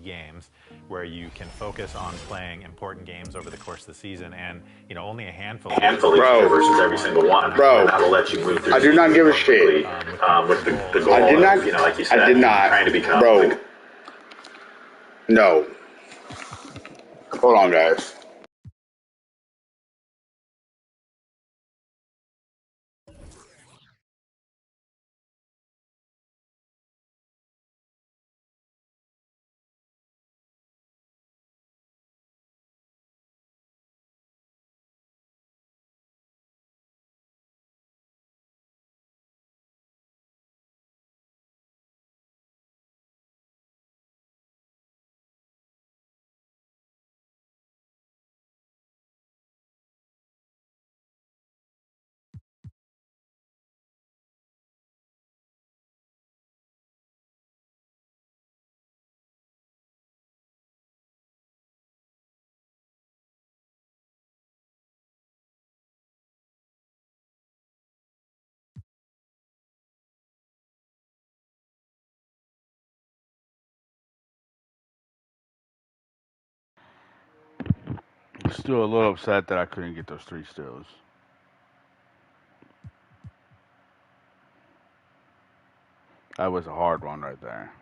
games where you can focus on playing important games over the course of the season, and only a handful of versus every single one. Bro, I will let you move through. I do not give a shit. With the goal, I did not. like you said, I did not. trying to become. Bro, no. Hold on, guys. Still a little upset that I couldn't get those 3 steals. That was a hard one right there.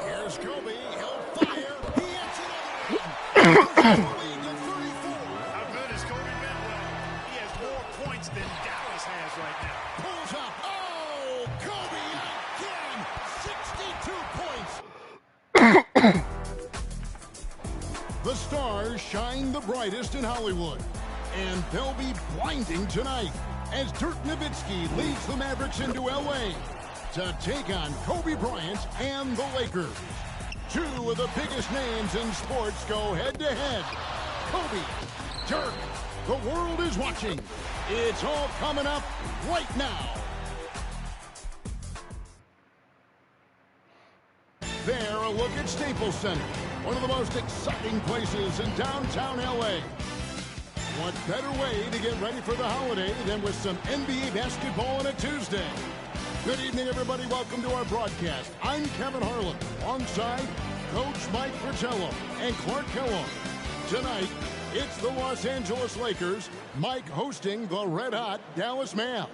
Here's Kobe. He'll fire. He hits it. How good has Kobe been? Well, he has more points than Dallas has right now. Pulls up. Oh, Kobe again. 62 points. The stars shine the brightest in Hollywood, and they'll be blinding tonight as Dirk Nowitzki leads the Mavericks into L.A. to take on Kobe Bryant and the Lakers. 2 of the biggest names in sports go head-to-head. Kobe, Dirk, the world is watching. It's all coming up right now. There, a look at Staples Center, one of the most exciting places in downtown L.A. What better way to get ready for the holiday than with some NBA basketball on a Tuesday? Good evening, everybody. Welcome to our broadcast. I'm Kevin Harlan, alongside Coach Mike Fratello and Clark Kellogg. Tonight, it's the Los Angeles Lakers, Mike hosting the red-hot Dallas Mavs.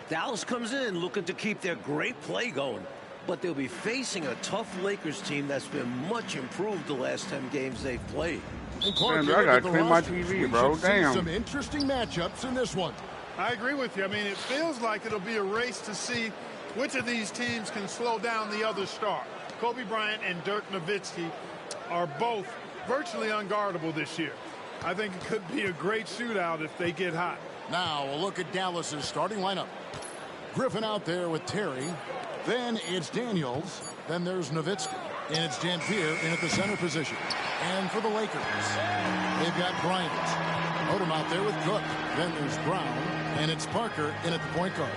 Dallas comes in looking to keep their great play going, but they'll be facing a tough Lakers team that's been much improved the last 10 games they've played. And Clark, Man, I gotta clean my TV, bro. Damn. Some interesting matchups in this one. I agree with you. I mean, it feels like it'll be a race to see which of these teams can slow down the other star. Kobe Bryant and Dirk Nowitzki are both virtually unguardable this year. I think it could be a great shootout if they get hot. Now, a look at Dallas's starting lineup. Griffin out there with Terry. Then it's Daniels. Then there's Nowitzki. And it's Dampier in at the center position. And for the Lakers, they've got Bryant. Odom out there with Cook. Then there's Brown. And it's Parker in at the point guard.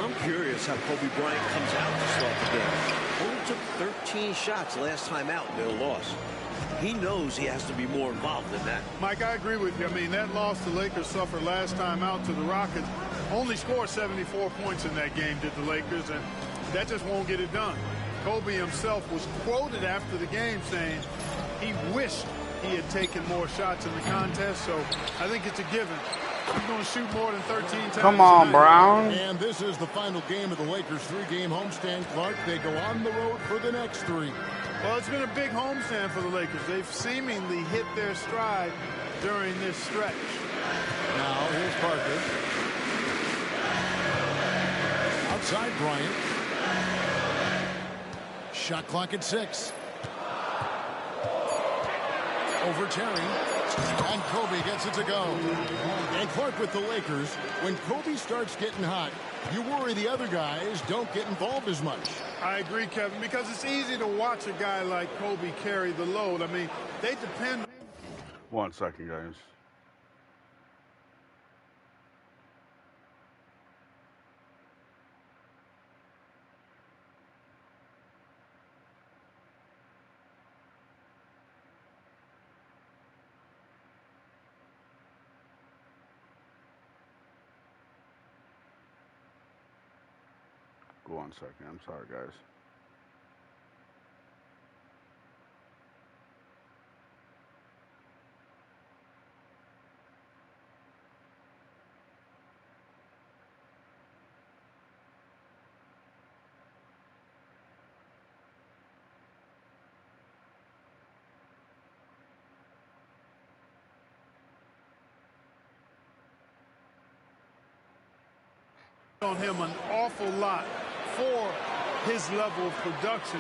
I'm curious how Kobe Bryant comes out to start the game. Only took 13 shots last time out in their loss. He knows he has to be more involved than that. Mike, I agree with you. I mean, that loss the Lakers suffered last time out to the Rockets only scored 74 points in that game, did the Lakers. And that just won't get it done. Kobe himself was quoted after the game saying he wished he had taken more shots in the contest, so I think it's a given. He's going to shoot more than 13 times. Come on, tonight. Brown. And this is the final game of the Lakers' 3-game homestand, Clark. They go on the road for the next 3. Well, it's been a big homestand for the Lakers. They've seemingly hit their stride during this stretch. Now, here's Parker. Outside Bryant. Shot clock at 6. Over Terry. And Kobe gets it to go. And Clark with the Lakers, when Kobe starts getting hot, you worry the other guys don't get involved as much. I agree, Kevin, because it's easy to watch a guy like Kobe carry the load. I mean, they depend. 1 second, guys. Go 1 second. I'm sorry, guys. On him an awful lot for his level of production,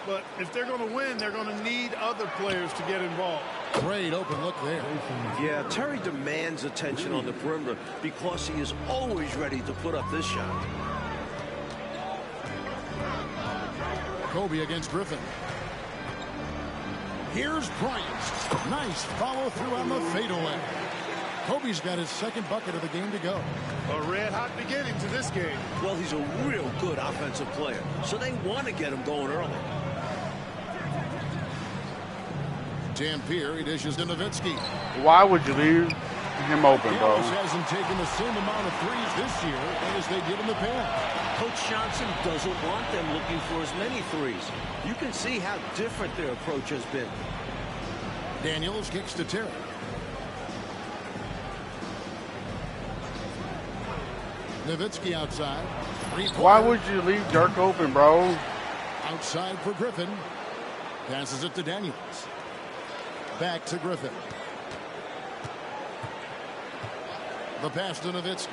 but if they're going to win, they're going to need other players to get involved. Great open look there. Yeah, Terry demands attention on the perimeter because he is always ready to put up this shot. Kobe against Griffin. Here's Bryant. Nice follow through on the fadeaway. Kobe's got his second bucket of the game to go. A red-hot beginning to this game. Well, he's a real good offensive player, so they want to get him going early. Dampier, he dishes to Nowitzki. Why would you leave him open, bro? Dallas hasn't taken the same amount of threes this year as they did in the past. Coach Johnson doesn't want them looking for as many threes. You can see how different their approach has been. Daniels kicks to Terry. Nowitzki outside. Why would you leave Dirk open, bro? Outside for Griffin. Passes it to Daniels. Back to Griffin. The pass to Nowitzki.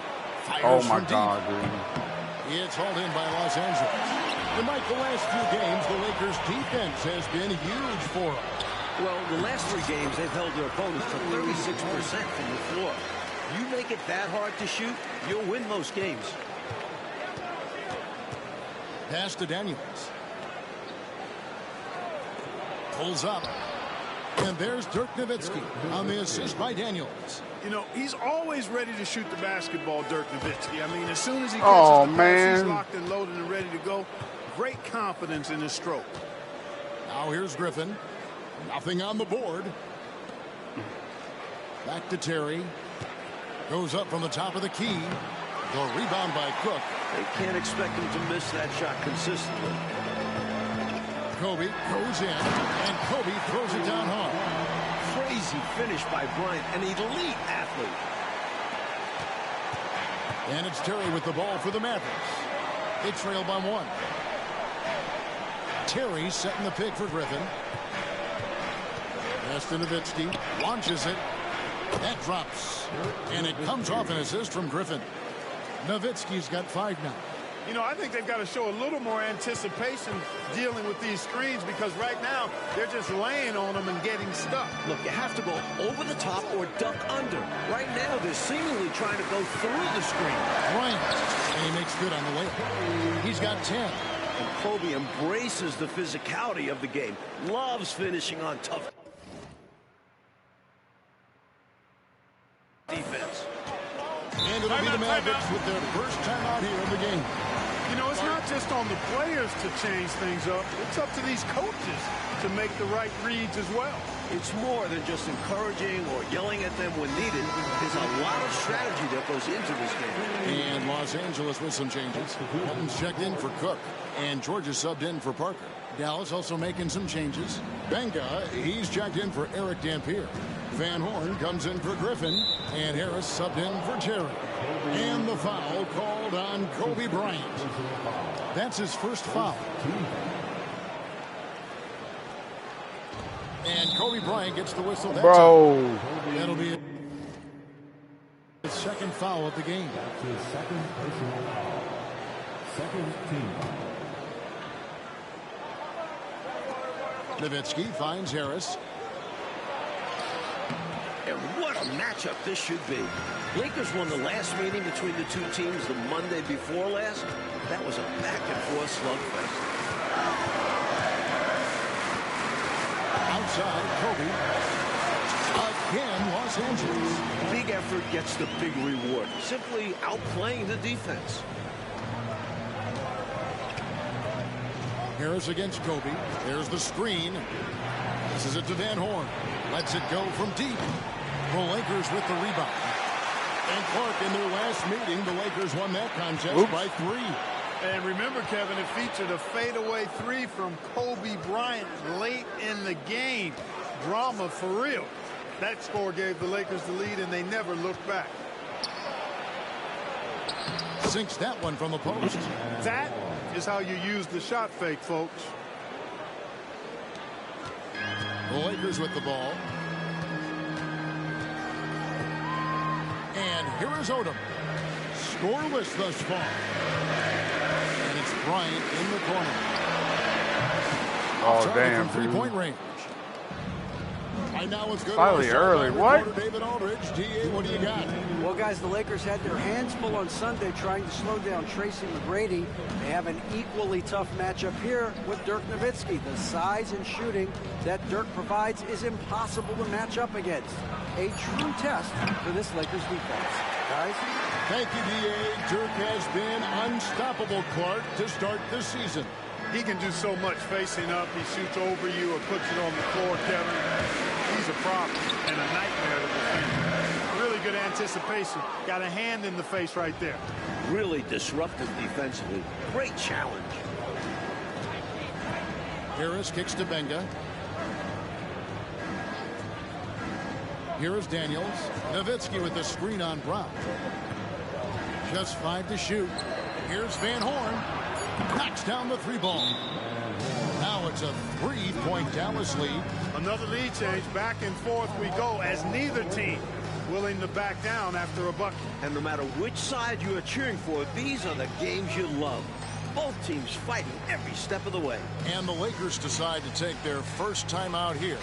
Oh my God, dude. It's hauled in by Los Angeles. And like the last few games, the Lakers' defense has been huge for them. Well, the last 3 games, they've held their opponents to 36% from the floor. You make it that hard to shoot, you'll win most games. Pass to Daniels. Pulls up. And there's Dirk Nowitzki on the assist by Daniels. You know, he's always ready to shoot the basketball, Dirk Nowitzki. I mean, as soon as he Oh, catches the pass, he's locked and loaded and ready to go. Great confidence in his stroke. Now here's Griffin. Nothing on the board. Back to Terry. Goes up from the top of the key. The rebound by Cook. They can't expect him to miss that shot consistently. Kobe goes in, and Kobe throws it down hard. Crazy finish by Bryant, an elite athlete. And it's Terry with the ball for the Mavericks. They trail by 1. Terry setting the pick for Griffin. Pass to Nowitzki. Launches it. That drops. And it comes off an assist from Griffin. Nowitzki's got 5 now. You know, I think they've got to show a little more anticipation dealing with these screens, because right now they're just laying on them and getting stuck. Look, you have to go over the top or duck under. Right now, they're seemingly trying to go through the screen. Bryant, and he makes good on the layup. He's got 10. And Kobe embraces the physicality of the game. Loves finishing on tough defense. And it'll be the Mavericks with their first time out here in the game. You know, it's not just on the players to change things up. It's up to these coaches to make the right reads as well. It's more than just encouraging or yelling at them when needed. There's a lot of strategy that what goes into this game. And Los Angeles with some changes. Holmes checked in for Cook, and Georgia subbed in for Parker. Dallas also making some changes. Benga, he's checked in for Eric Dampier. Van Horn comes in for Griffin, and Harris subbed in for Terry. And the foul called on Kobe Bryant. That's his first foul. And Kobe Bryant gets the whistle. Bro. That'll be his second foul of the game. That's his second personal foul. Second team foul. Nowitzki finds Harris. And what a matchup this should be. Lakers won the last meeting between the two teams the Monday before last. That was a back-and-forth slugfest. Outside, Kobe. Again, Los Angeles. Big effort gets the big reward. Simply outplaying the defense. Harris against Kobe. There's the screen. This is it to Van Horn. Lets it go from deep. The Lakers with the rebound. And Clark, in their last meeting, the Lakers won that contest by 3. And remember, Kevin, it featured a fadeaway 3 from Kobe Bryant late in the game. Drama for real. That score gave the Lakers the lead, and they never looked back. Sinks that one from the post. That is how you use the shot fake, folks. The Lakers with the ball. And here is Odom. Scoreless thus far. And it's Bryant in the corner. Oh, damn, from dude. three-point range. Right now it's good. Slightly early. What? David Aldridge. DA, what do you got? Well, guys, the Lakers had their hands full on Sunday trying to slow down Tracy McGrady. They have an equally tough matchup here with Dirk Nowitzki. The size and shooting that Dirk provides is impossible to match up against. A true test for this Lakers defense. Guys? Thank you, DA. Dirk has been unstoppable, Clark, to start this season. He can do so much facing up. He shoots over you or puts it on the floor, Kevin. He's a problem and a nightmare to defend. Really good anticipation. Got a hand in the face right there. Really disruptive defensively. Great challenge. Harris kicks to Benga. Here is Daniels. Nowitzki with the screen on Brown. Just 5 to shoot. Here's Van Horn. Knocks down the 3-ball. Now it's a 3-point Dallas lead. Another lead change. Back and forth we go as neither team willing to back down after a bucket. And no matter which side you are cheering for, these are the games you love. Both teams fighting every step of the way. And the Lakers decide to take their first time out here.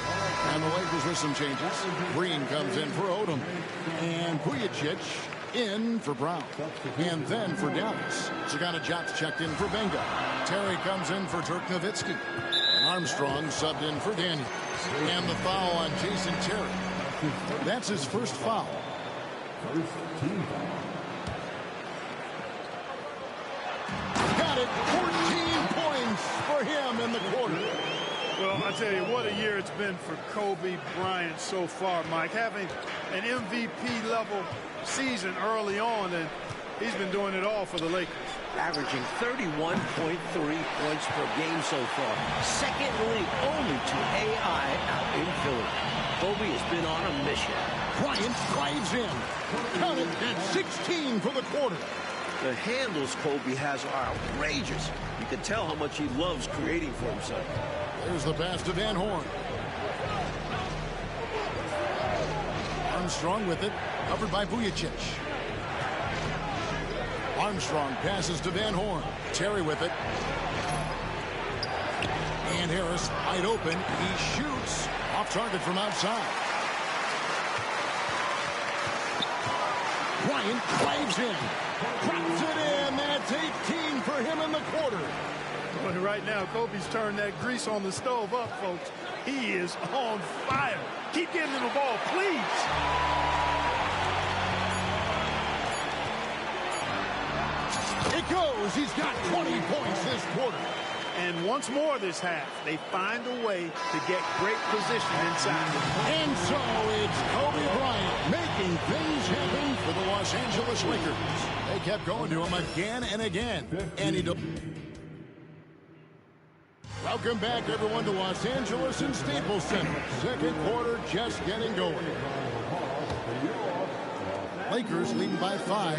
And the Lakers with some changes. Green comes in for Odom. And Vujacic in for Brown. And then for Dallas, Zagana-Jacks checked in for Benga. Terry comes in for Dirk Nowitzki. And Armstrong subbed in for Daniels. And the foul on Jason Terry. That's his first foul. First team foul. Got it. 14 points for him in the quarter. Well, I tell you, what a year it's been for Kobe Bryant so far, Mike. Having an MVP-level season early on, and he's been doing it all for the Lakers. Averaging 31.3 points per game so far. Second in the league only to AI out in Philly. Kobe has been on a mission. Bryant drives in. Count it at 16 for the quarter. The handles Kobe has are outrageous. You can tell how much he loves creating for himself. There's the pass to Van Horn. Armstrong with it, covered by Vujacic. Armstrong passes to Van Horn. Terry with it. And Harris wide open. He shoots off target from outside. Bryant drives in. Drops it in. That's 18 for him in the quarter. But right now, Kobe's turned that grease on the stove up, folks. He is on fire. Keep getting him the ball, please. It goes. He's got 20 points this quarter. And once more this half, they find a way to get great position inside. And so it's Kobe Bryant making things happen for the Los Angeles Lakers. They kept going to him again and again. And he Welcome back, everyone, to Los Angeles and Staples Center. Second quarter just getting going. Lakers leading by 5.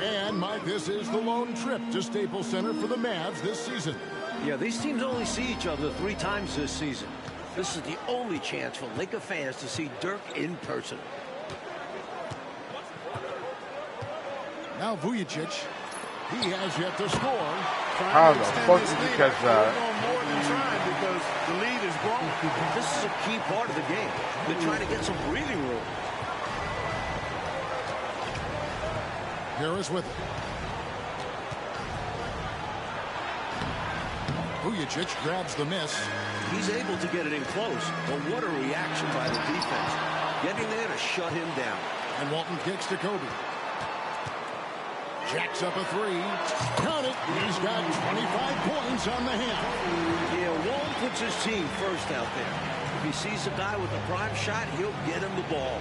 And, Mike, this is the lone trip to Staples Center for the Mavs this season. Yeah, these teams only see each other 3 times this season. This is the only chance for Laker fans to see Dirk in person. Now Vujicic. He has yet to score. How the fuck did you catch that? More than trying because the lead is grown. This is a key part of the game. They're trying to get some breathing room. Harris with it. Vujicic grabs the miss. He's able to get it in close, but what a reaction by the defense. Getting there to shut him down. And Walton kicks to Kobe. Jacks up a 3. Count it. He's got 25 points on the hand. Yeah, Walton puts his team first out there. If he sees a guy with a prime shot, he'll get him the ball.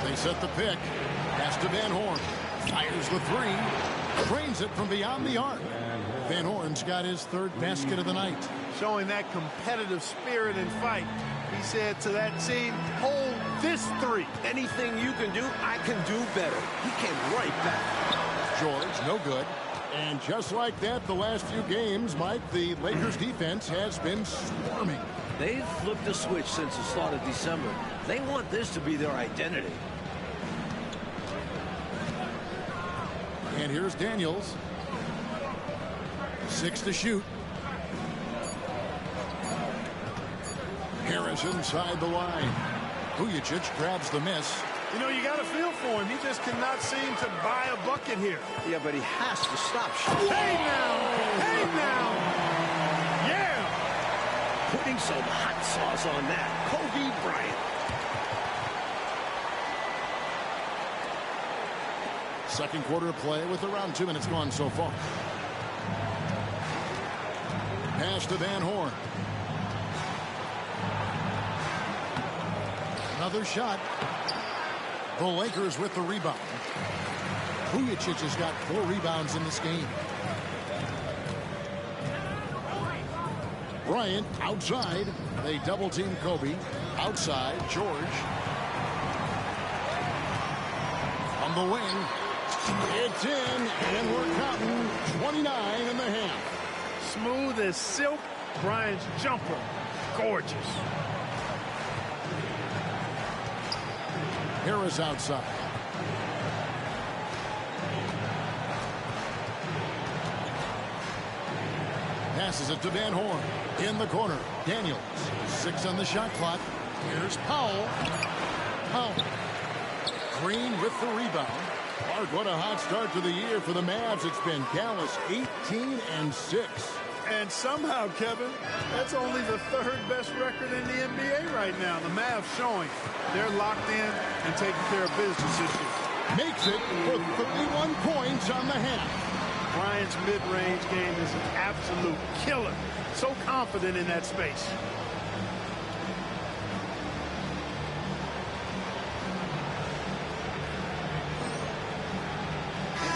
They set the pick. Pass to Van Horn. Fires the 3. Trains it from beyond the arc. Van Horn's got his 3rd basket of the night. Showing that competitive spirit and fight. He said to that team, hold this 3. Anything you can do, I can do better. He came right back. George, no good. And just like that, the last few games, Mike, the Lakers defense has been swarming. They've flipped the switch since the start of December. They want this to be their identity. And here's Daniels. 6 to shoot. Harris inside the line. Vujicic grabs the miss. You know, you got a feel for him. He just cannot seem to buy a bucket here. Yeah, but he has to stop shooting. Hey now! Hey now! Yeah! Putting some hot sauce on that. Kobe Bryant. Second quarter play with around 2 minutes gone so far. Pass to Van Horn. Another shot. The Lakers with the rebound. Vujicic has got 4 rebounds in this game. Bryant outside. They double team Kobe. Outside, George. On the wing. It's in, and we're counting 29 in the half. Smooth as silk. Bryant's jumper. Gorgeous. Harris outside. Passes it to Van Horn. In the corner. Daniels. 6 on the shot clock. Here's Powell. Powell. Green with the rebound. Mark, what a hot start to the year for the Mavs. It's been Dallas 18-6. And somehow, Kevin, that's only the 3rd best record in the NBA right now. The Mavs showing they're locked in and taking care of business this year. Makes it for 31 points on the half. Bryant's mid-range game is an absolute killer. So confident in that space.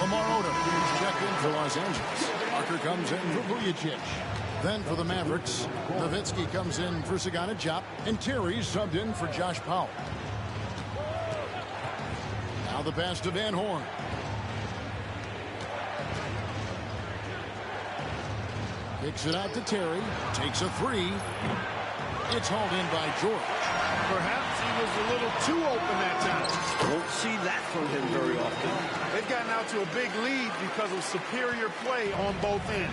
Lamar Odom is checked in for Los Angeles. Parker comes in for Vujicic. Then for the Mavericks, Nowitzki comes in for Sagana Diop, and Terry subbed in for Josh Powell. Now the pass to Van Horn. Kicks it out to Terry. Takes a 3. It's hauled in by George. Perhaps he was a little too open that time. Won't see that from him very often. They've gotten out to a big lead because of superior play on both ends.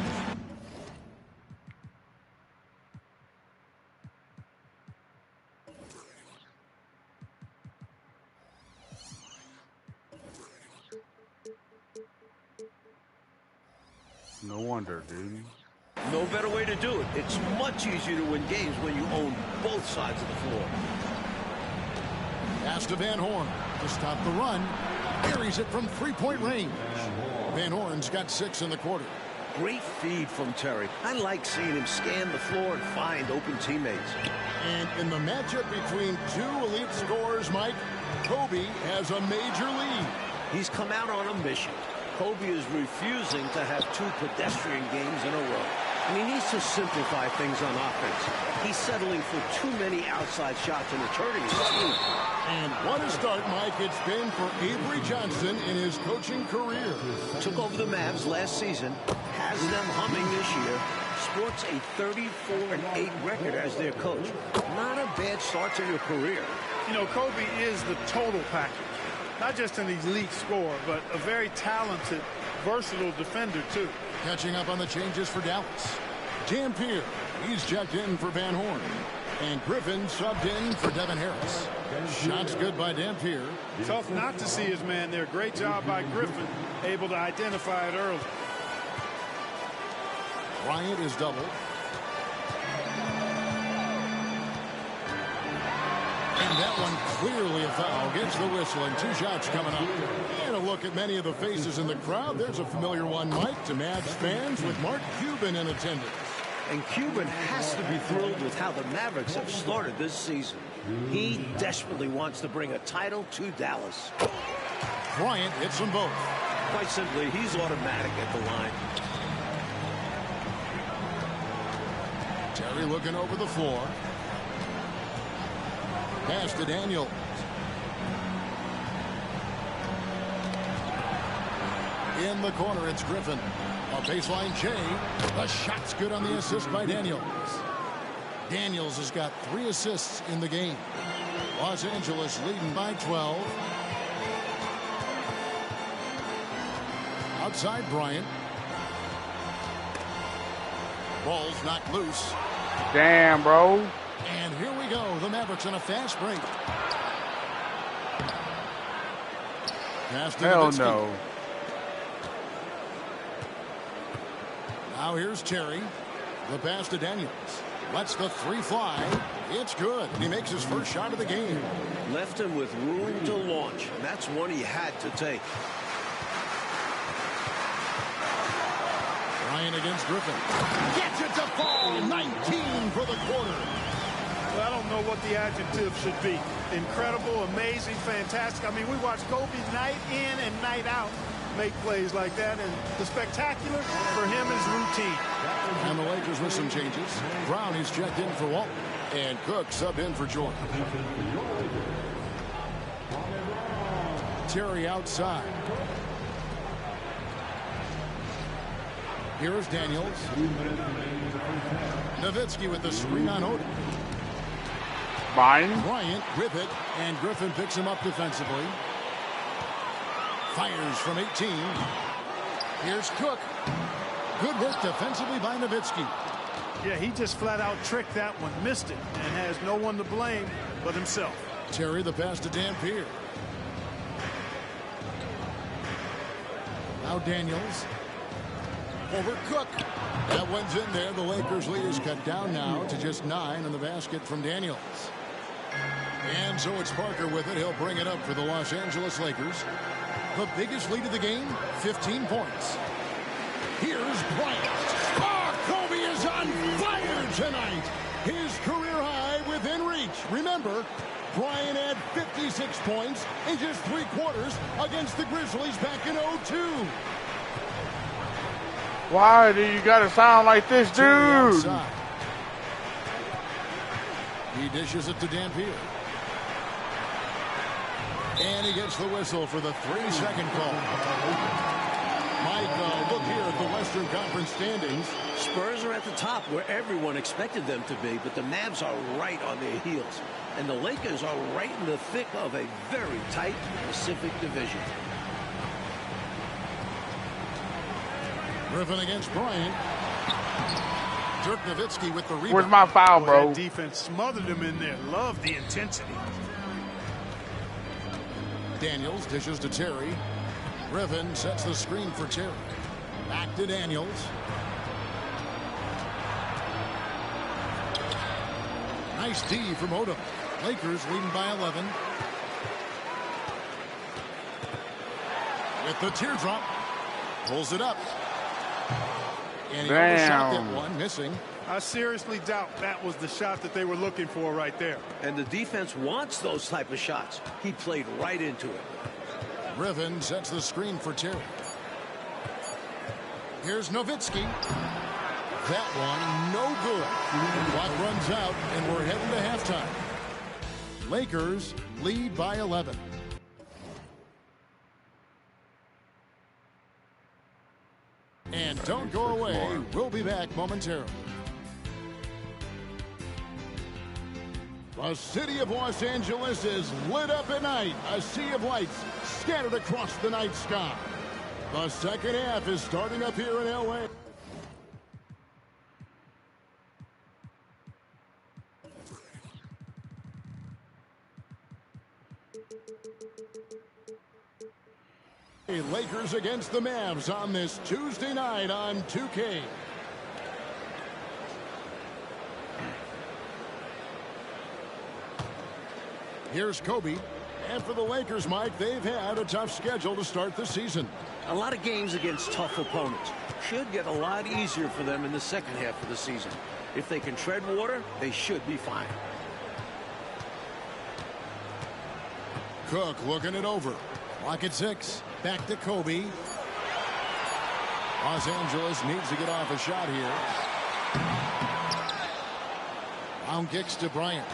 No wonder, dude. No better way to do it. It's much easier to win games when you own both sides of the floor. Pass to Van Horn to stop the run. Carries it from 3-point range. Van Horn's got 6 in the quarter. Great feed from Terry. I like seeing him scan the floor and find open teammates. And in the matchup between two elite scorers, Mike, Kobe has a major lead. He's come out on a mission. Kobe is refusing to have two pedestrian games in a row. And he needs to simplify things on offense. He's settling for too many outside shots and it's hurting his team. And what a start, Mike, it's been for Avery Johnson in his coaching career. Took over the Mavs last season, has them humming this year, sports a 34-8 record as their coach. Not a bad start to your career. You know, Kobe is the total package. Not just an elite scorer, but a very talented, versatile defender, too. Catching up on the changes for Dallas. Dampier, he's checked in for Van Horn. And Griffin subbed in for Devin Harris. Shots good by Dampier. Tough not to see his man there. Great job by Griffin, able to identify it early. Bryant is doubled. And that one clearly a foul. Gets the whistle and 2 shots coming up. And a look at many of the faces in the crowd. There's a familiar one, Mike, to Mavs fans with Mark Cuban in attendance. And Cuban has to be thrilled with how the Mavericks have started this season. He desperately wants to bring a title to Dallas. Bryant hits them both. Quite simply, he's automatic at the line. Terry looking over the floor. Pass to Daniel. In the corner, it's Griffin. A baseline J. The shot's good on the assist by Daniels. Daniels has got 3 assists in the game. Los Angeles leading by 12. Outside Bryant. Ball's knocked loose. Damn, bro. And here we go. The Mavericks on a fast break. Pass to Hell Nowitzki. no. Now here's Terry. The pass to Daniels. Lets the 3 fly. It's good. He makes his first shot of the game. Left him with room to launch, and that's one he had to take. Bryant against Griffin. Gets it to fall. 19 for the quarter. Well, I don't know what the adjective should be. Incredible, amazing, fantastic. I mean, we watch Kobe night in and night out make plays like that, and the spectacular for him is routine. And the Lakers with some changes. Brown is checked in for Walton. And Cook subbed in for Jordan. Terry outside. Here's Daniels. Nowitzki with the screen on Odom. Bryant with it, and Griffin picks him up defensively. Fires from 18. Here's Cook. Good work defensively by Nowitzki. Yeah, he just flat out tricked that one, missed it, and has no one to blame but himself. Terry the pass to Dampier. Now Daniels. Over Cook. That one's in there. The Lakers lead is cut down now to just 9 on the basket from Daniels. And so it's Parker with it. He'll bring it up for the Los Angeles Lakers. The biggest lead of the game, 15 points. Here's Bryant. Oh, Kobe is on fire tonight. His career high within reach. Remember, Bryant had 56 points in just 3 quarters against the Grizzlies back in 2002. Why do you gotta sound like this, dude? He dishes it to Dampier. And he gets the whistle for the 3-second call. Mike, look here at the Western Conference standings. Spurs are at the top where everyone expected them to be, but the Mavs are right on their heels. And the Lakers are right in the thick of a very tight Pacific division. Griffin against Bryant. Dirk Nowitzki with the rebound. Where's my foul, bro? That defense smothered him in there. Love the intensity. Daniels dishes to Terry. Griffin sets the screen for Terry. Back to Daniels. Nice D from Odom. Lakers leading by 11. With the teardrop. Pulls it up. And he overshot that Damn. one, missing. I seriously doubt that was the shot that they were looking for right there. And the defense wants those type of shots. He played right into it. Griffin sets the screen for Terry. Here's Nowitzki. That one, no good. The clock runs out, and we're heading to halftime. Lakers lead by 11. And don't go away. We'll be back momentarily. The city of Los Angeles is lit up at night. A sea of lights scattered across the night sky. The second half is starting up here in LA. Lakers against the Mavs on this Tuesday night on 2K. Here's Kobe. And for the Lakers, Mike, they've had a tough schedule to start the season. A lot of games against tough opponents. Should get a lot easier for them in the second half of the season. If they can tread water, they should be fine. Cook looking it over. Clock at 6. Back to Kobe. Los Angeles needs to get off a shot here. Round kicks to Bryant.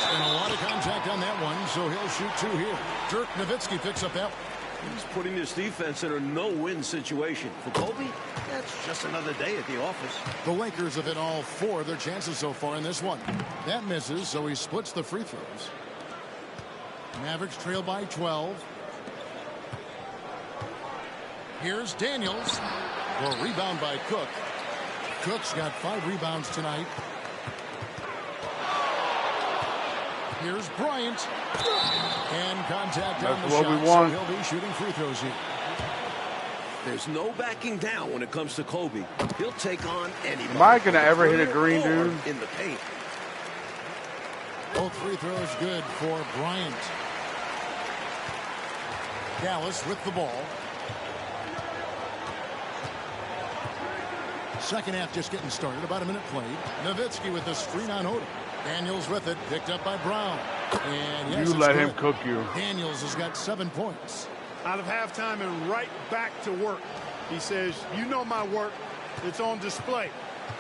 And a lot of contact on that one, so he'll shoot 2 here. Dirk Nowitzki picks up that one. He's putting this defense in a no-win situation. For Kobe, that's just another day at the office. The Lakers have hit all 4 of their chances so far in this one. That misses, so he splits the free throws. Mavericks trail by 12. Here's Daniels. Well, rebound by Cook. Cook's got 5 rebounds tonight. Here's Bryant. And contact on the shot, so he'll be shooting free throws here. There's no backing down when it comes to Kobe. He'll take on anybody. Am I going to ever hit a green, dude? In the paint. Both free throws good for Bryant. Dallas with the ball. Second half just getting started. About a minute played. Nowitzki with the screen on Odom. Daniels with it. Picked up by Brown. And yes, you let him cook you. Daniels has got 7 points. Out of halftime and right back to work. He says, you know my work. It's on display.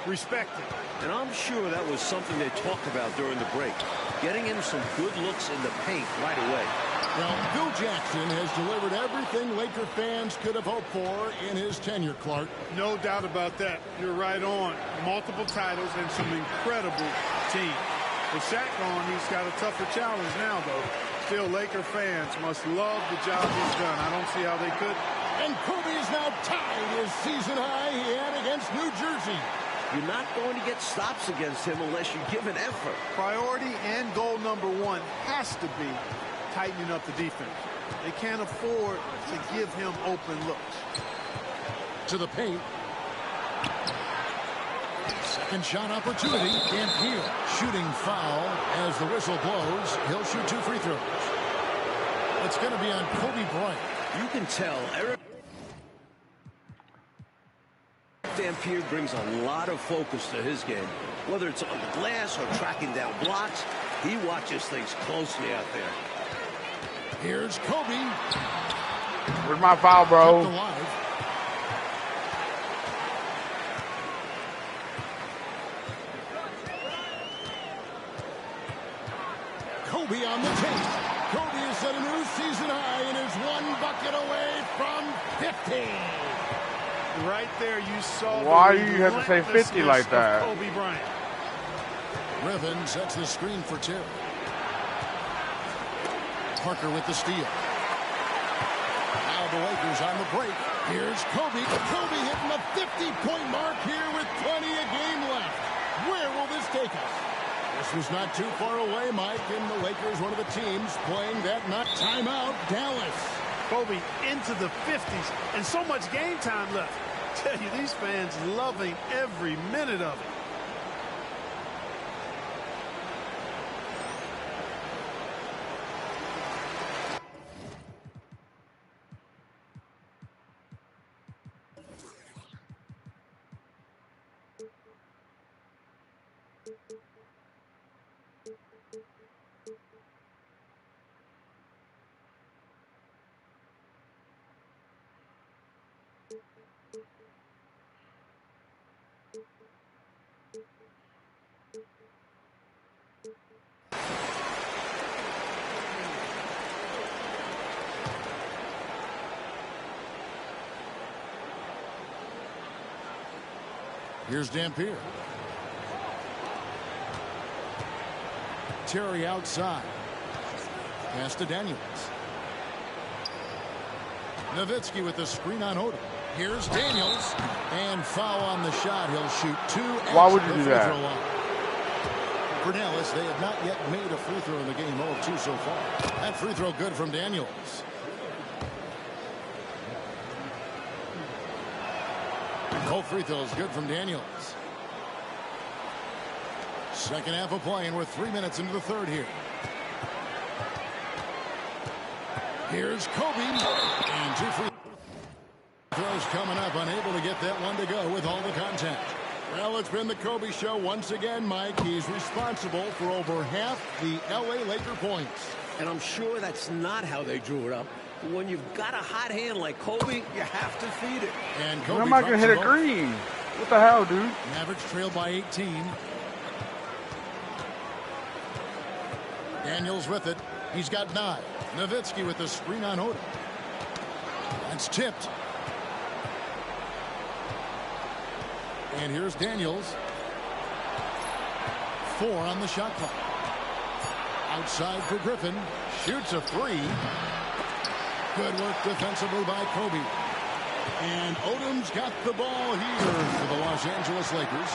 Respect it. And I'm sure that was something they talked about during the break. Getting him some good looks in the paint right away. Well, Bill Jackson has delivered everything Laker fans could have hoped for in his tenure, Clark. No doubt about that. You're right on. Multiple titles and some incredible teams. With Shaq gone, he's got a tougher challenge now, though. Still, Laker fans must love the job he's done. I don't see how they could. And Kobe is now tied his season high he had against New Jersey. You're not going to get stops against him unless you give an effort. Priority and goal number 1 has to be tightening up the defense. They can't afford to give him open looks. To the paint. Second shot opportunity. And here, shooting foul as the whistle blows. He'll shoot 2 free throws. It's going to be on Kobe Bryant. You can tell Eric Dampier brings a lot of focus to his game. Whether it's on the glass or tracking down blocks, he watches things closely out there. Here's Kobe. Where's my foul, bro? Kobe on the tape. Kobe has set a new season high and is 1 bucket away from 50. Right there, you saw. Why do you have to say 50 like that? Kobe Bryant. Griffin sets the screen for Terry. Parker with the steal. Now the Lakers on the break. Here's Kobe. Kobe hitting the 50-point mark here with plenty of game left. Where will this take us? This was not too far away, Mike, and the Lakers, one of the teams playing that not timeout, Dallas. Kobe into the 50s and so much game time left. Tell you, these fans loving every minute of it. Here's Dampier. Terry outside. Pass to Daniels. Nowitzki with the screen on Odom. Here's Daniels. And foul on the shot. He'll shoot 2. Why would you do that? For Dallas, they have not yet made a free throw in the game. 0 of 2 so far. That free throw good from Daniels. Both free throws good from Daniels. Second half of play, and we're 3 minutes into the third here. Here's Kobe. And 2 free throws coming up. Unable to get that one to go with all the contact. Well, it's been the Kobe show once again, Mike. He's responsible for over half the L.A. Laker points. And I'm sure that's not how they drew it up. But when you've got a hot hand like Kobe, you have to feed it. And Kobe How am I going to hit a green? What the hell, dude? Mavericks trail by 18. Daniels with it. He's got 9. Nowitzki with the screen on Odom. That's tipped. And here's Daniels. 4 on the shot clock. Outside for Griffin. Shoots a 3. Good work defensively by Kobe. And Odom's got the ball here for the Los Angeles Lakers.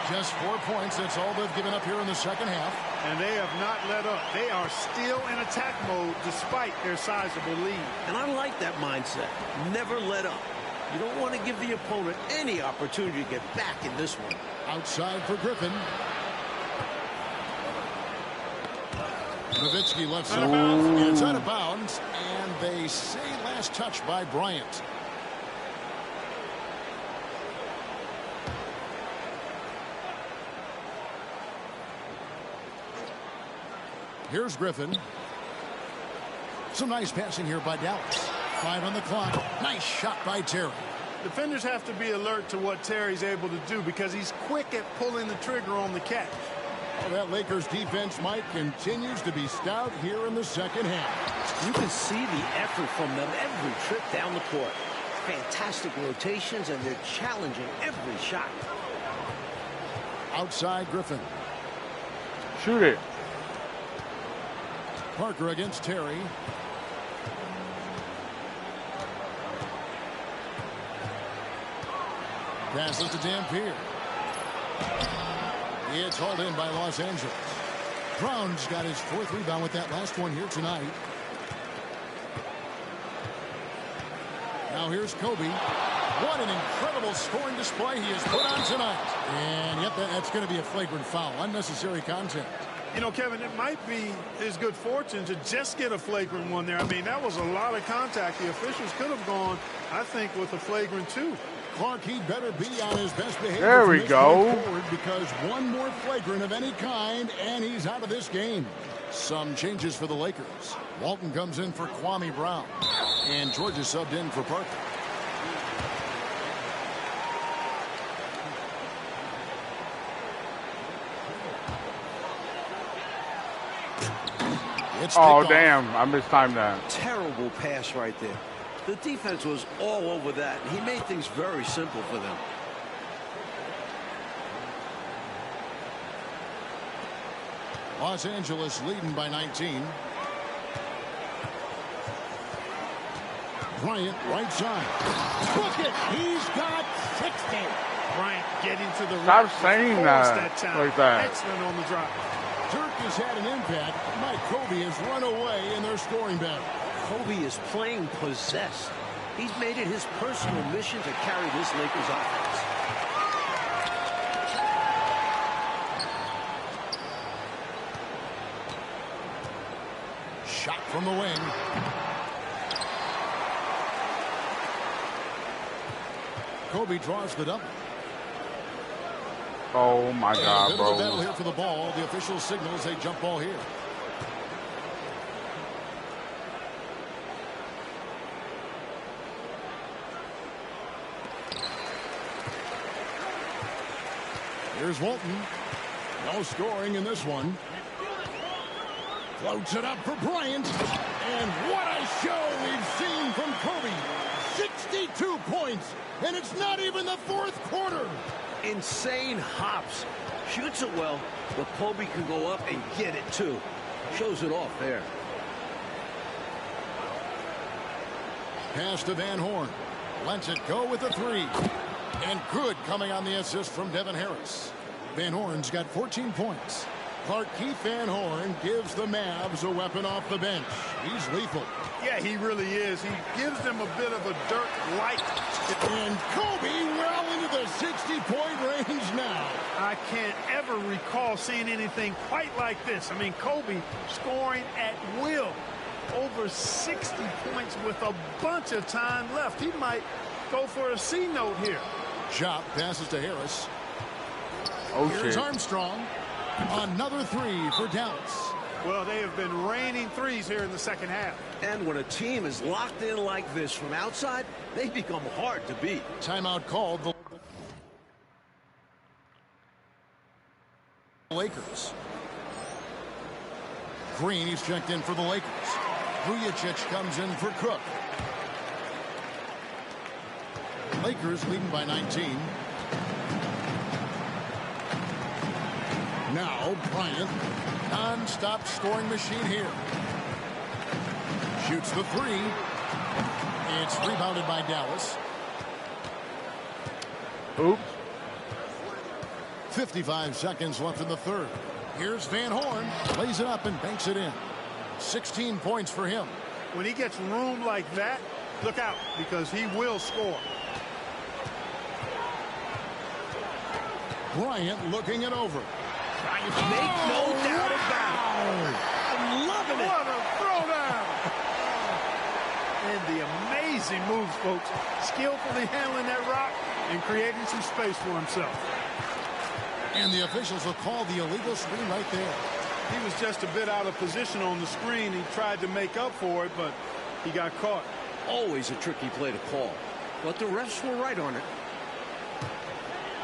Just 4 points. That's all they've given up here in the second half. And they have not let up. They are still in attack mode despite their sizable lead. And I like that mindset. Never let up. You don't want to give the opponent any opportunity to get back in this one. Outside for Griffin. Nowitzki left side. And it's out of bounds. And they say last touch by Bryant. Here's Griffin. Some nice passing here by Dallas. 5 on the clock. Nice shot by Terry. Defenders have to be alert to what Terry's able to do because he's quick at pulling the trigger on the catch. Well, that Lakers defense, Mike, continues to be stout here in the second half. You can see the effort from them every trip down the court. Fantastic rotations, and they're challenging every shot. Outside Griffin. Shoot it. Parker against Terry. Passes to Dampier. It's hauled in by Los Angeles. Brown's got his 4th rebound with that last one here tonight. Now here's Kobe. What an incredible scoring display he has put on tonight. And yep, that's going to be a flagrant foul. Unnecessary contact. You know, Kevin, it might be his good fortune to just get a flagrant one there. I mean, that was a lot of contact. The officials could have gone, I think, with a flagrant 2. Clark, he'd better be on his best behavior. There we go. Because one more flagrant of any kind, and he's out of this game. Some changes for the Lakers. Walton comes in for Kwame Brown. And George is subbed in for Parker. Oh, damn. I mistimed that. Terrible pass right there. The defense was all over that. He made things very simple for them. Los Angeles leading by 19. Bryant, right side. Book it. He's got 60. Bryant getting to the Stop rim. saying that time. like that. Excellent on the drop. Dirk has had an impact. Mike Kobe has run away in their scoring battle. Kobe is playing possessed. He's made it his personal mission to carry this Lakers offense. Shot from the wing. Kobe draws the double. Oh my God, bit of a bro. battle here for the ball. The official signals a jump ball here. Here's Walton. No scoring in this one. Floats it up for Bryant. And what a show we've seen from Kobe. 62 points. And it's not even the fourth quarter. Insane hops. Shoots it well, but Kobe can go up and get it too. Shows it off there. Pass to Van Horn. Lets it go with a three. And good coming on the assist from Devin Harris. Van Horn's got 14 points. Clark Keith Van Horn gives the Mavs a weapon off the bench. He's lethal. Yeah, he really is. He gives them a bit of a Dirk-like. And Kobe well into the 60-point range now. I can't ever recall seeing anything quite like this. I mean, Kobe scoring at will. Over 60 points with a bunch of time left. He might go for a C note here. Chop passes to Harris. Oh, Here's shit. Armstrong. Another three for Dallas. Well, they have been raining threes here in the second half. And when a team is locked in like this from outside, they become hard to beat. Timeout called. The Lakers. Green, he's checked in for the Lakers. Vujacic comes in for Cook. Lakers leading by 19. Now Bryant, non-stop scoring machine here. Shoots the three. It's rebounded by Dallas. Oops. 55 seconds left in the third. Here's Van Horn. Lays it up and banks it in. 16 points for him. When he gets room like that, look out, because he will score. Bryant looking it over. Make no doubt about it. I'm loving it. What a throwdown. And the amazing moves, folks. Skillfully handling that rock and creating some space for himself. And the officials will call the illegal screen right there. He was just a bit out of position on the screen. He tried to make up for it, but he got caught. Always a tricky play to call, but the refs were right on it.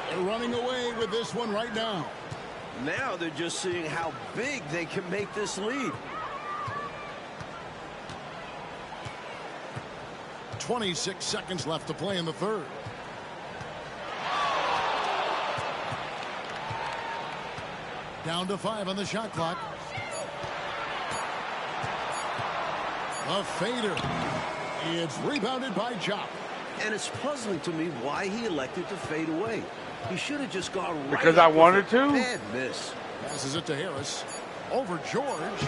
They're running away with this one right now. Now they're just seeing how big they can make this lead. 26 seconds left to play in the third. Down to 5 on the shot clock. A fader. It's rebounded by Chop. And it's puzzling to me why he elected to fade away. He should have just gone right. Because I up with wanted a to? bad miss. Passes it to Harris. Over George.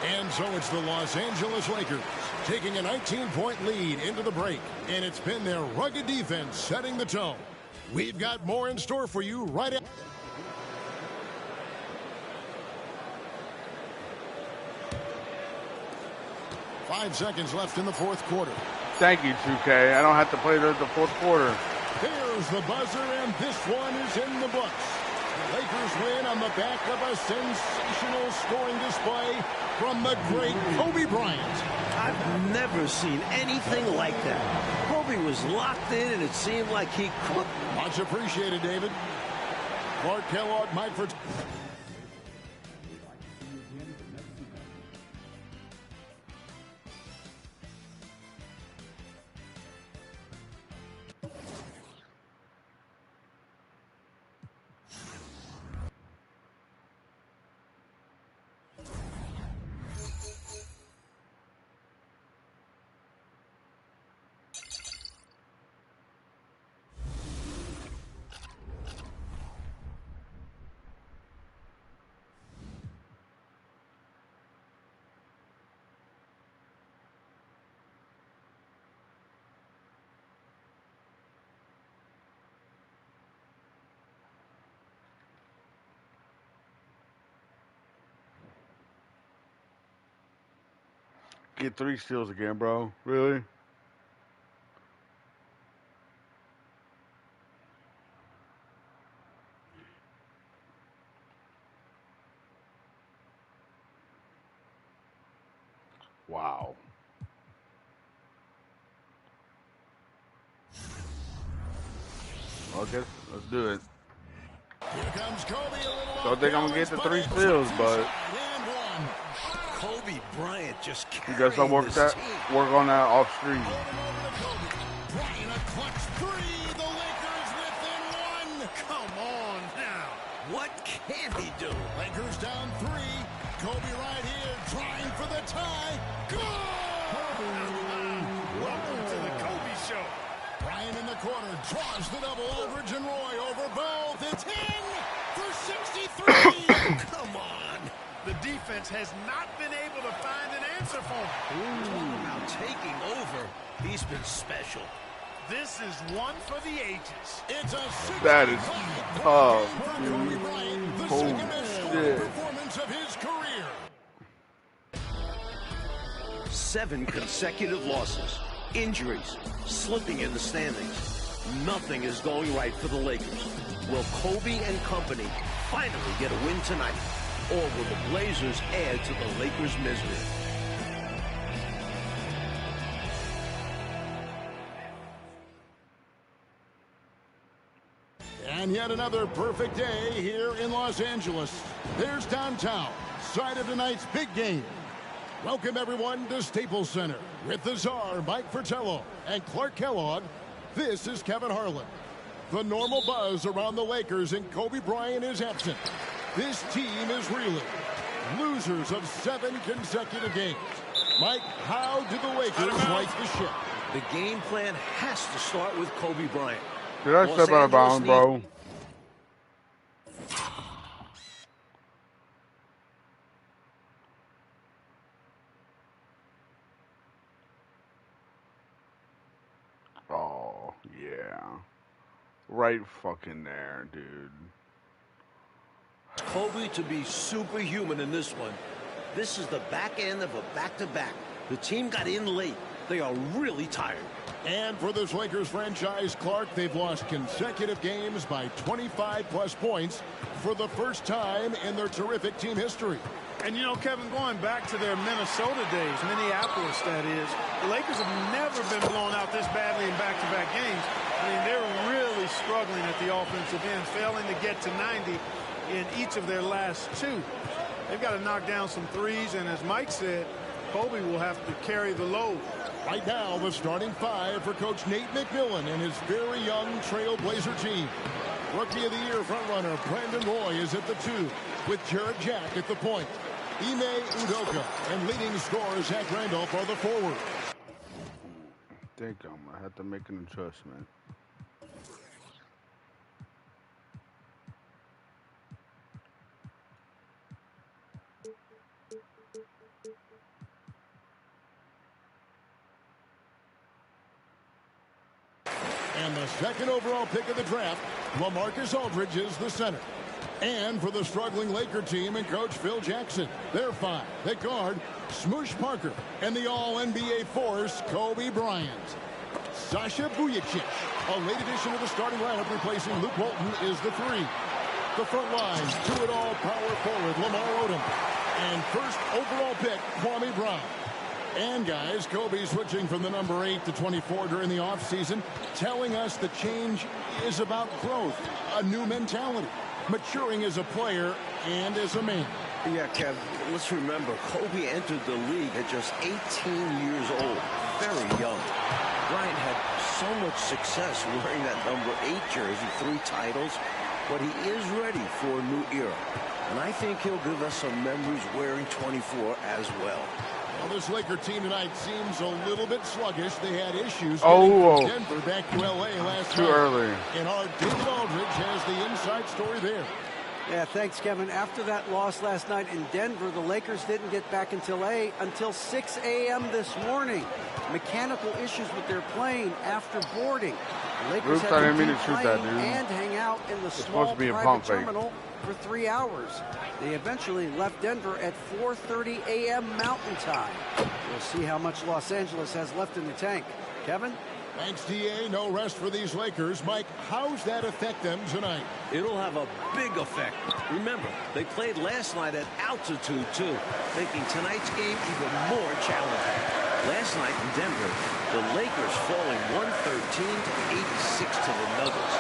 And so it's the Los Angeles Lakers taking a 19-point lead into the break. And it's been their rugged defense setting the tone. We've got more in store for you right after. Five seconds left in the fourth quarter. Thank you, 2K. I don't have to play the fourth quarter. Here's the buzzer, and this one is in the books. The Lakers win on the back of a sensational scoring display from the great Kobe Bryant. I've never seen anything like that. Kobe was locked in, and it seemed like he could. Much appreciated, David. Clark Kellogg, Mike for... Get 3 steals again, bro. Really? Wow. Okay, let's do it. Here comes Kobe, a little Don't think I'm gonna get the 3 steals, but Kobe Bryant just you guys don't work on that off street. Bryant, a clutch 3. The Lakers within 1. Come on now. What can he do? Lakers down 3. Kobe right here trying for the tie. Good! Welcome to the Kobe Show. Bryant in the corner draws the double. Aldridge and Roy over both. It's in for 63. Come on. The defense has not been able to find an answer for him. Talk about taking over. He's been special. This is one for the ages. It's a 6 That is tough, Kobe dude. Bryant, the Holy second best scoring shit. performance of his career. 7 consecutive losses, injuries, slipping in the standings. Nothing is going right for the Lakers. Will Kobe and company finally get a win tonight? Or will the Blazers add to the Lakers' misery? And yet another perfect day here in Los Angeles. There's downtown, site of tonight's big game. Welcome everyone to Staples Center with the czar Mike Fratello and Clark Kellogg. This is Kevin Harlan. The normal buzz around the Lakers and Kobe Bryant is absent. This team is reeling. Losers of 7 consecutive games. Mike, how do the Lakers right the ship? The game plan has to start with Kobe Bryant. Did I step out of bounds, bro? Oh, yeah. Right fucking there, dude. Kobe to be superhuman in this one. This is the back end of a back-to-back. The team got in late. They are really tired. And for this Lakers franchise, Clark, they've lost consecutive games by 25-plus points for the first time in their terrific team history. And, you know, Kevin, going back to their Minnesota days, Minneapolis, that is, the Lakers have never been blown out this badly in back-to-back games. I mean, they're really struggling at the offensive end, failing to get to 90 in each of their last 2. They've got to knock down some threes, and as Mike said, Kobe will have to carry the load. Right now, the starting 5 for Coach Nate McMillan and his very young Trailblazer team. Rookie of the Year frontrunner Brandon Roy is at the 2, with Jarrett Jack at the point. Ime Udoka and leading scorer Zach Randolph are the forwards. I think I'm going to have to make an adjustment. And the second overall pick of the draft, LaMarcus Aldridge is the center. And for the struggling Laker team and coach Phil Jackson, they're 5. They guard Smoosh Parker and the all-NBA force Kobe Bryant. Sasha Vujacic, a late addition to the starting lineup replacing Luke Walton, is the 3. The front line, do-it-all power forward Lamar Odom. And first overall pick, Kwame Brown. And guys, Kobe switching from the number 8 to 24 during the offseason, telling us the change is about growth, a new mentality, maturing as a player and as a man. Yeah, Kev, let's remember, Kobe entered the league at just 18 years old, very young. Bryant had so much success wearing that number 8 jersey, 3 titles, but he is ready for a new era. And I think he'll give us some memories wearing 24 as well. Well, this Laker team tonight seems a little bit sluggish. They had issues Oh, getting from Denver back to L.A. last too night. early. And our David Aldridge has the inside story there. Yeah, thanks, Kevin. After that loss last night in Denver, the Lakers didn't get back until 6 a.m. this morning. Mechanical issues with their plane after boarding. The Lakers Oops, had I to didn't mean to shoot that, deplane dude. and hang out in the It's small supposed to be a private pump fake. terminal for 3 hours. They eventually left Denver at 4:30 a.m. Mountain Time. We'll see how much Los Angeles has left in the tank. Kevin? Thanks, DA. No rest for these Lakers. Mike, how's that affect them tonight? It'll have a big effect. Remember, they played last night at altitude, too, making tonight's game even more challenging. Last night in Denver, the Lakers falling 113 to 86 to the Nuggets.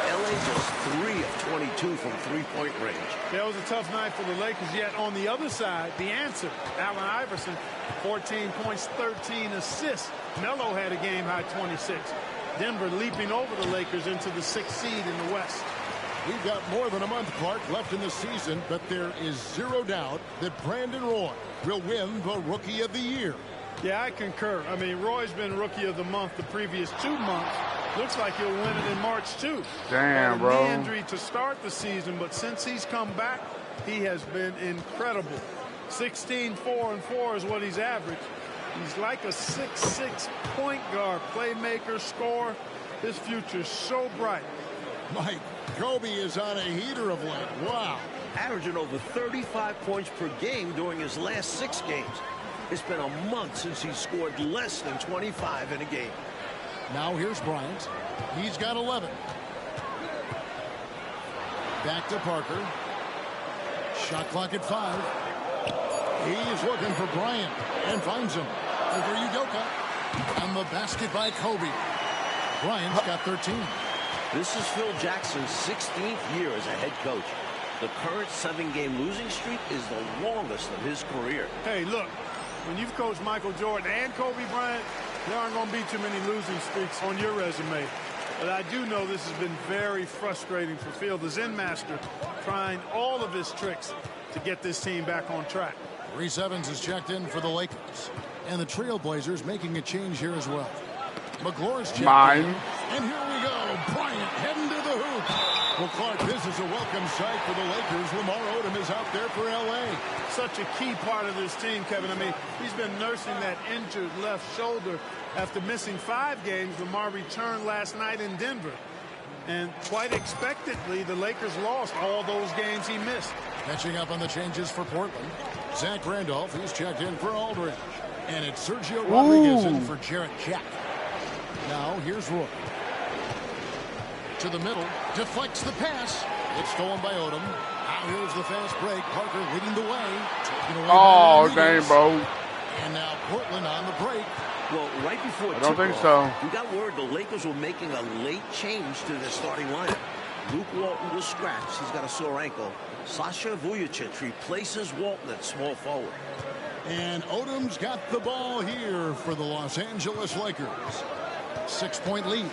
LA just 3 of 22 from three-point range. That was a tough night for the Lakers, yet on the other side, the answer, Allen Iverson, 14 points, 13 assists. Melo had a game-high 26. Denver leaping over the Lakers into the 6th seed in the West. We've got more than a month, Clark, left in the season, but there is zero doubt that Brandon Roy will win the Rookie of the Year. Yeah, I concur. I mean, Roy's been Rookie of the Month the previous 2 months. Looks like he'll win it in March, too. Damn, bro. bro. Knee injury to start the season, but since he's come back, he has been incredible. 16, 4, and 4 is what he's averaged. He's like a 6'6" point guard, playmaker, scorer. His future's so bright. Mike, Kobe is on a heater of late. Wow. Averaging over 35 points per game during his last 6 games. It's been a month since he scored less than 25 in a game. Now here's Bryant. He's got 11. Back to Parker. Shot clock at 5. He's looking for Bryant and finds him. Over Udoka. On the basket by Kobe. Bryant's got 13. This is Phil Jackson's 16th year as a head coach. The current 7-game losing streak is the longest of his career. Hey, look, when you've coached Michael Jordan and Kobe Bryant, there aren't going to be too many losing streaks on your resume. But I do know this has been very frustrating for Phil, the Zen master, trying all of his tricks to get this team back on track. Reese Evans is checked in for the Lakers. And the Trailblazers making a change here as well. McGlory's checked in. And here we go. Bryant heading to the hoop. Well, Clark, this is a welcome sight for the Lakers. Lamar Odom is out there for L.A. Such a key part of this team, Kevin. I mean, he's been nursing that injured left shoulder after missing 5 games. Lamar returned last night in Denver. And quite expectedly, the Lakers lost all those games he missed. Catching up on the changes for Portland. Zach Randolph, he's checked in for Aldridge. And it's Sergio Rodriguez in for Jarrett Jack. Now, here's Roy. To the middle, deflects the pass. It's stolen by Odom. Now here's the fast break. Parker leading the way. Oh, dang, bro. And now Portland on the break. Well, right before I don't think so. We got word the Lakers were making a late change to their starting lineup. Luke Walton was scratched. He's got a sore ankle. Sasha Vujacic replaces Walton at small forward. And Odom's got the ball here for the Los Angeles Lakers. 6-point lead.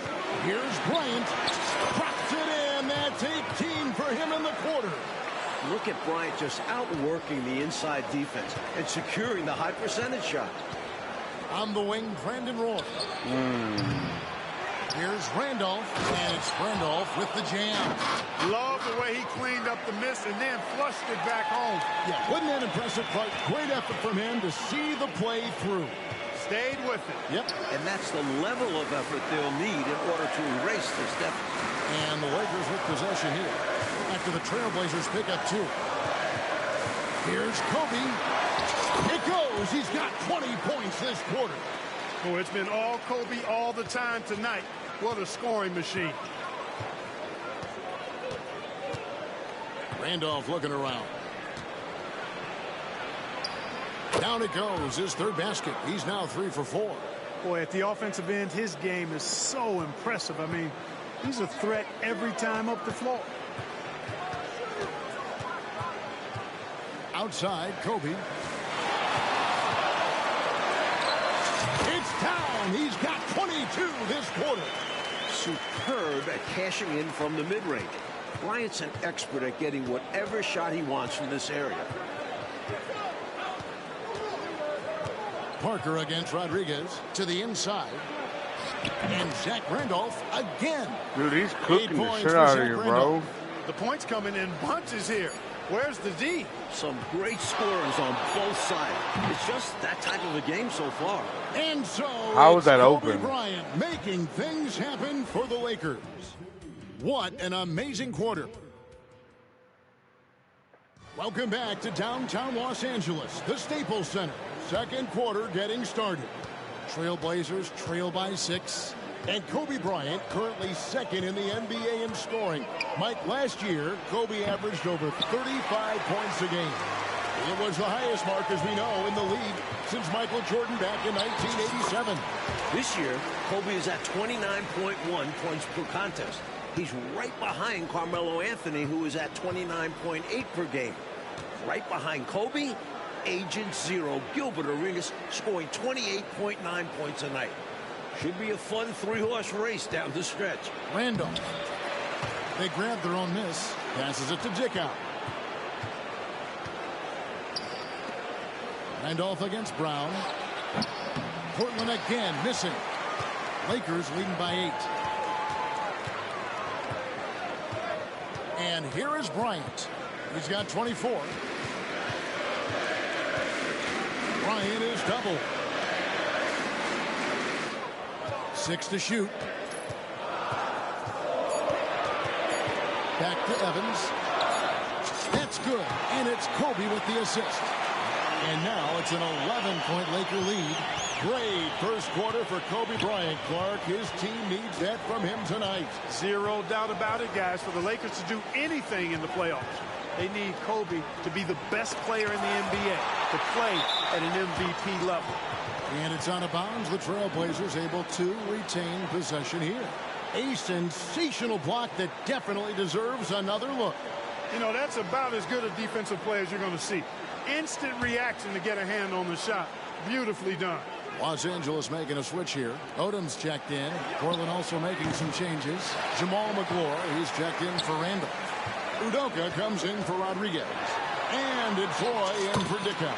Here's Bryant. Drops it in. That's 18 for him in the quarter. Look at Bryant just outworking the inside defense and securing the high percentage shot. On the wing, Brandon Roy. Here's Randolph, and it's Randolph with the jam. Love the way he cleaned up the miss and then flushed it back home. Yeah, wasn't that impressive, Clark? Great effort from him to see the play through. Stayed with it. Yep. And that's the level of effort they'll need in order to erase this deficit. And the Lakers with possession here after the Trailblazers pick up 2. Here's Kobe. It goes. He's got 20 points this quarter. Oh, it's been all Kobe all the time tonight. What a scoring machine. Randolph looking around. Down it goes. His 3rd basket. He's now 3 for 4. Boy, at the offensive end, his game is so impressive. I mean, he's a threat every time up the floor. Outside, Kobe. It's down. He's got 22 this quarter. Superb at cashing in from the mid-range. Bryant's an expert at getting whatever shot he wants from this area. Parker against Rodriguez to the inside. And Zach Randolph again. Dude, he's cooking the shit out of you, bro. The points coming in bunches here. Where's the D? Some great scorers on both sides. It's just that type of a game so far. And so how was that Kobe open? Bryant making things happen for the Lakers. What an amazing quarter. Welcome back to downtown Los Angeles, the Staples Center. 2nd quarter getting started. Trailblazers trail by 6. And Kobe Bryant currently second in the NBA in scoring. Mike, last year, Kobe averaged over 35 points a game. It was the highest mark, as we know, in the league since Michael Jordan back in 1987. This year, Kobe is at 29.1 points per contest. He's right behind Carmelo Anthony, who is at 29.8 per game. Right behind Kobe, Agent Zero, Gilbert Arenas, scoring 28.9 points a night. Should be a fun three-horse race down the stretch. Randall. They grab their own miss. Passes it to Dickow. Randolph against Brown. Portland again missing. Lakers leading by 8. And here is Bryant. He's got 24. Bryant is double. 6 to shoot. Back to Evans. That's good. And it's Kobe with the assist. And now it's an 11-point Laker lead. Great first quarter for Kobe Bryant. Clark, his team needs that from him tonight. Zero doubt about it, guys. For the Lakers to do anything in the playoffs, they need Kobe to be the best player in the NBA, to play at an MVP level. And it's out of bounds. The Trailblazers able to retain possession here. A sensational block that definitely deserves another look. You know, that's about as good a defensive play as you're going to see. Instant reaction to get a hand on the shot. Beautifully done. Los Angeles making a switch here. Odom's checked in. Portland also making some changes. Jamal McGlure, he's checked in for Randall. Udoka comes in for Rodriguez. And it's Roy in for Dickow.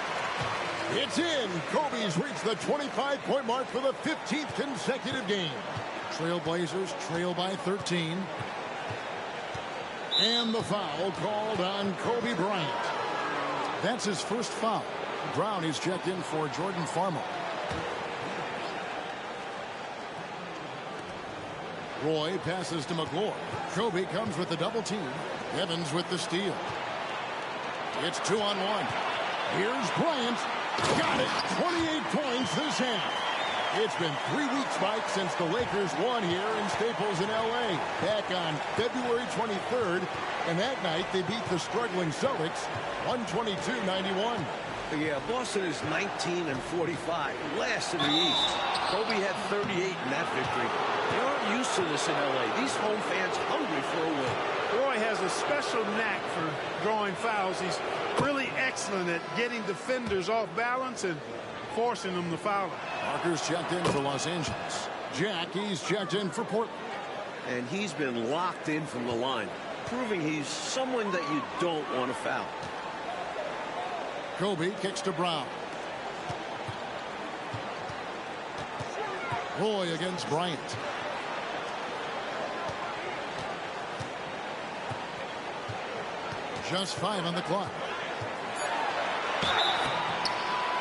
It's in. Kobe's reached the 25-point mark for the 15th consecutive game. Trailblazers trail by 13. And the foul called on Kobe Bryant. That's his first foul. Brown is checked in for Jordan Farmer. Roy passes to McGlure. Kobe comes with the double team. Evans with the steal. It's 2-on-1. Here's Bryant. Got it. 28 points this half. It's been 3 weeks, Mike, since the Lakers won here in Staples in L.A. back on February 23rd. And that night, they beat the struggling Celtics 122-91. Yeah, Boston is 19-45, last in the East. Kobe had 38 in that victory. They aren't used to this in L.A. These home fans hungry for a win. Roy has a special knack for drawing fouls. He's really excellent at getting defenders off balance and forcing them to foul him. Parker's checked in for Los Angeles. Jackie's checked in for Portland. And he's been locked in from the line, proving he's someone that you don't want to foul. Kobe kicks to Brown. Roy against Bryant. Just 5 on the clock.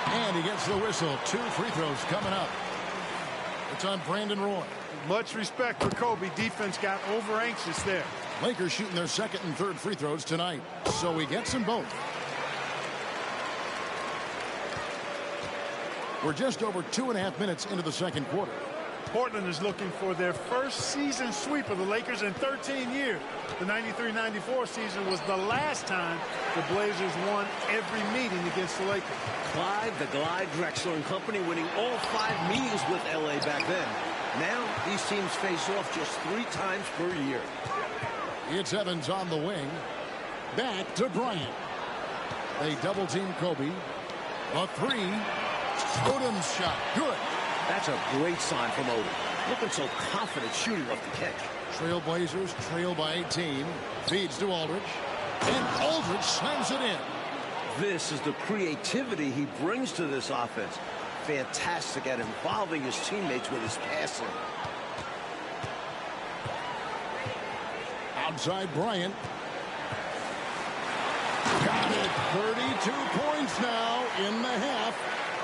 And he gets the whistle. 2 free throws coming up. It's on Brandon Roy. Much respect for Kobe. Defense got over anxious there. Lakers shooting their second and third free throws tonight. So he gets them both. We're just over 2.5 minutes into the second quarter. Portland is looking for their first season sweep of the Lakers in 13 years. The 93-94 season was the last time the Blazers won every meeting against the Lakers. Clyde, the Glide, Drexler and company winning all 5 meetings with L.A. back then. Now these teams face off just 3 times per year. It's Evans on the wing. Back to Bryant. They double team Kobe. A 3. Odom's shot. Good. That's a great sign from Odom. Looking so confident shooting off the catch. Trailblazers trail by 18. Feeds to Aldridge. And Aldridge slams it in. This is the creativity he brings to this offense. Fantastic at involving his teammates with his passing. Outside Bryant. Got it. 32 points now in the half.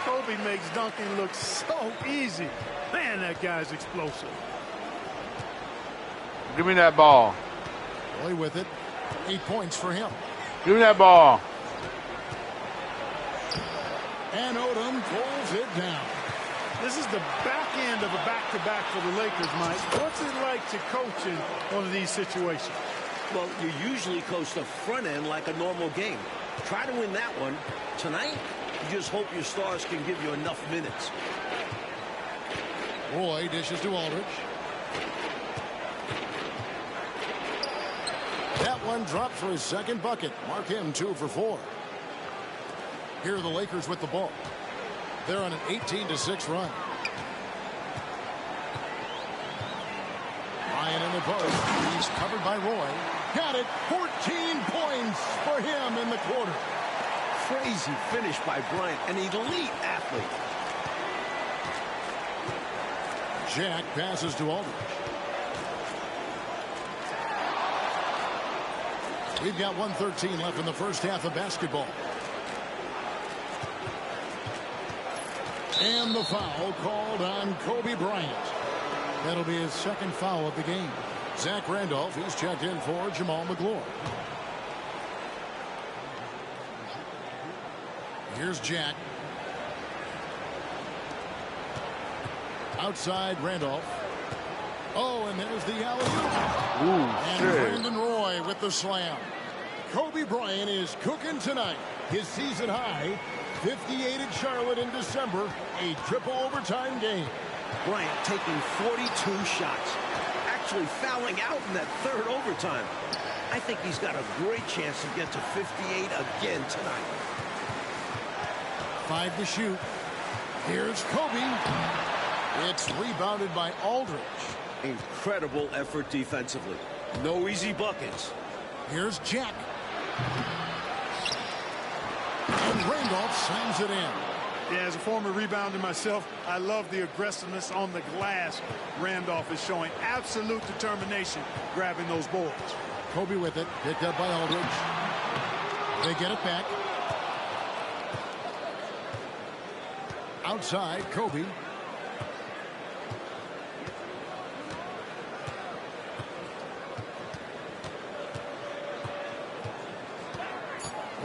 Kobe makes dunking look so easy. Man, that guy's explosive. Give me that ball. Roy with it. 8 points for him. Give me that ball. And Odom pulls it down. This is the back end of a back-to-back for the Lakers, Mike. What's it like to coach in one of these situations? Well, you usually coach the front end like a normal game. Try to win that one. Tonight, you just hope your stars can give you enough minutes. Roy dishes to Aldridge. That one dropped for his second bucket. Mark him 2 for 4. Here are the Lakers with the ball. They're on an 18-6 run. Bryant in the post. He's covered by Roy. Got it. 14 points for him in the quarter. Crazy finish by Bryant, an elite athlete. Jack passes to Aldridge. We've got 1:13 left in the first half of basketball. And the foul called on Kobe Bryant. That'll be his second foul of the game. Zach Randolph, he's checked in for Jamal McGlure. Here's Jack. Outside Randolph. Oh, and there's the alley-oop. And Brandon Roy with the slam. Kobe Bryant is cooking tonight. His season high, 58 at Charlotte in December, a triple overtime game. Bryant taking 42 shots, actually fouling out in that third overtime. I think he's got a great chance to get to 58 again tonight. 5 to shoot. Here's Kobe. It's rebounded by Aldridge. Incredible effort defensively. No easy buckets. Here's Jack. And Randolph slams it in. Yeah, as a former rebounder myself, I love the aggressiveness on the glass. Randolph is showing absolute determination grabbing those boards. Kobe with it, picked up by Aldridge. They get it back. Outside, Kobe.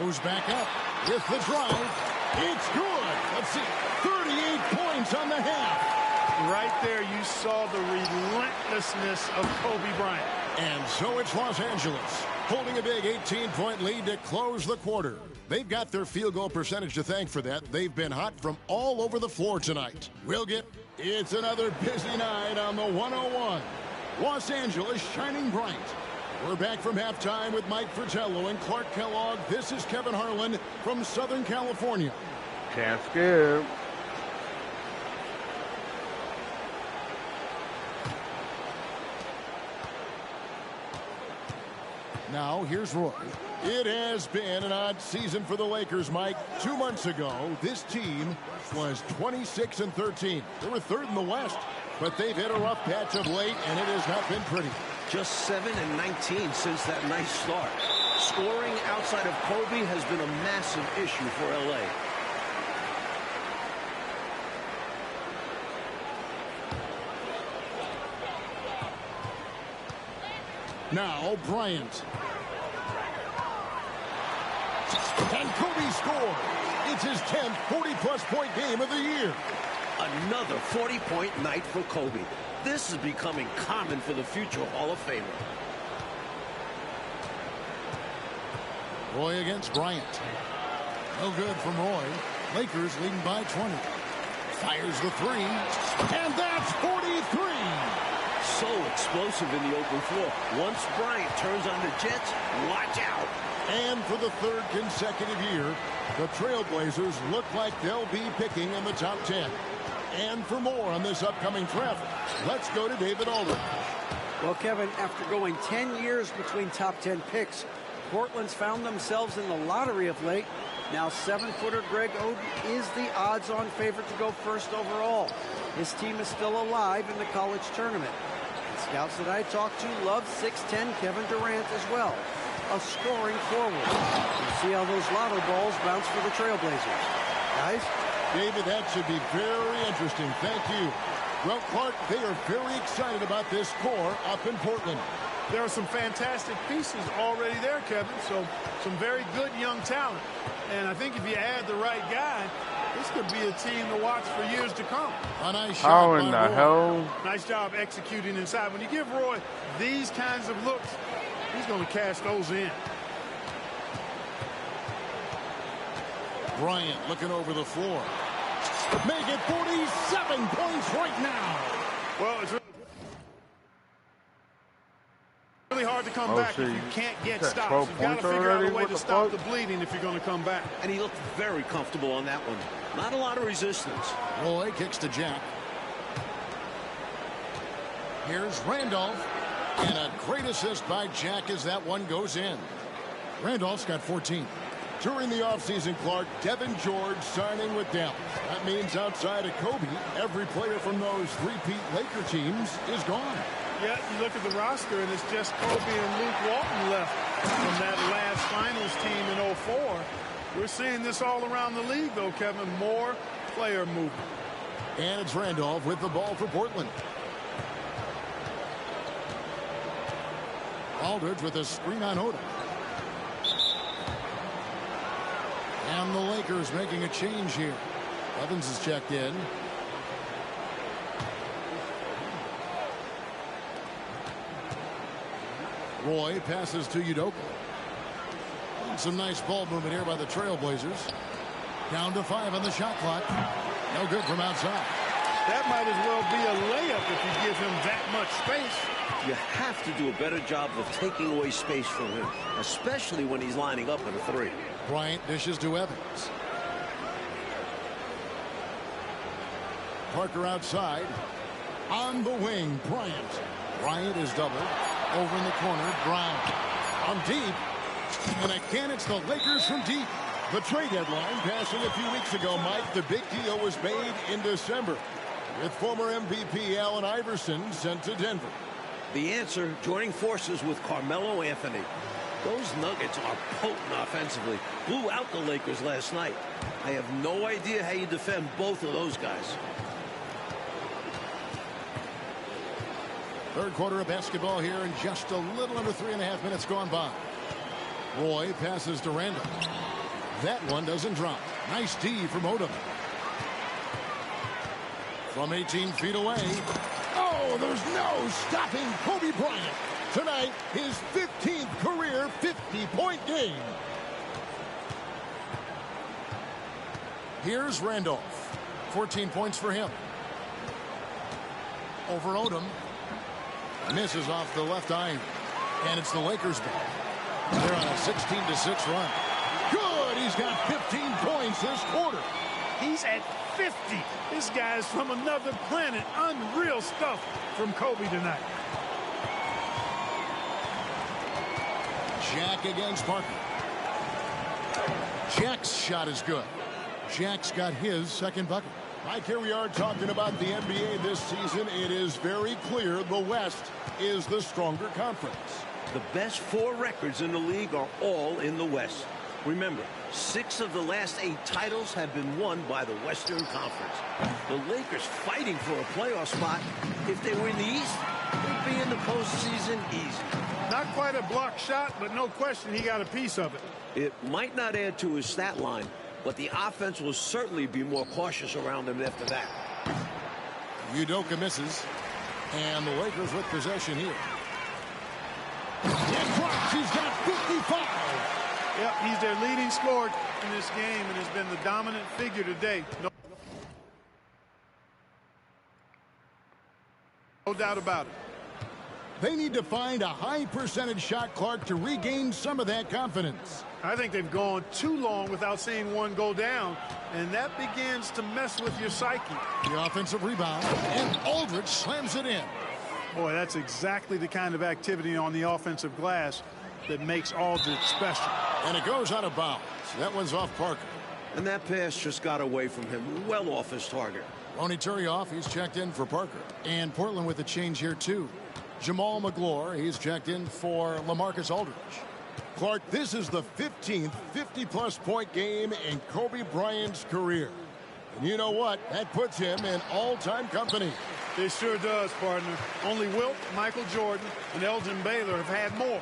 Goes back up with the drive. It's good. Let's see. 38 points on the half. Right there, you saw the relentlessness of Kobe Bryant. And so it's Los Angeles holding a big 18-point lead to close the quarter. They've got their field goal percentage to thank for that. They've been hot from all over the floor tonight. It's another busy night on the 101. Los Angeles shining bright. We're back from halftime with Mike Fratello and Clark Kellogg. This is Kevin Harlan from Southern California. Can't skip. Now, here's Roy. It has been an odd season for the Lakers, Mike. 2 months ago, this team was 26-13. They were third in the West, but they've hit a rough patch of late, and it has not been pretty. Just 7-19 since that nice start. Scoring outside of Kobe has been a massive issue for LA. Now Bryant. And Kobe scored. It's his 10th 40-plus point game of the year. Another 40-point night for Kobe. This is becoming common for the future Hall of Famer. Roy against Bryant. No good from Roy. Lakers leading by 20. Fires the three. And that's 43. So explosive in the open floor. Once Bryant turns on the Jets, watch out. And for the third consecutive year, the Trailblazers look like they'll be picking in the top 10. And for more on this upcoming draft, let's go to David Aldridge. Well, Kevin, after going 10 years between top 10 picks, Portland's found themselves in the lottery of late. Now 7-footer Greg Oden is the odds-on favorite to go first overall. His team is still alive in the college tournament. And scouts that I talked to love 6'10 Kevin Durant as well. A scoring forward. We'll see how those lotto balls bounce for the Trailblazers. Guys? David, that should be very interesting. Thank you. Well, Clark, they are very excited about this core up in Portland. There are some fantastic pieces already there, Kevin. So some very good young talent. And I think if you add the right guy, this this could be a team to watch for years to come. A nice shot. How in the hell? Nice job executing inside. When you give Roy these kinds of looks, he's going to cash those in. Bryant looking over the floor. Make it 47 points right now. Well, it's really hard to come back if you can't get stops. You've got to figure out a way to stop the bleeding if you're going to come back. And he looked very comfortable on that one. Not a lot of resistance. Roy kicks to Jack. Here's Randolph. And a great assist by Jack as that one goes in. Randolph's got 14. During the offseason, Clark, Devin George signing with Dallas. That means outside of Kobe, every player from those three-peat Laker teams is gone. Yeah, you look at the roster, and it's just Kobe and Luke Walton left from that last finals team in 04. We're seeing this all around the league, though, Kevin. More player movement. And it's Randolph with the ball for Portland. Aldridge with a screen on Odom. And the Lakers making a change here. Evans is checked in. Roy passes to Udoka. Some nice ball movement here by the Trailblazers. Down to 5 on the shot clock. No good from outside. That might as well be a layup if you give him that much space. You have to do a better job of taking away space from him, especially when he's lining up at a three. Bryant dishes to Evans. Parker outside. On the wing, Bryant. Bryant is doubled. Over in the corner, Brown. On deep. And again, it's the Lakers from deep. The trade deadline passing a few weeks ago, Mike. The big deal was made in December, with former MVP Allen Iverson sent to Denver. The answer, joining forces with Carmelo Anthony. Those Nuggets are potent offensively. Blew out the Lakers last night. I have no idea how you defend both of those guys. Third quarter of basketball here, and just a little under 3.5 minutes gone by. Roy passes to Randall. That one doesn't drop. Nice D from Odom. From 18 feet away. Oh, there's no stopping Kobe Bryant. Tonight, his 15th career 50-point game. Here's Randolph. 14 points for him. Over Odom. Misses off the left iron. And it's the Lakers ball. They're on a 16-6 run. Good! He's got 15 points this quarter. He's at 50. This guy's from another planet. Unreal stuff from Kobe tonight. Jack against Parker. Jack's shot is good. Jack's got his second bucket. Mike, here we are talking about the NBA this season. It is very clear the West is the stronger conference. The best 4 records in the league are all in the West. Remember, 6 of the last 8 titles have been won by the Western Conference. The Lakers fighting for a playoff spot. If they win the East, they'd be in the postseason easy. Not quite a block shot, but no question he got a piece of it. It might not add to his stat line, but the offense will certainly be more cautious around him after that. Udoka misses. And the Lakers with possession here. It drops. He's got 55. Yep, he's their leading scorer in this game and has been the dominant figure today. No doubt about it. They need to find a high percentage shot, Clark, to regain some of that confidence. I think they've gone too long without seeing one go down, and that begins to mess with your psyche. The offensive rebound, and Aldridge slams it in. Boy, that's exactly the kind of activity on the offensive glass that makes Aldridge special. And it goes out of bounds. That one's off Parker. And that pass just got away from him, well off his target. Ronnie Turioff, he's checked in for Parker. And Portland with a change here, too. Jamal McGlure, he's checked in for LaMarcus Aldridge. Clark, this is the 15th 50-plus point game in Kobe Bryant's career. And you know what? That puts him in all-time company. It sure does, partner. Only Wilt, Michael Jordan, and Elgin Baylor have had more.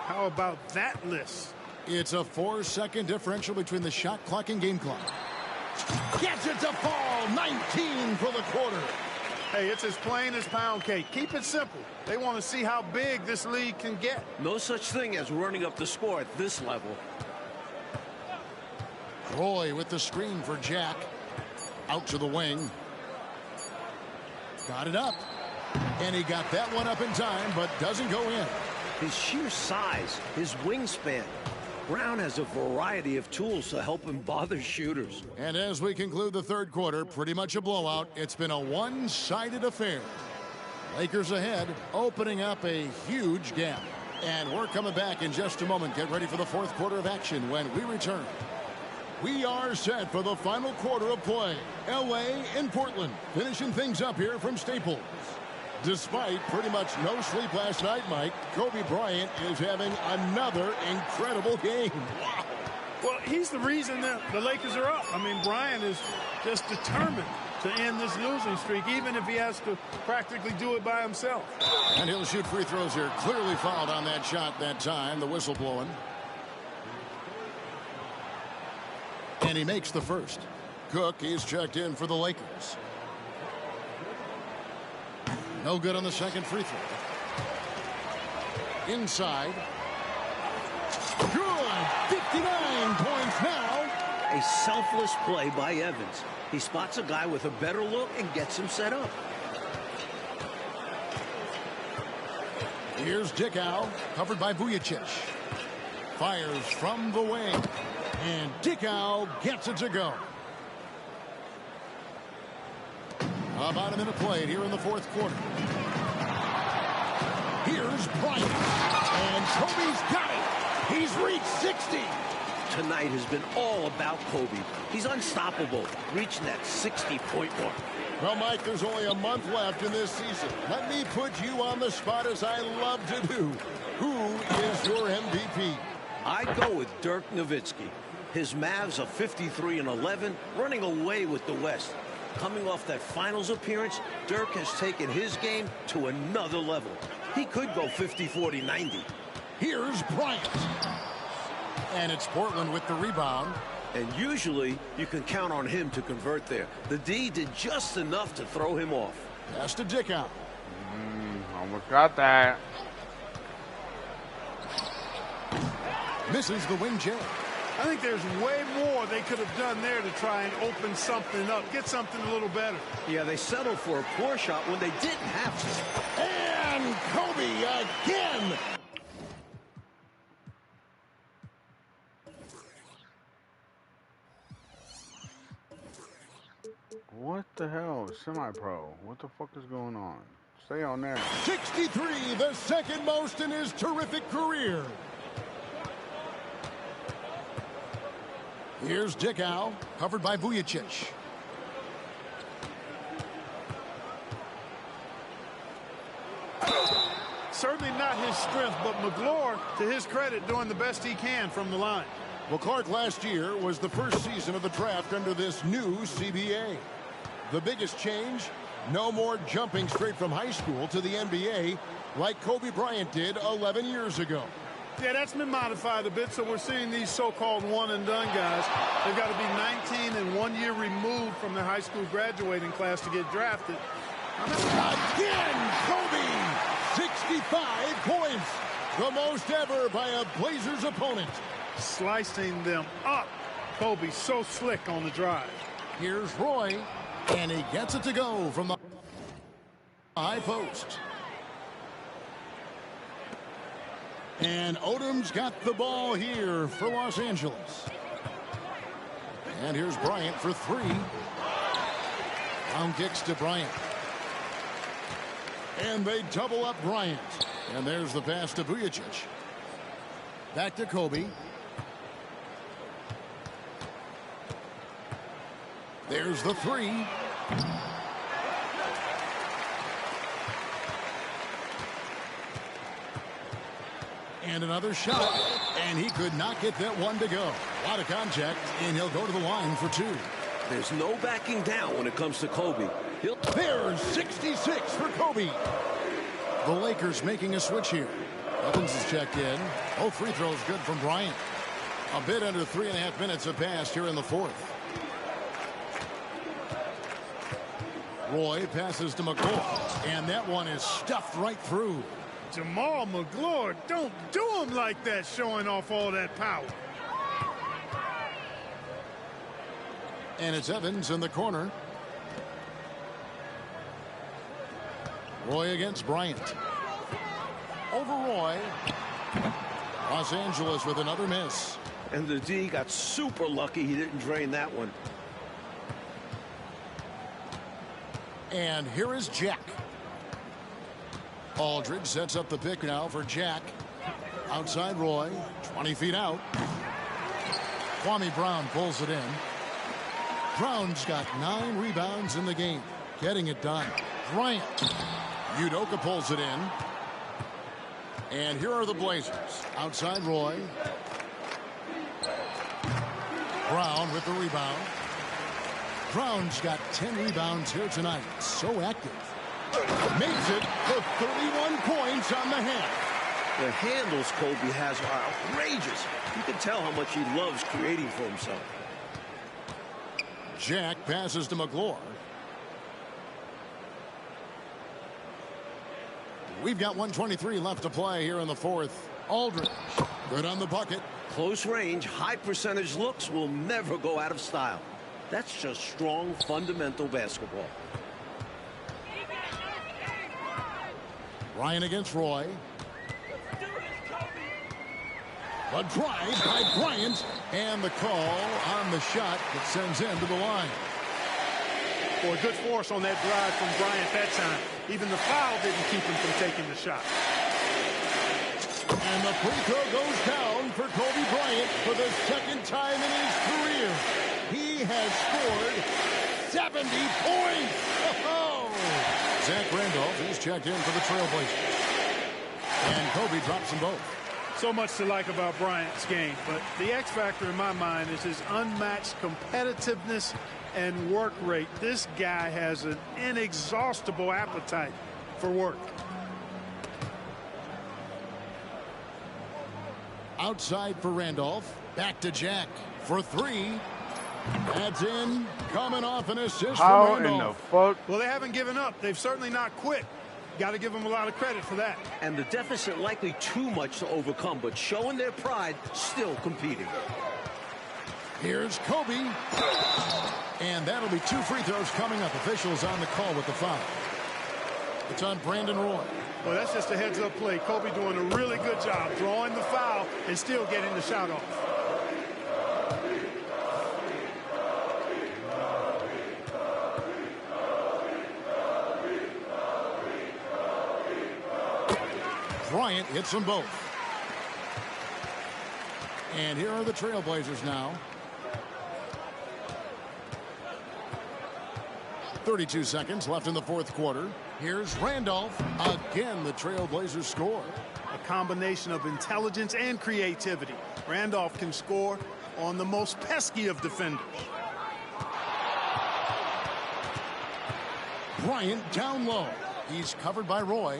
How about that list? It's a 4-second differential between the shot clock and game clock. Gets it to fall. 19 for the quarter. Hey, it's as plain as pound cake. Keep it simple. They want to see how big this lead can get. No such thing as running up the score at this level. Roy with the screen for Jack. Out to the wing. Got it up. And he got that one up in time, but doesn't go in. His sheer size, his wingspan. Brown has a variety of tools to help him bother shooters. And as we conclude the third quarter, pretty much a blowout. It's been a one-sided affair. Lakers ahead, opening up a huge gap. And we're coming back in just a moment. Get ready for the fourth quarter of action when we return. We are set for the final quarter of play. LA and Portland finishing things up here from Staples. Despite pretty much no sleep last night, Mike, Kobe Bryant is having another incredible game. Wow. Well, he's the reason that the Lakers are up. I mean, Bryant is just determined to end this losing streak, even if he has to practically do it by himself. And he'll shoot free throws here. Clearly fouled on that shot that time. The whistle blowing. And he makes the first. Cook is checked in for the Lakers. No good on the second free throw. Inside. Good. 59 points now. A selfless play by Evans. He spots a guy with a better look and gets him set up. Here's Dickow, covered by Vujacic. Fires from the wing. And Dickow gets it to go. About a minute played here in the fourth quarter. Here's Bryant. And Kobe's got it. He's reached 60. Tonight has been all about Kobe. He's unstoppable, reaching that 60-point mark. Well, Mike, there's only a month left in this season. Let me put you on the spot as I love to do. Who is your MVP? I'd go with Dirk Nowitzki. His Mavs are 53-11, running away with the West. Coming off that finals appearance, Dirk has taken his game to another level. He could go 50-40-90. Here's Bryant. And it's Portland with the rebound. And usually, you can count on him to convert there. The D did just enough to throw him off. Pass to Dickow. Almost got that. Misses the wing jab. I think there's way more they could have done there to try and open something up, get something a little better. Yeah, they settled for a poor shot when they didn't have to. And Kobe again. What the hell? Semi-pro. What the fuck is going on? Stay on there. 63, the second most in his terrific career. Here's Dickow, covered by Vujacic. Certainly not his strength, but McGlure, to his credit, doing the best he can from the line. Well, Clark, last year was the first season of the draft under this new CBA. The biggest change, no more jumping straight from high school to the NBA like Kobe Bryant did 11 years ago. Yeah, that's been modified a bit, so we're seeing these so-called one-and-done guys. They've got to be 19 and 1 year removed from their high school graduating class to get drafted. Again, Kobe! 65 points! The most ever by a Blazers opponent. Slicing them up. Kobe so slick on the drive. Here's Roy, and he gets it to go from the high post. And Odom's got the ball here for Los Angeles. And here's Bryant for three. Down kicks to Bryant. And they double up Bryant. And there's the pass to Vujacic. Back to Kobe. There's the three. And another shot. And he could not get that one to go. A lot of contact, and he'll go to the line for two. There's no backing down when it comes to Kobe. There's 66 for Kobe. The Lakers making a switch here. Evans is checked in. Both free throws good from Bryant. A bit under 3.5 minutes have passed here in the fourth. Roy passes to McClure, and that one is stuffed right through. Jamal McClure, don't do him like that, showing off all that power. And it's Evans in the corner. Roy against Bryant. Over Roy. Los Angeles with another miss. And the D got super lucky he didn't drain that one. And here is Jack. Aldridge sets up the pick now for Jack. Outside Roy, 20 feet out. Kwame Brown pulls it in. Brown's got 9 rebounds in the game. Getting it done. Bryant. Udoka pulls it in. And here are the Blazers. Outside Roy. Brown with the rebound. Brown's got 10 rebounds here tonight. So active. Makes it for 31 points on the half. The handles Kobe has are outrageous. You can tell how much he loves creating for himself. Jack passes to McClure. We've got 1:23 left to play here in the fourth. Aldridge, good on the bucket. Close range, high percentage looks will never go out of style. That's just strong, fundamental basketball. Ryan against Roy. A drive by Bryant, and the call on the shot that sends him to the line. Boy, good force on that drive from Bryant that time. Even the foul didn't keep him from taking the shot. And the free throw goes down for Kobe Bryant for the second time in his career. He has scored 70 points. Oh! Zach Randolph is checked in for the Trailblazers. And Kobe drops them both. So much to like about Bryant's game, but the X factor in my mind is his unmatched competitiveness and work rate. This guy has an inexhaustible appetite for work. Outside for Randolph. Back to Jack for 3. That's in. Coming off an assist How from in the Randolph. fuck? Well, they haven't given up. They've certainly not quit. Got to give them a lot of credit for that. And the deficit likely too much to overcome, but showing their pride, still competing. Here's Kobe. And that'll be 2 free throws coming up. Officials on the call with the foul. It's on Brandon Roy. Well, that's just a heads-up play. Kobe doing a really good job drawing the foul and still getting the shot off. Bryant hits them both. And here are the Trailblazers now. 32 seconds left in the fourth quarter. Here's Randolph. Again, the Trailblazers score. A combination of intelligence and creativity. Randolph can score on the most pesky of defenders. Bryant down low. He's covered by Roy.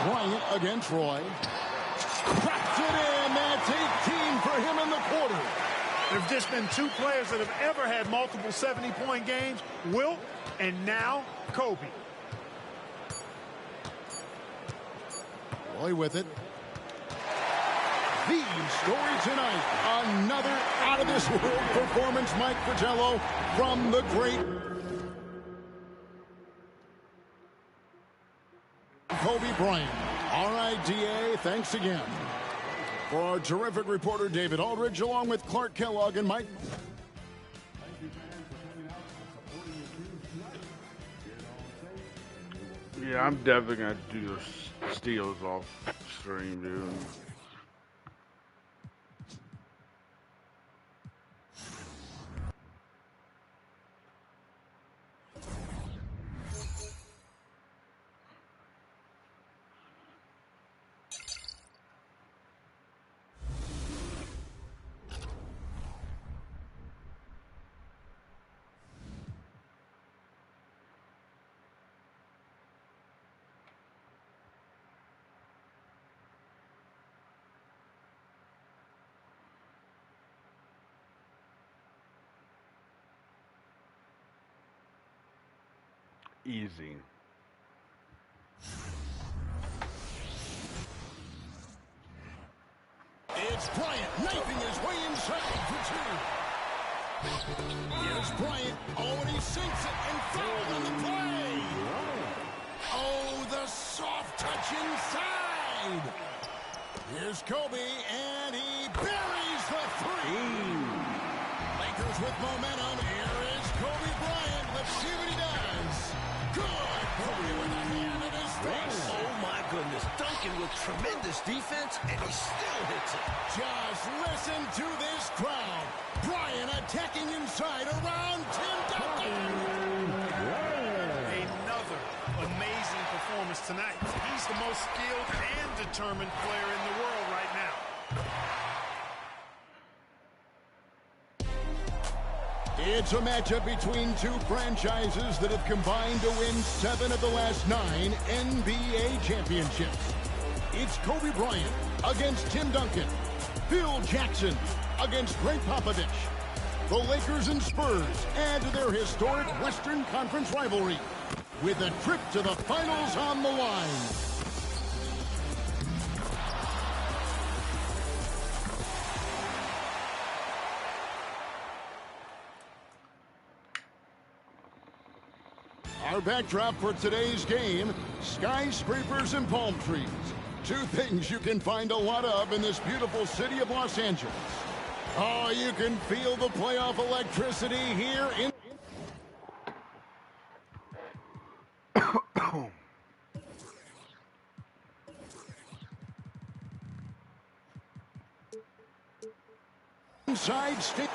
Bryant against Roy. Cracks it in. That's 18 for him in the quarter. There have just been 2 players that have ever had multiple 70-point games, Wilt and now Kobe. Roy with it. The story tonight, another out-of-this-world performance, Mike Fratello, from the great Kobe Bryant. All right, DA, thanks again. For our terrific reporter, David Aldridge, along with Clark Kellogg and Mike. Yeah, I'm definitely going to do the steals off stream, dude. Easy. It's Bryant knifing his way inside for two. Here's Bryant. Oh, and he sinks it and fouled on the play. Oh, the soft touch inside. Here's Kobe, and he buries the three. Lakers with momentum. Here is Kobe Bryant. Let's see what he does. Good. Kobe with a hand in his face. Oh, my goodness. Duncan with tremendous defense, and he still hits it. Just listen to this crowd. Bryant attacking inside around Tim Duncan. Another amazing performance tonight. He's the most skilled and determined player in the world right now. It's a matchup between two franchises that have combined to win 7 of the last 9 NBA championships. It's Kobe Bryant against Tim Duncan. Phil Jackson against Greg Popovich. The Lakers and Spurs add to their historic Western Conference rivalry with a trip to the finals on the line. Our backdrop for today's game, skyscrapers and palm trees. Two things you can find a lot of in this beautiful city of Los Angeles. Oh, you can feel the playoff electricity here in... Inside state.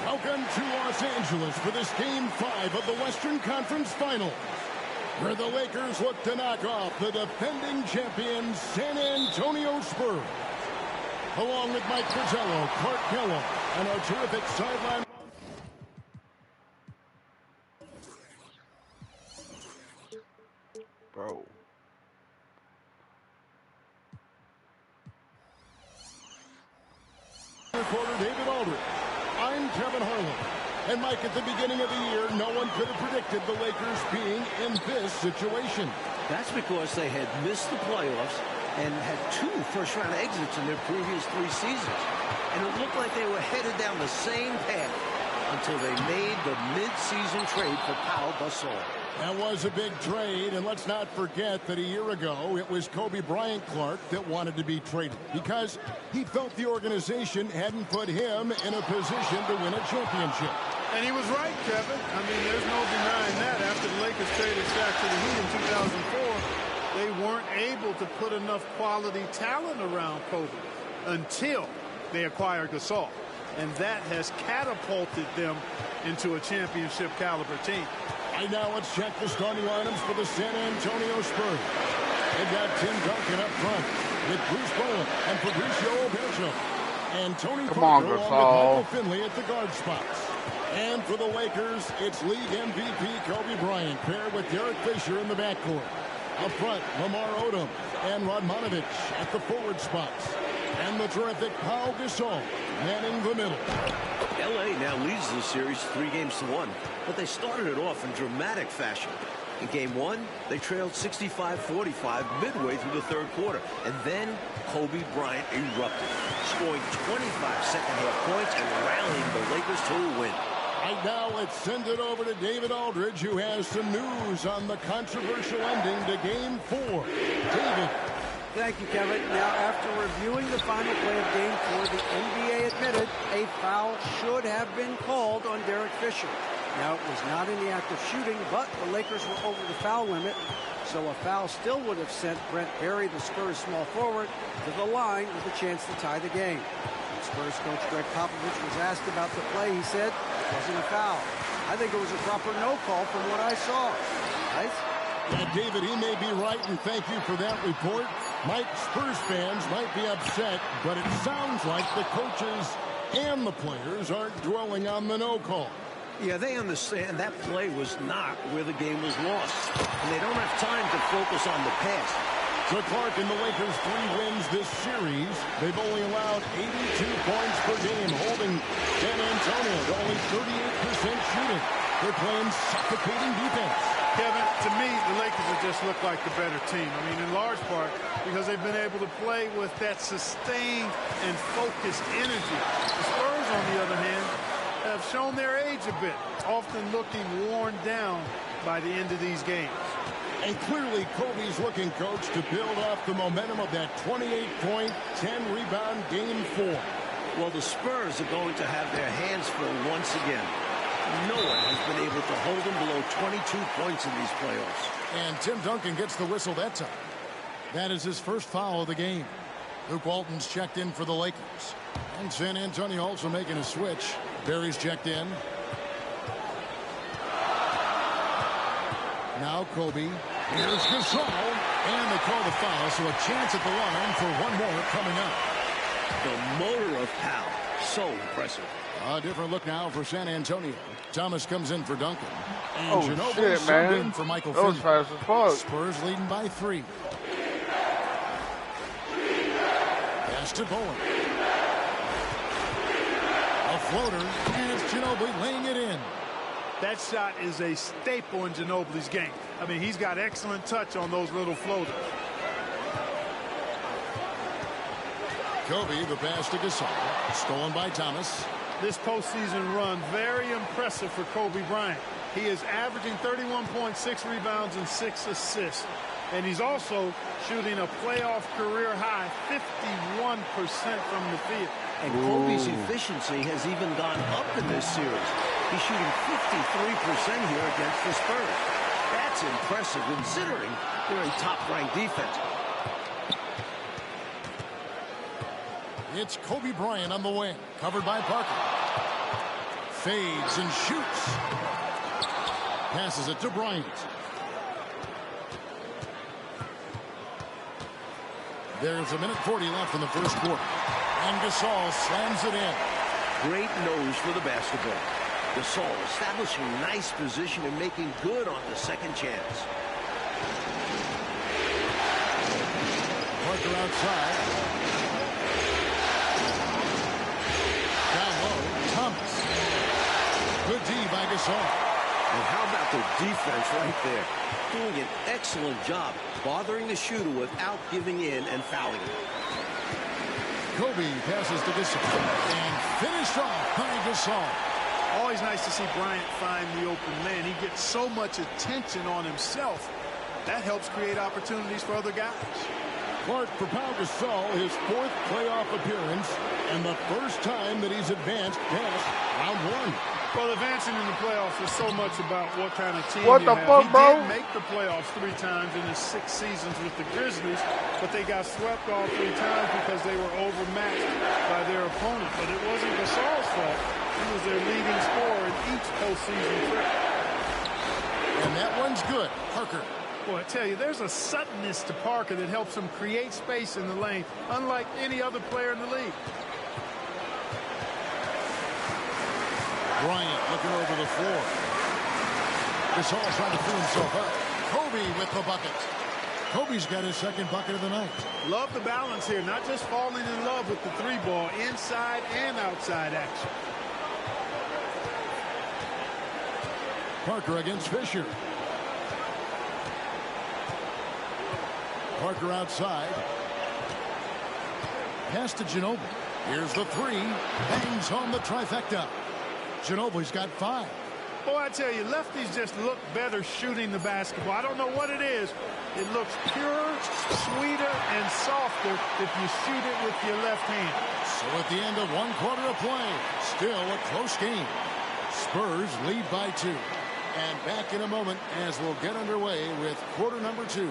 Welcome to Los Angeles for this Game 5 of the Western Conference Finals, where the Lakers look to knock off the defending champions San Antonio Spurs. Along with Mike Fratello, Clark Kellogg, and our terrific sideline. Bro. Reporter David Aldridge. I'm Kevin Harlan. And Mike, at the beginning of the year, no one could have predicted the Lakers being in this situation. That's because they had missed the playoffs and had 2 first-round exits in their previous 3 seasons. And it looked like they were headed down the same path until they made the mid-season trade for Pau Gasol. That was a big trade, and let's not forget that a year ago it was Kobe Bryant Clark that wanted to be traded because he felt the organization hadn't put him in a position to win a championship. And he was right, Kevin. I mean, there's no denying that. After the Lakers traded Shaq to the Heat in 2004, they weren't able to put enough quality talent around Kobe until they acquired Gasol. And that has catapulted them into a championship caliber team. Right now, let's check the starting lineups for the San Antonio Spurs. They've got Tim Duncan up front with Bruce Bowen and Fabricio Oberto. And Tony Parker along with Michael Finley at the guard spots. And for the Lakers, it's league MVP Kobe Bryant paired with Derek Fisher in the backcourt. Up front, Lamar Odom and Radmanovic at the forward spots. And the terrific Pau Gasol manning the middle. L.A. now leads the series 3-1, but they started it off in dramatic fashion. In Game 1, they trailed 65-45 midway through the third quarter, and then Kobe Bryant erupted, scoring 25 second-half points and rallying the Lakers to a win. Right now, let's send it over to David Aldridge, who has some news on the controversial ending to Game 4. David. Thank you, Kevin. Now, after reviewing the final play of Game 4, the NBA admitted a foul should have been called on Derek Fisher. Now, it was not in the act of shooting, but the Lakers were over the foul limit, so a foul still would have sent Brent Berry, the Spurs small forward, to the line with a chance to tie the game. Spurs coach Greg Popovich was asked about the play. He said it wasn't a foul. I think it was a proper no call from what I saw. Right? Yeah, David, he may be right, and thank you for that report. Mike, Spurs fans might be upset, but it sounds like the coaches and the players aren't dwelling on the no call. Yeah, they understand that play was not where the game was lost. And they don't have time to focus on the pass. So Clark and the Lakers 3 wins this series. They've only allowed 82 points per game, holding San Antonio to only 38% shooting. They're playing suffocating defense. Kevin, to me, the Lakers have just looked like the better team. I mean, in large part because they've been able to play with that sustained and focused energy. The Spurs, on the other hand, have shown their age a bit, often looking worn down by the end of these games. And clearly, Kobe's looking, Coach, to build off the momentum of that 28-point, 10-rebound Game 4. Well, the Spurs are going to have their hands full once again. No one has been able to hold them below 22 points in these playoffs. And Tim Duncan gets the whistle that time. That is his first foul of the game. Luke Walton's checked in for the Lakers. And San Antonio also making a switch. Barry's checked in. Now Kobe. Here's Gasol. And they call the foul, so a chance at the line for one more coming up. The motor of Powell. So impressive. A different look now for San Antonio. Thomas comes in for Duncan. And Oh, Ginobili shit, subbed man. in for Michael That was Finley. fast as fuck. Spurs leading by 3. Pass to Bowen. A floater, and it's Ginobili laying it in. That shot is a staple in Ginobili's game. I mean, he's got excellent touch on those little floaters. Kobe, the pass to Gasol. Stolen by Thomas. This postseason run, very impressive for Kobe Bryant. He is averaging 31.6 rebounds and 6 assists. And he's also shooting a playoff career high 51% from the field. And Kobe's efficiency has even gone up in this series. He's shooting 53% here against the Spurs. That's impressive considering they're a top-ranked defense. It's Kobe Bryant on the wing, covered by Parker. Fades and shoots. Passes it to Bryant. There's a minute 40 left in the first quarter. And Gasol slams it in. Great nose for the basketball. Gasol establishing nice position and making good on the second chance. Parker outside. Down low, Thomas. Good D by Gasol. And how about the defense right there? Doing an excellent job bothering the shooter without giving in and fouling him. Kobe passes to Gasol. And finished off by Gasol. Always nice to see Bryant find the open man. He gets so much attention on himself. That helps create opportunities for other guys. Clark for Pau Gasol, his 4th playoff appearance, and the first time that he's advanced past round 1. Well, advancing in the playoffs is so much about what kind of team What you the have. fuck, He bro? did make the playoffs 3 times in his 6 seasons with the Grizzlies, but they got swept all 3 times because they were overmatched by their opponent. But it wasn't Gasol's fault. He was their leading scorer in each postseason trip. And that one's good. Parker. Boy, I tell you, there's a suddenness to Parker that helps him create space in the lane, unlike any other player in the league. Bryant looking over the floor. Gasol trying to free himself up. Kobe with the bucket. Kobe's got his 2nd bucket of the night. Love the balance here, not just falling in love with the 3-ball, inside and outside action. Parker against Fisher. Parker outside. Pass to Ginobili. Here's the 3. Bangs home the trifecta. Ginobili's got 5. Boy, I tell you, lefties just look better shooting the basketball. I don't know what it is. It looks purer, sweeter, and softer if you shoot it with your left hand. So at the end of 1 quarter of play, still a close game. Spurs lead by 2. And back in a moment as we'll get underway with quarter number 2.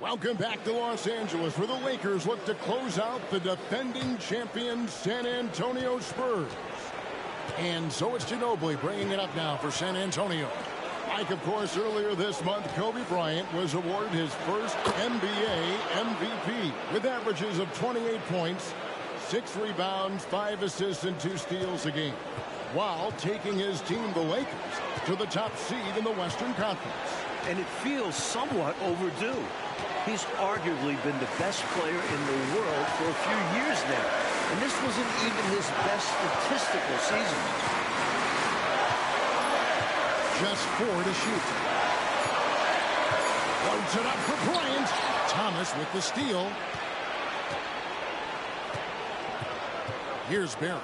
Welcome back to Los Angeles, where the Lakers look to close out the defending champion San Antonio Spurs. And so it's Ginobili bringing it up now for San Antonio. Mike, of course, earlier this month, Kobe Bryant was awarded his first NBA MVP with averages of 28 points, 6 rebounds, 5 assists, and 2 steals a game, while taking his team, the Lakers, to the top seed in the Western Conference. And it feels somewhat overdue. He's arguably been the best player in the world for a few years now, and this wasn't even his best statistical season. Just 4 to shoot. Loads it up for Bryant. Thomas with the steal. Here's Barry.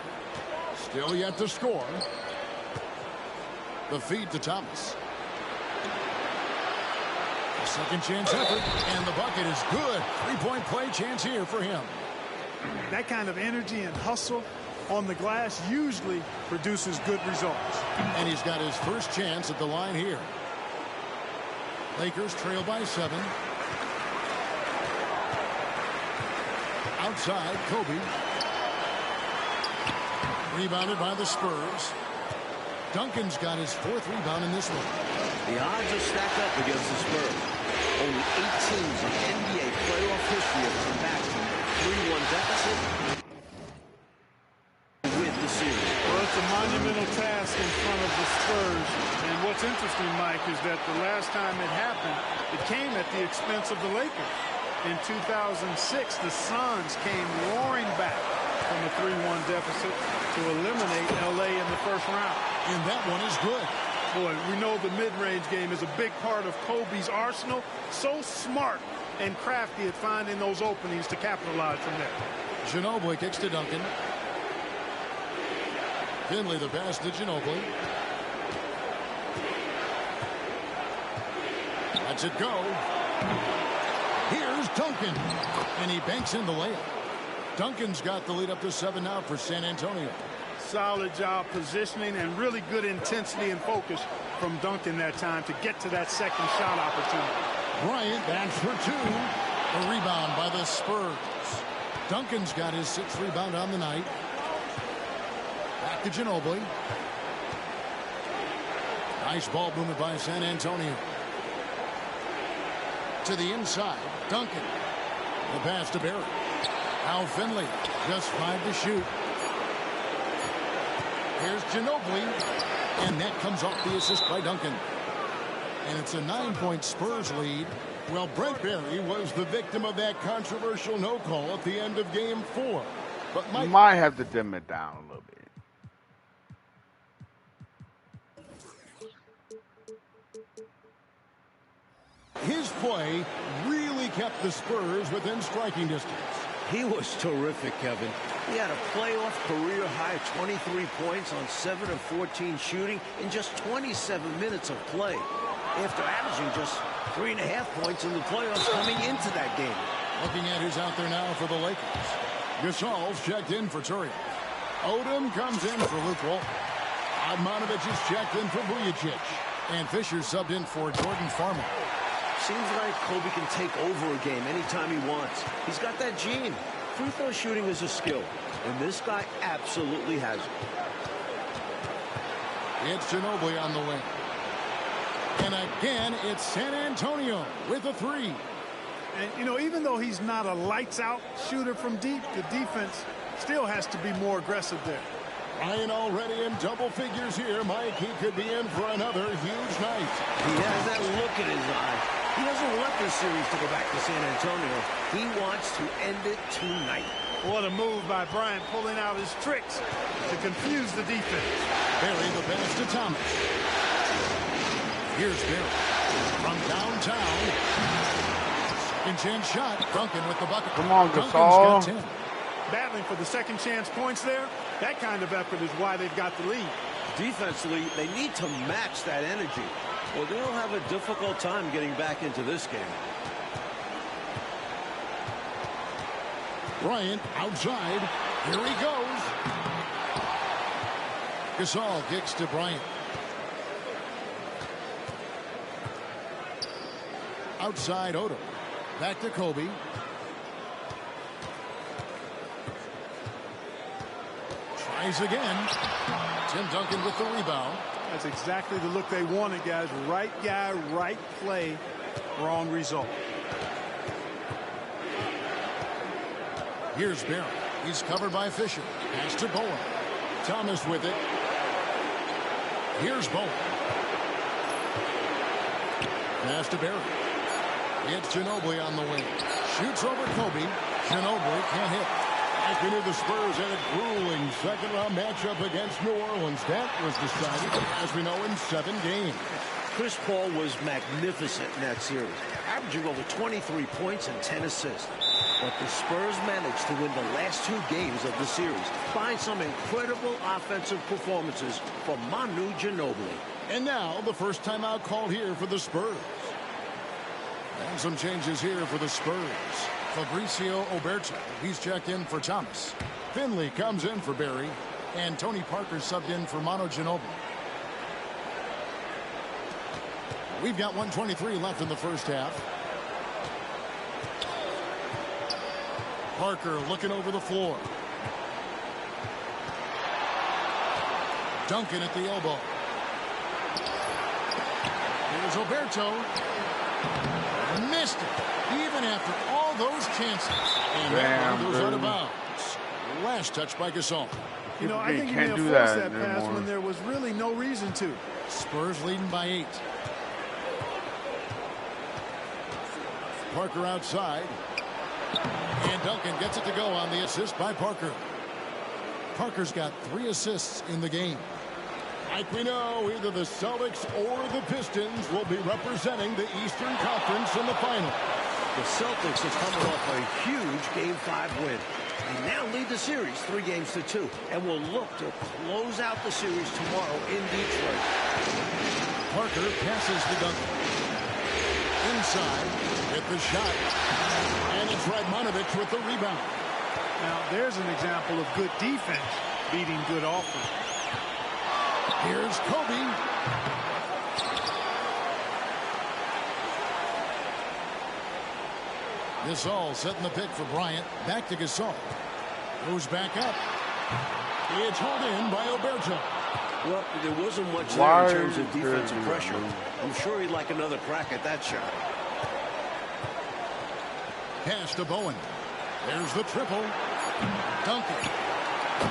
Still yet to score. The feed to Thomas. A second chance effort, and the bucket is good. 3-point play chance here for him. That kind of energy and hustle on the glass usually produces good results. And he's got his first chance at the line here. Lakers trail by 7. Outside, Kobe. Rebounded by the Spurs. Duncan's got his 4th rebound in this one. The odds are stacked up against the Spurs. Only 8 teams in NBA playoff history have come back from a 3-1 deficit to win the series. Well, it's a monumental task in front of the Spurs. And what's interesting, Mike, is that the last time it happened, it came at the expense of the Lakers. In 2006, the Suns came roaring back from a 3-1 deficit to eliminate L.A. in the first round. And that one is good. Boy, we know the mid-range game is a big part of Kobe's arsenal. So smart and crafty at finding those openings to capitalize from there. Ginobili kicks to Duncan. Finley the pass to Ginobili. Lets it go. Here's Duncan. And he banks in the layup. Duncan's got the lead up to 7 now for San Antonio. Solid job positioning and really good intensity and focus from Duncan that time to get to that second shot opportunity. Bryant backs for 2. A rebound by the Spurs. Duncan's got his 6th rebound on the night. Back to Ginobili. Nice ball movement by San Antonio. To the inside, Duncan. The pass to Barry. Now Finley, just 5 to shoot. Here's Ginobili, and that comes off the assist by Duncan. And it's a 9-point Spurs lead. Well, Brent Barry was the victim of that controversial no call at the end of Game 4. But you might have to dim it down a little bit. His play really kept the Spurs within striking distance. He was terrific, Kevin. He had a playoff career high of 23 points on 7 of 14 shooting in just 27 minutes of play, after averaging just 3.5 points in the playoffs coming into that game. Looking at who's out there now for the Lakers. Gasol's checked in for Turiaf. Odom comes in for Luke Walton. Admonovich is checked in for Vujacic. And Fisher subbed in for Jordan Farmer. Seems like Kobe can take over a game anytime he wants. He's got that gene. Free throw shooting is a skill, and this guy absolutely has it. It's Ginobili on the wing. And again, it's San Antonio with a 3. And, you know, even though he's not a lights-out shooter from deep, the defense still has to be more aggressive there. Ryan already in double figures here. Mike, he could be in for another huge night. He has that look in his eye. He doesn't want this series to go back to San Antonio. He wants to end it tonight. What a move by Bryant, pulling out his tricks to confuse the defense. Barry the pass to Thomas. Here's Barry from downtown. Second chance shot. Duncan with the bucket. Come on, Duncan's Gasol. got 10. Battling for the second chance points there. That kind of effort is why they've got the lead. Defensively, they need to match that energy, or they'll have a difficult time getting back into this game. Bryant outside. Here he goes. Gasol kicks to Bryant. Outside Odom. Back to Kobe. Tries again. Tim Duncan with the rebound. That's exactly the look they wanted, guys. Right guy, right play, wrong result. Here's Barry. He's covered by Fisher. Pass to Bowen. Thomas with it. Here's Bowen. Pass to Barry. It's Ginobili on the wing. Shoots over Kobe. Ginobili can't hit. Back into the Spurs in a grueling second-round matchup against New Orleans. That was decided, as we know, in 7 games. Chris Paul was magnificent in that series, averaging over 23 points and 10 assists. But the Spurs managed to win the last 2 games of the series behind some incredible offensive performances from Manu Ginobili. And now the first timeout called here for the Spurs. And some changes here for the Spurs. Fabricio Oberto, he's checked in for Thomas. Finley comes in for Barry. And Tony Parker subbed in for Manu Ginobili. We've got 1:23 left in the first half. Parker looking over the floor. Duncan at the elbow. Here's Oberto. Missed it, even after all those chances. And that one goes out of bounds. Last touch by Gasol. You know, I think you may have forced that pass when there was really no reason to. Spurs leading by 8. Parker outside. And Duncan gets it to go on the assist by Parker. Parker's got 3 assists in the game. Like we know, either the Celtics or the Pistons will be representing the Eastern Conference in the final. The Celtics are coming off a huge Game 5 win. They now lead the series 3-2 and will look to close out the series tomorrow in Detroit. Parker passes to Duncan. Inside, hit the shot. And it's Radmanovich with the rebound. Now, there's an example of good defense beating good offense. Here's Kobe. Gasol setting the pick for Bryant. Back to Gasol. Goes back up. It's hauled in by Oberto. Well, there wasn't much there in terms of defensive pressure. I'm sure he'd like another crack at that shot. Pass to Bowen. There's the triple. Duncan.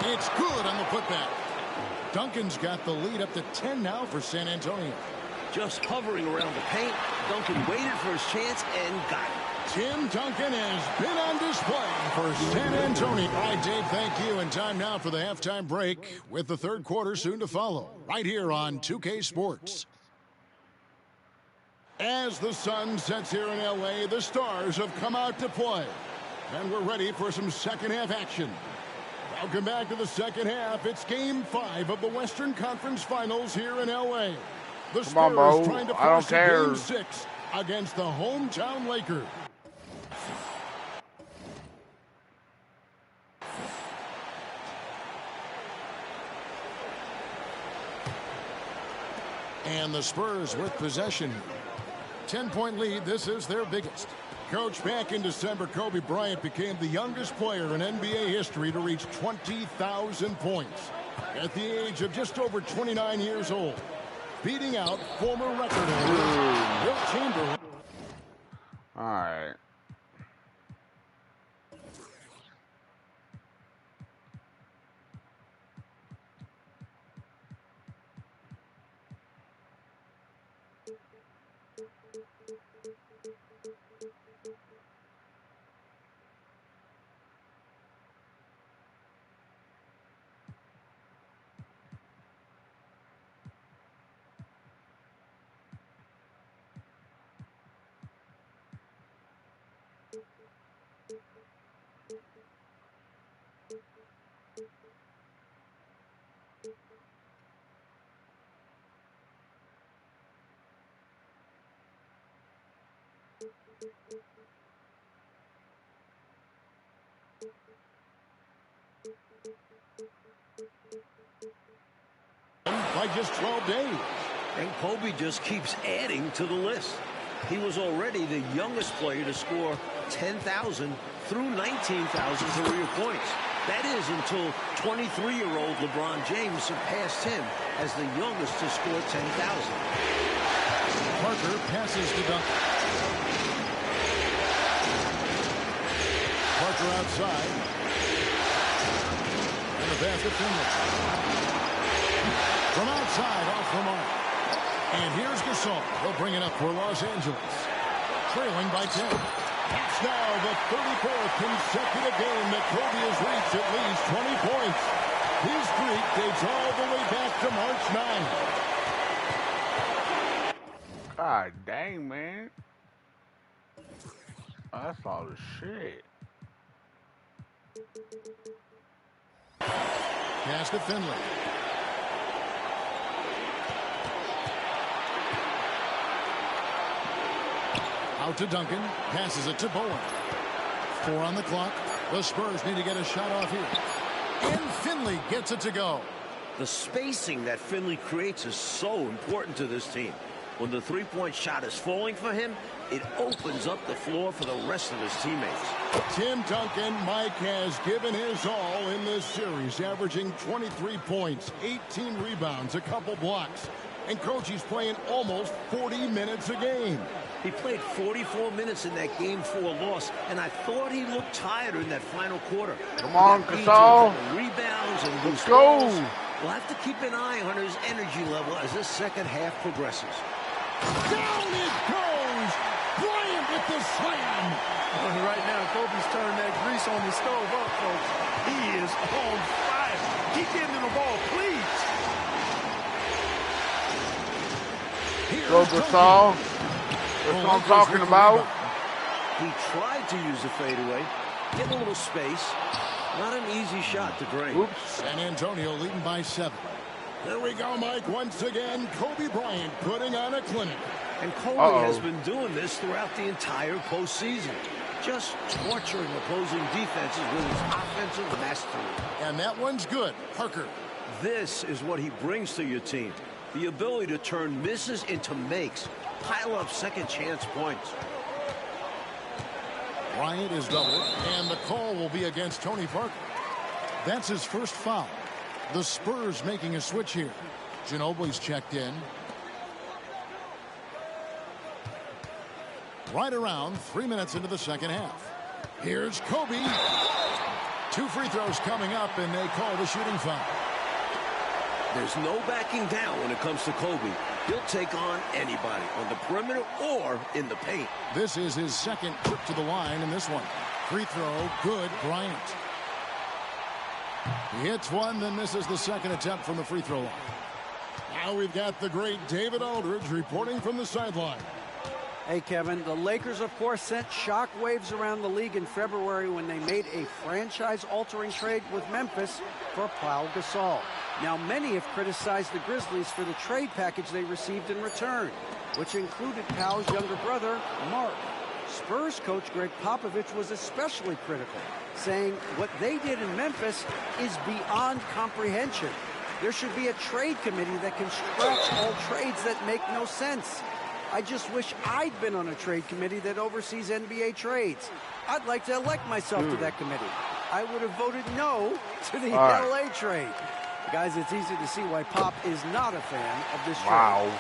It's good on the putback. Duncan's got the lead up to 10 now for San Antonio. Just hovering around the paint, Duncan waited for his chance and got it. Tim Duncan has been on display for San Antonio. All right, Dave, thank you. And time now for the halftime break with the third quarter soon to follow right here on 2K Sports. As the sun sets here in L.A., the Stars have come out to play. And we're ready for some second half action. Welcome back to the second half. It's Game 5 of the Western Conference Finals here in L.A. The Spurs trying to force Game 6 against the hometown Lakers. And the Spurs with possession. 10-point lead. This is their biggest. Coach, back in December, Kobe Bryant became the youngest player in NBA history to reach 20,000 points at the age of just over 29 years old, beating out former record holder Wilt Chamberlain. All right. By just 12 days. And Kobe just keeps adding to the list. He was already the youngest player to score 10,000 through 19,000 career points. That is until 23-year-old LeBron James surpassed him as the youngest to score 10,000. Parker passes to Duncan. Parker outside. And the pass to Finley. From outside, off the mark. And here's Gasol. He'll bring it up for Los Angeles. Trailing by 10. It's now the 34th consecutive game that Kobe has reached at least 20 points. His streak dates all the way back to March 9. God dang, man. That's all the shit. Pass to Finley. Out to Duncan. Passes it to Bowen. 4 on the clock. The Spurs need to get a shot off here. And Finley gets it to go. The spacing that Finley creates is so important to this team. When the three-point shot is falling for him, it opens up the floor for the rest of his teammates. Tim Duncan, Mike, has given his all in this series, averaging 23 points, 18 rebounds, a couple blocks. And Coach, he's playing almost 40 minutes a game. He played 44 minutes in that Game 4 loss, and I thought he looked tired in that final quarter. Come on, Gasol. Rebounds and Let's go. We'll have to keep an eye on his energy level as this second half progresses. Down it goes! Bryant with the slam! Right now, Kobe's turning that grease on the stove up, folks. He is on fire. Keep getting him the ball, please. Go, Gasol. That's what I'm talking about. He tried to use a fadeaway, get a little space. Not an easy shot to drain. Oops. San Antonio leading by 7. Here we go, Mike. Once again, Kobe Bryant putting on a clinic. And Kobe has been doing this throughout the entire postseason. Just torturing opposing defenses with his offensive mastery. And that one's good. Parker. This is what he brings to your team. The ability to turn misses into makes. Pile up second chance points. Bryant is doubled, and the call will be against Tony Parker. That's his first foul. The Spurs making a switch here. Ginobili's checked in. Right around 3 minutes into the second half. Here's Kobe. 2 free throws coming up, and they call the shooting foul. There's no backing down when it comes to Kobe. He'll take on anybody on the perimeter or in the paint. This is his second trip to the line in this one. Free throw, good, Bryant. He hits one, then misses the second attempt from the free throw line. Now we've got the great David Aldridge reporting from the sideline. Hey, Kevin, the Lakers, of course, sent shockwaves around the league in February when they made a franchise-altering trade with Memphis for Pau Gasol. Now, many have criticized the Grizzlies for the trade package they received in return, which included Pau's younger brother, Mark. Spurs coach Greg Popovich was especially critical, saying what they did in Memphis is beyond comprehension. There should be a trade committee that can scratch all trades that make no sense. I just wish I'd been on a trade committee that oversees NBA trades. I'd like to elect myself to that committee. I would have voted no to the LA trade. Guys, it's easy to see why Pop is not a fan of this trade. Wow.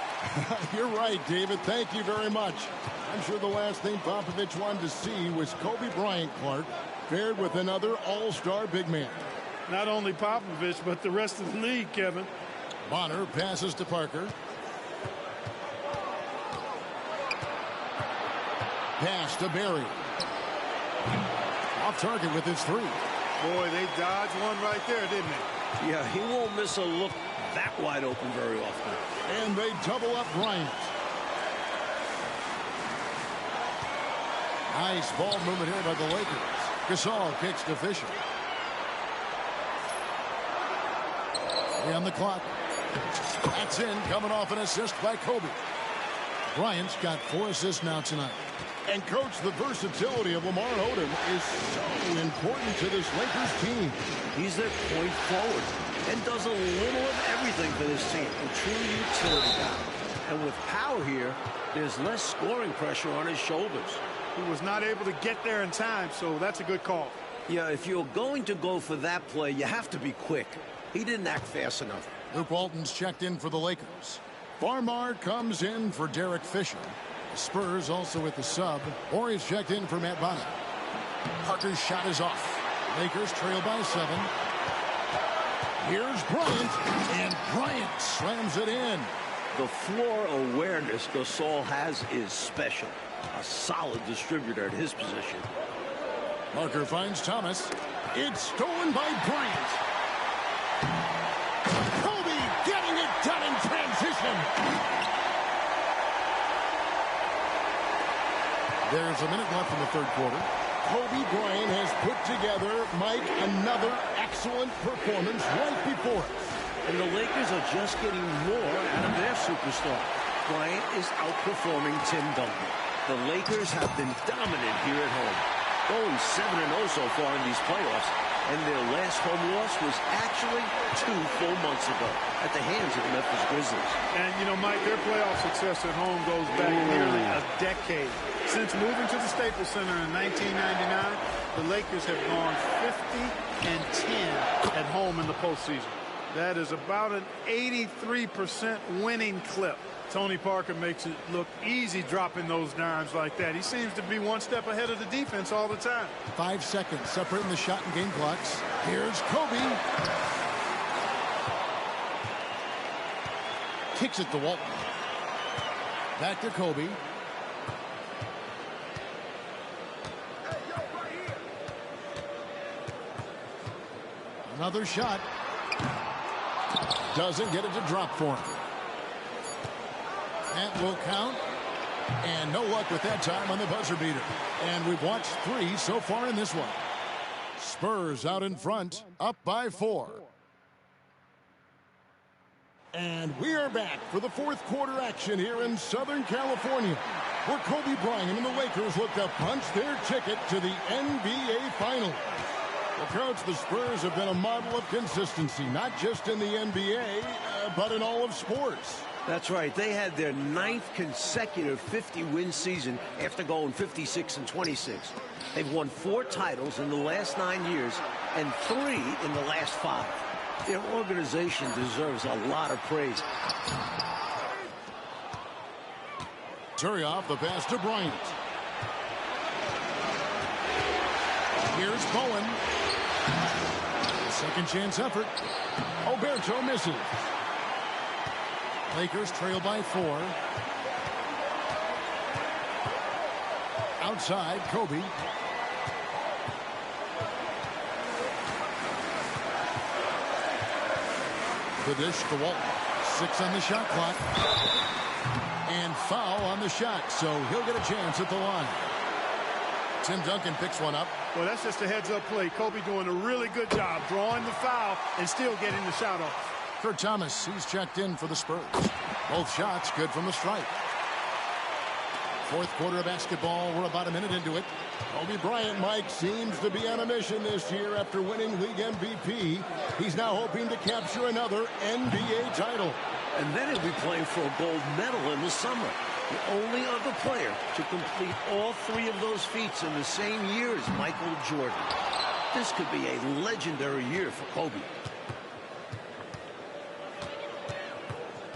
You're right, David. Thank you very much. I'm sure the last thing Popovich wanted to see was Kobe Bryant, Clark, paired with another all-star big man. Not only Popovich, but the rest of the league, Kevin. Bonner passes to Parker. Pass to Barry. Off target with his 3. Boy, they dodged one right there, didn't they? Yeah, he won't miss a look that wide open very often. And they double up Bryant. Nice ball movement here by the Lakers. Gasol kicks to Fisher. 3 on the clock. That's in, coming off an assist by Kobe. Bryant's got 4 assists now tonight. And, Coach, the versatility of Lamar Odom is so important to this Lakers team. He's their point forward and does a little of everything for this team. A true utility guy. And with Powell here, there's less scoring pressure on his shoulders. He was not able to get there in time, so that's a good call. Yeah, if you're going to go for that play, you have to be quick. He didn't act fast enough. Luke Walton's checked in for the Lakers. Farmar comes in for Derek Fisher. The Spurs also with the sub. Horry's checked in for Matt Bonner. Parker's shot is off. Lakers trail by 7. Here's Bryant, and Bryant slams it in. The floor awareness Gasol has is special. A solid distributor at his position. Parker finds Thomas. It's stolen by Bryant. Kobe getting it done in transition. There's a minute left in the third quarter. Kobe Bryant has put together, Mike, another excellent performance right before us. And the Lakers are just getting more out of their superstar. Bryant is outperforming Tim Duncan. The Lakers have been dominant here at home, going 7-0 so far in these playoffs, and their last home loss was actually 2 full months ago at the hands of the Memphis Grizzlies. And, you know, Mike, their playoff success at home goes back nearly a decade. Since moving to the Staples Center in 1999, the Lakers have gone 50-10 at home in the postseason. That is about an 83% winning clip. Tony Parker makes it look easy dropping those dimes like that. He seems to be one step ahead of the defense all the time. 5 seconds separating the shot and game clocks. Here's Kobe. Kicks it to Walton. Back to Kobe. Another shot. Doesn't get it to drop for him. That will count. And no luck with that time on the buzzer beater. And we've watched 3 so far in this one. Spurs out in front, up by 4. And we are back for the fourth quarter action here in Southern California, where Kobe Bryant and the Lakers look to punch their ticket to the NBA Finals. Well, Coach, the Spurs have been a model of consistency, not just in the NBA, but in all of sports. That's right. They had their 9th consecutive 50-win season after going 56-26. They've won 4 titles in the last 9 years and 3 in the last 5. Their organization deserves a lot of praise. Turioff, the pass to Bryant. Here's Bowen. Second chance effort. Oberto misses. Lakers trail by 4. Outside, Kobe. The dish to Walton. 6 on the shot clock. And foul on the shot, so he'll get a chance at the line. Tim Duncan picks one up. Well, that's just a heads-up play. Kobe doing a really good job drawing the foul and still getting the shot off. Kurt Thomas, he's checked in for the Spurs. Both shots good from the stripe. Fourth quarter of basketball. We're about a minute into it. Kobe Bryant, Mike, seems to be on a mission this year after winning league MVP. He's now hoping to capture another NBA title. And then he'll be playing for a gold medal in the summer. The only other player to complete all 3 of those feats in the same year is Michael Jordan. This could be a legendary year for Kobe.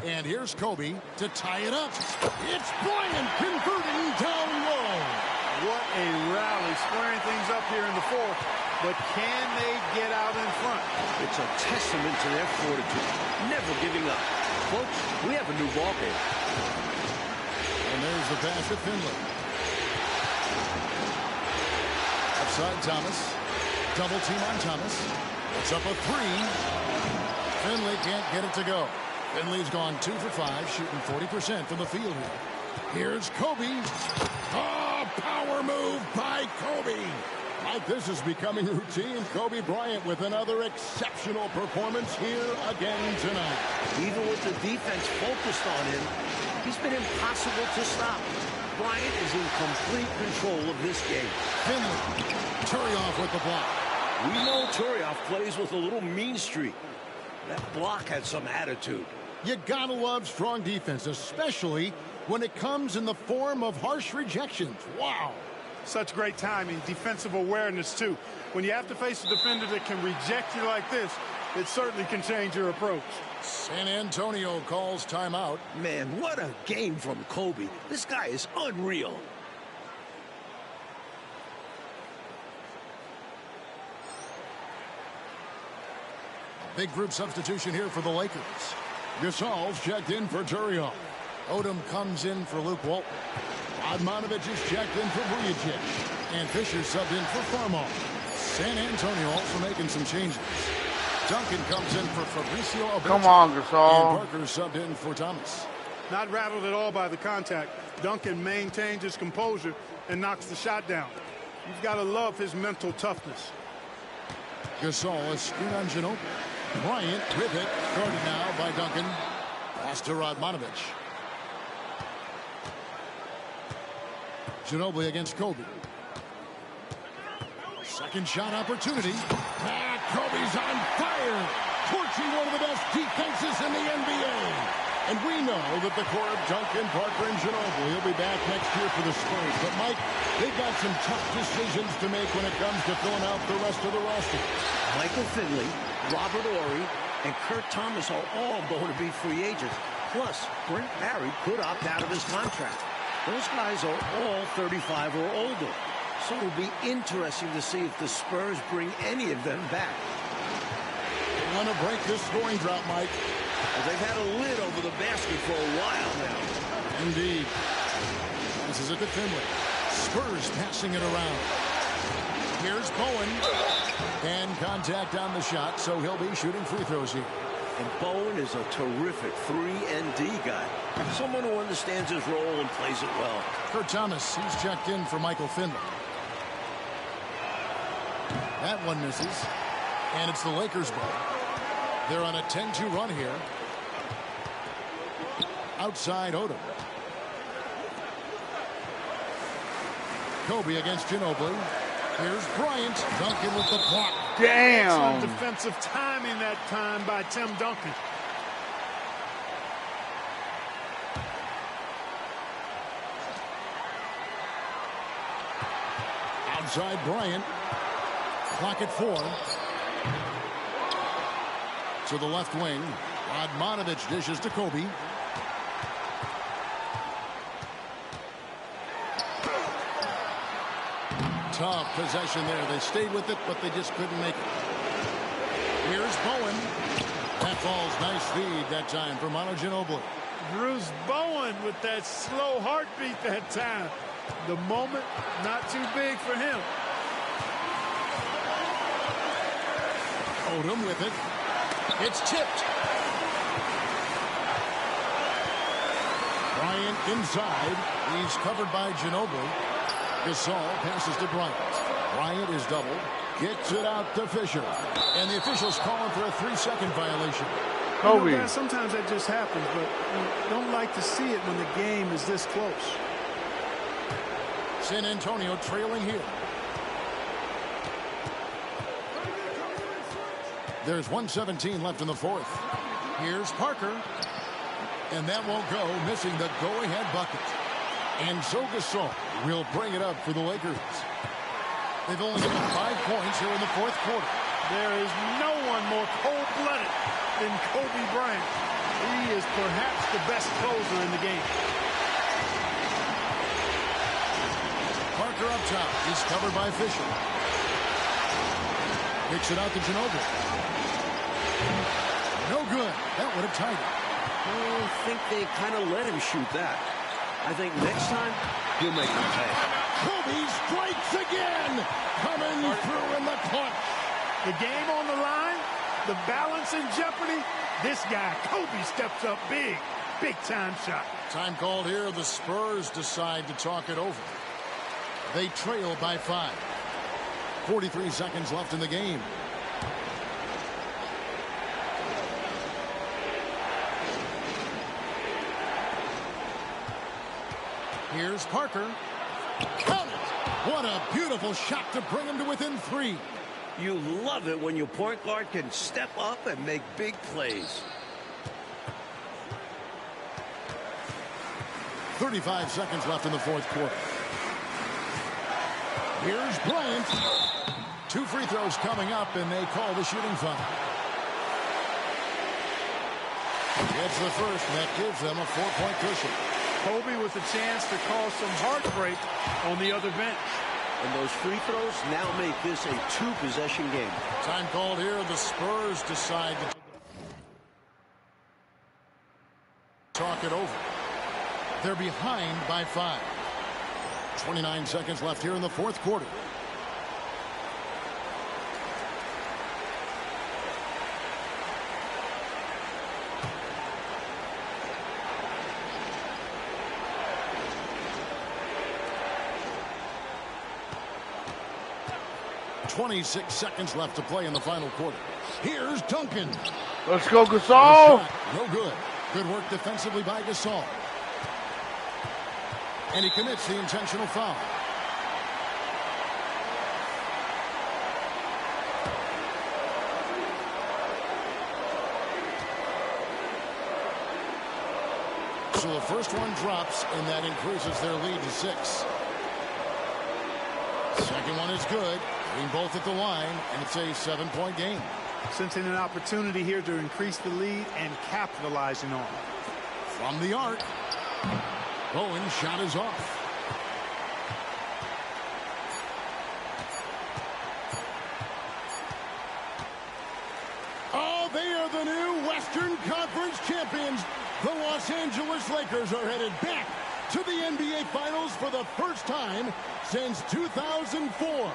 And here's Kobe to tie it up. It's Bryant converting down low. What a rally, squaring things up here in the fourth. But can they get out in front? It's a testament to their fortitude, never giving up. Folks, we have a new ball game. And there's the pass to Finley. Outside Thomas. Double team on Thomas. It's up a 3. Finley can't get it to go. Finley's gone 2 for 5, shooting 40% from the field here. Here's Kobe. Oh, power move by Kobe. Like this is becoming routine. Kobe Bryant with another exceptional performance here again tonight. Even with the defense focused on him, he's been impossible to stop. Bryant is in complete control of this game. Finley. Turioff with the block. We know Turioff plays with a little mean streak. That block had some attitude. You gotta love strong defense, especially when it comes in the form of harsh rejections. Wow. Such great timing, defensive awareness, too. When you have to face a defender that can reject you like this, it certainly can change your approach. San Antonio calls timeout. Man, what a game from Kobe. This guy is unreal. Big group substitution here for the Lakers. Gasol's checked in for Turion. Odom comes in for Luke Walton. Admanovic is checked in for Vujacic. And Fisher subbed in for Farmar. San Antonio also making some changes. Duncan comes in for Fabricio Alberto. Come on, Gasol. And Parker subbed in for Thomas. Not rattled at all by the contact. Duncan maintains his composure and knocks the shot down. You've got to love his mental toughness. Gasol is screen on Ginobili. Bryant with it. Guarded now by Duncan. Pass to Radmanovic. Ginobili against Kobe. Second shot opportunity. And Kobe's on fire. Torching one of the best defenses in the NBA. And we know that the core of Duncan, Parker, and Ginobili will be back next year for the Spurs. But, Mike, they've got some tough decisions to make when it comes to filling out the rest of the roster. Michael Finley, Robert Horry, and Kurt Thomas are all going to be free agents. Plus, Brent Barry could opt out of his contract. Those guys are all 35 or older. So it'll be interesting to see if the Spurs bring any of them back. They want to break this scoring drought, Mike. Well, they've had a lid over the basket for a while now. Indeed. Passes it to Finley. Spurs passing it around. Here's Bowen. And contact on the shot, so he'll be shooting free throws here. And Bowen is a terrific 3-and-D guy. Someone who understands his role and plays it well. Kurt Thomas, he's checked in for Michael Finley. That one misses. And it's the Lakers' ball. They're on a 10-2 run here. Outside Odom. Kobe against Ginobili. Here's Bryant. Duncan with the block. Damn. Excellent defensive timing that time by Tim Duncan. Outside Bryant. Clock at 4. To the left wing. Admanovic dishes to Kobe. Tough possession there. They stayed with it, but they just couldn't make it. Here's Bowen. That falls. Nice feed that time for Manu Ginobili. Bruce Bowen with that slow heartbeat that time. The moment, not too big for him. Odom with it. It's tipped. Bryant inside. He's covered by Ginobili. Gasol passes to Bryant. Bryant is doubled. Gets it out to Fisher. And the officials calling for a 3-second violation. Kobe. You know, guys, sometimes that just happens, but you don't like to see it when the game is this close. San Antonio trailing here. There's 1:17 left in the fourth. Here's Parker. And that won't go, missing the go-ahead bucket. And so Gasol will bring it up for the Lakers. They've only given 5 points here in the fourth quarter. There is no one more cold-blooded than Kobe Bryant. He is perhaps the best closer in the game. Parker up top. He's covered by Fisher. Kicks it out to Ginobili. No good. That would have tied it. I think they kind of let him shoot that. I think next time, he'll make them pay. Kobe strikes again. Coming through in the clutch. The game on the line, the balance in jeopardy. This guy, Kobe, steps up big. Big-time shot. Time called here. The Spurs decide to talk it over. They trail by 5. 43 seconds left in the game. Here's Parker. Count it! What a beautiful shot to bring him to within 3. You love it when your point guard can step up and make big plays. 35 seconds left in the fourth quarter. Here's Bryant. 2 free throws coming up, and they call the shooting foul. Gets the first, and that gives them a 4-point cushion. Kobe with a chance to cause some heartbreak on the other bench. And those free throws now make this a 2-possession game. Time called here. The Spurs decide to talk it over. They're behind by 5. 29 seconds left here in the fourth quarter. .26 seconds left to play in the final quarter. Here's Duncan. Let's go, Gasol. No good. Good work defensively by Gasol. And he commits the intentional foul. So the first one drops, and that increases their lead to 6. Second one is good. Hitting both at the line, and it's a 7-point game. Sensing an opportunity here to increase the lead and capitalizing on it. From the arc. Bowen's shot is off. Oh, they are the new Western Conference champions. The Los Angeles Lakers are headed back to the NBA Finals for the first time since 2004.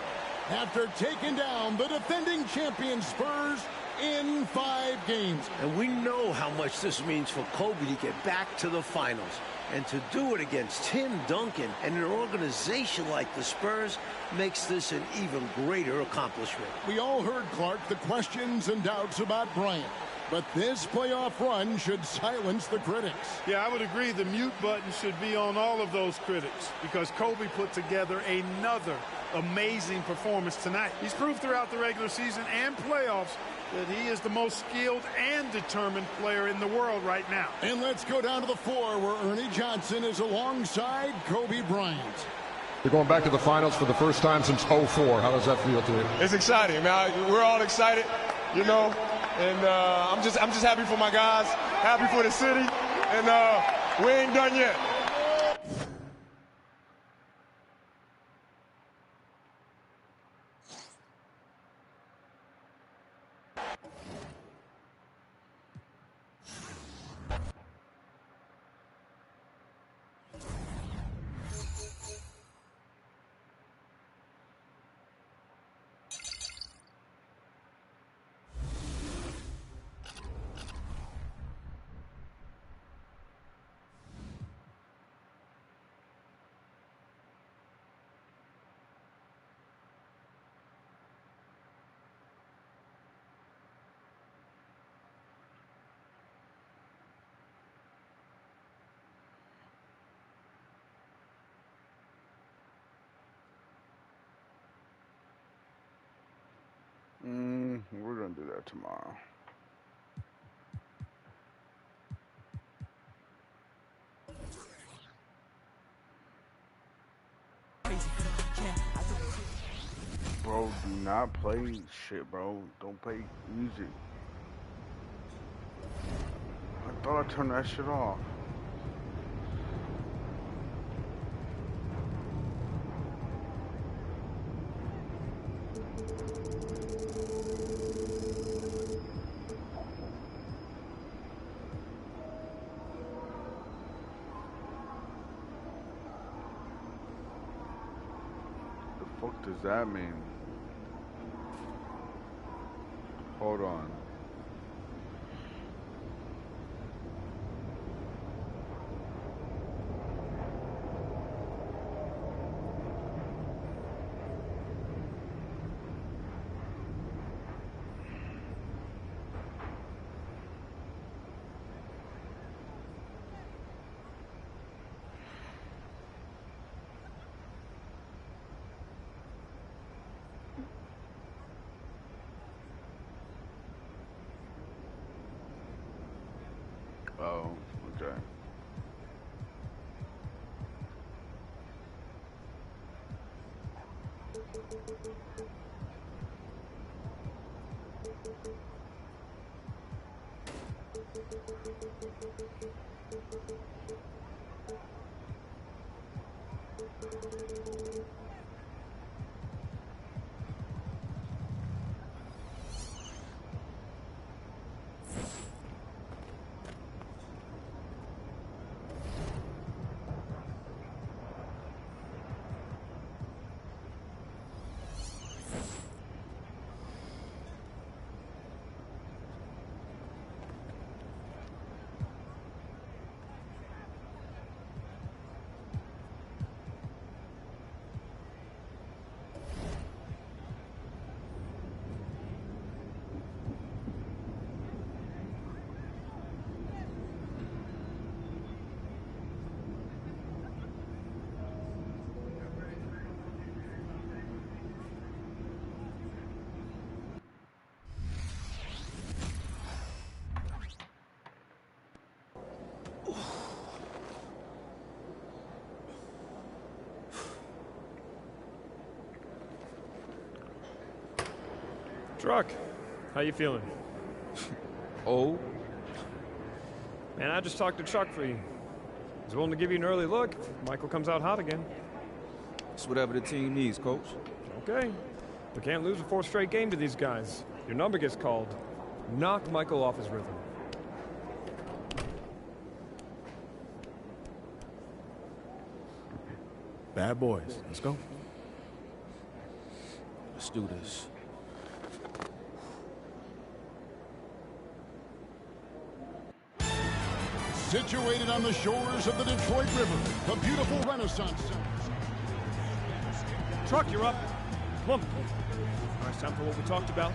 After taking down the defending champion Spurs in 5 games. And we know how much this means for Kobe to get back to the finals. And to do it against Tim Duncan and an organization like the Spurs makes this an even greater accomplishment. We all heard, Clark, the questions and doubts about Bryant. But this playoff run should silence the critics. Yeah, I would agree. The mute button should be on all of those critics because Kobe put together another amazing performance tonight. He's proved throughout the regular season and playoffs that he is the most skilled and determined player in the world right now. And let's go down to the floor where Ernie Johnson is alongside Kobe Bryant. You're going back to the finals for the first time since '04. How does that feel to you? It's exciting, man. We're all excited, you know, and I'm just happy for my guys, happy for the city, and we ain't done yet. We're gonna do that tomorrow. Bro, do not play shit, bro. Don't play music. I thought I turned that shit off. What does that mean? Hold on. Truck, how you feeling? Oh? Man, I just talked to Chuck for you. He's willing to give you an early look if Michael comes out hot again. It's whatever the team needs, Coach. Okay. We can't lose a 4th straight game to these guys. Your number gets called. Knock Michael off his rhythm. Bad boys. Let's go. Let's do this. Situated on the shores of the Detroit River, the beautiful Renaissance Center. Truck, you're up. Come on. All right, it's time for what we talked about.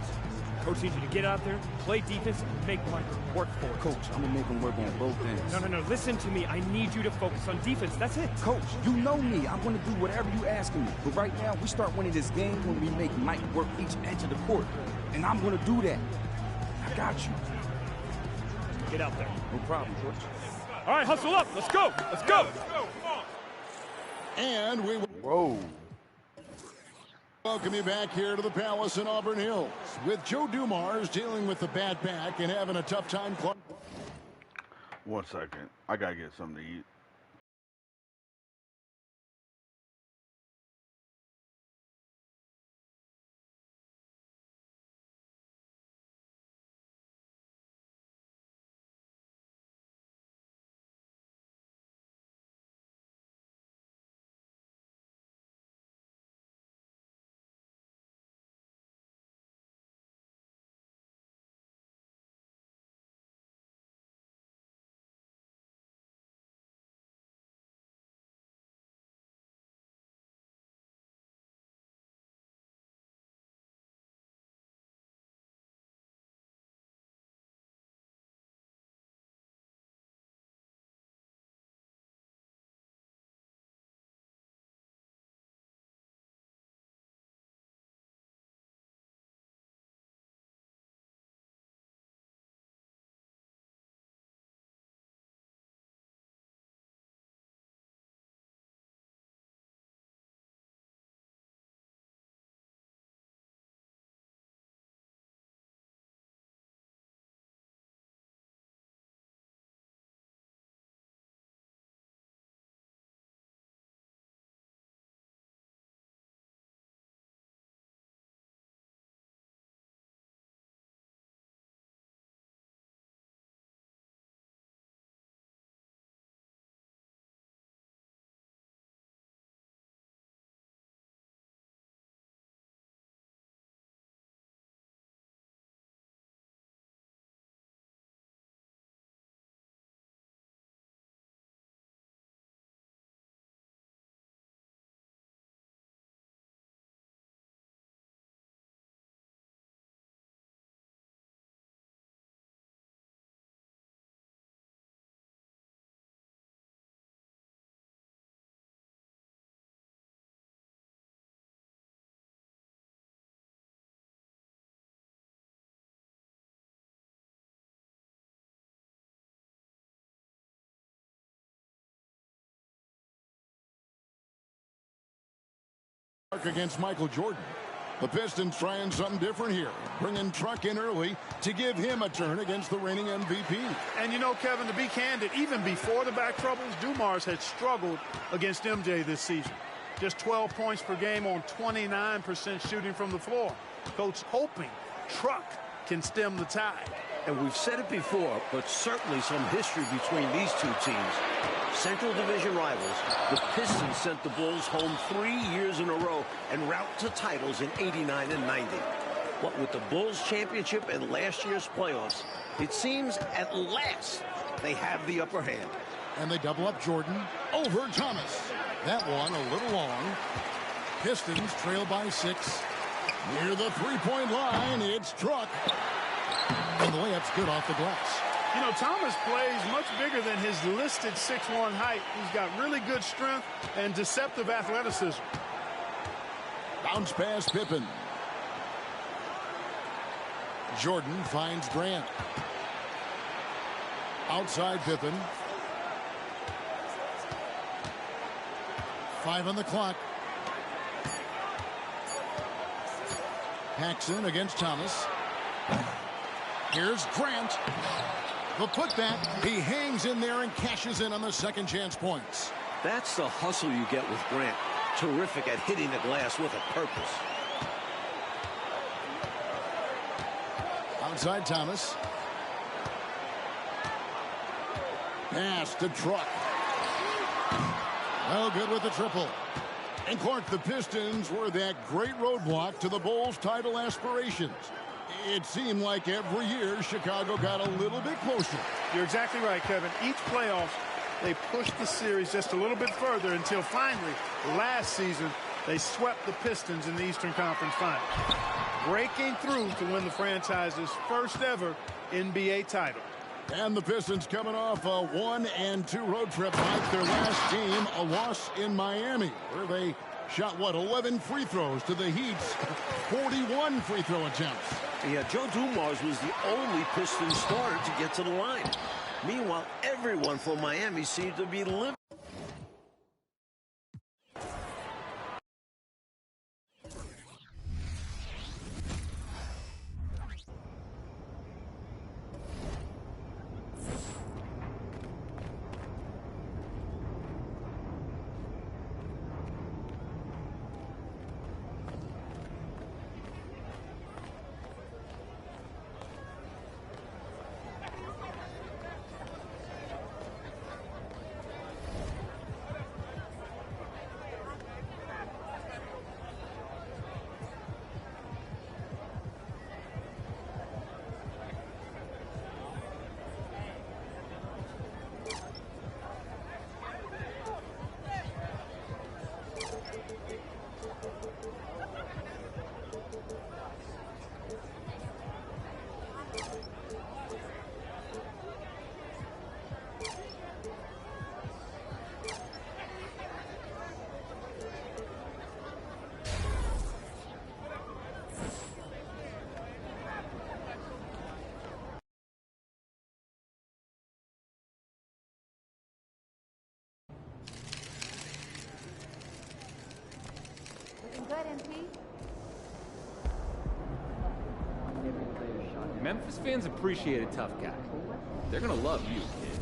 Coach needs you to get out there, play defense, and make Michael work for it. Coach, I'm going to make him work on both ends. No. Listen to me. I need you to focus on defense. That's it. Coach, you know me. I'm going to do whatever you asking me. But right now, we start winning this game when we make Mike work each edge of the court. And I'm going to do that. I got you. Get out there. No problem, Coach. All right, hustle up. Let's go. Let's go. And we will welcome you back here to the Palace in Auburn Hills with Joe Dumars dealing with the bad back and having a tough time. 1 second. I gotta get something to eat. Against Michael Jordan. The Pistons trying something different here, bringing Truck in early to give him a turn against the reigning MVP. And you know, Kevin, to be candid, even before the back troubles, Dumars had struggled against MJ this season. Just 12 points per game on 29% shooting from the floor. Coach hoping Truck can stem the tide. And we've said it before, but certainly some history between these two teams. Central Division rivals, the Pistons sent the Bulls home 3 years in a row en route to titles in '89 and '90. What with the Bulls championship and last year's playoffs, it seems at last they have the upper hand. And they double up Jordan over Thomas. That one a little long. Pistons trail by 6. Near the three-point line, it's Truck. And the layup's good off the glass. You know, Thomas plays much bigger than his listed 6'1" height. He's got really good strength and deceptive athleticism. Bounce pass Pippen. Jordan finds Grant. Outside Pippen. 5 on the clock. Paxson against Thomas. Here's Grant. The putback. He hangs in there and cashes in on the second chance points. That's the hustle you get with Grant. Terrific at hitting the glass with a purpose. Outside Thomas. Pass to Truck. Well, good with the triple. And Clark, the Pistons were that great roadblock to the Bulls' title aspirations. It seemed like every year Chicago got a little bit closer. You're exactly right, Kevin. Each playoff, they pushed the series just a little bit further until finally, last season, they swept the Pistons in the Eastern Conference Finals, breaking through to win the franchise's first ever NBA title. And the Pistons coming off a 1-2 road trip like their last game, a loss in Miami, where they shot, 11 free throws to the Heat's 41 free throw attempts. Yeah, Joe Dumars was the only Pistons starter to get to the line. Meanwhile, everyone from Miami seemed to be living. Memphis fans appreciate a tough guy. They're gonna love you, kid.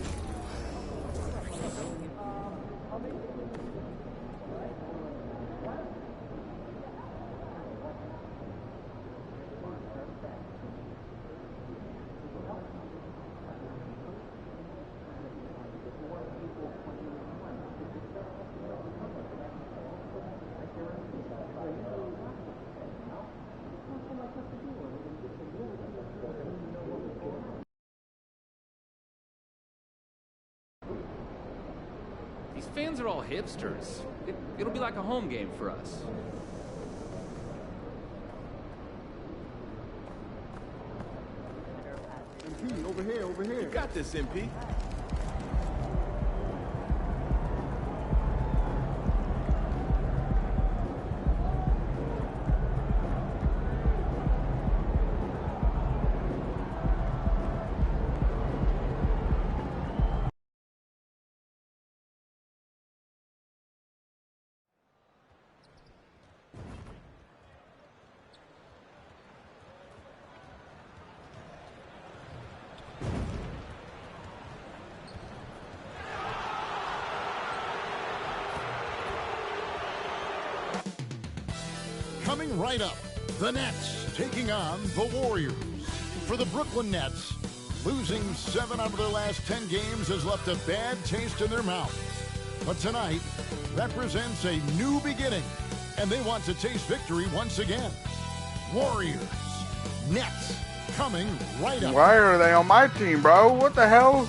These fans are all hipsters. It'll be like a home game for us. MP, over here, over here. You got this, MP. coming right up. The Nets taking on the Warriors. For the Brooklyn Nets, losing 7 out of their last 10 games has left a bad taste in their mouth. But tonight represents a new beginning, and they want to taste victory once again. Warriors, Nets, coming right up. Why are they on my team, bro? What the hell?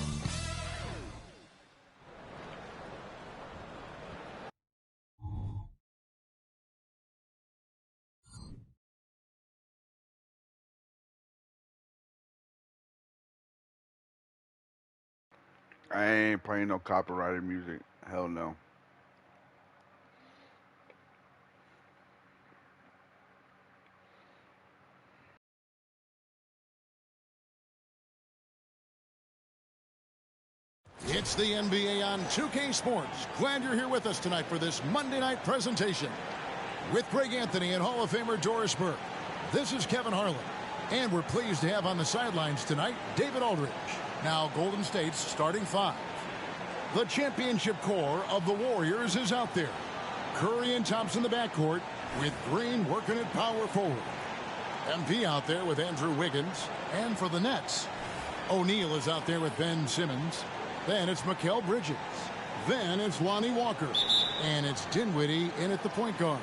I ain't playing no copyrighted music. Hell no. It's the NBA on 2K Sports. Glad you're here with us tonight for this Monday night presentation. With Greg Anthony and Hall of Famer Doris Burke, this is Kevin Harlan. And we're pleased to have on the sidelines tonight David Aldridge. Now Golden State's starting 5. The championship core of the Warriors is out there. Curry and Thompson in the backcourt, with Green working at power forward. MP out there with Andrew Wiggins. And for the Nets, O'Neal is out there with Ben Simmons. Then it's Mikal Bridges. Then it's Lonnie Walker. And it's Dinwiddie in at the point guard.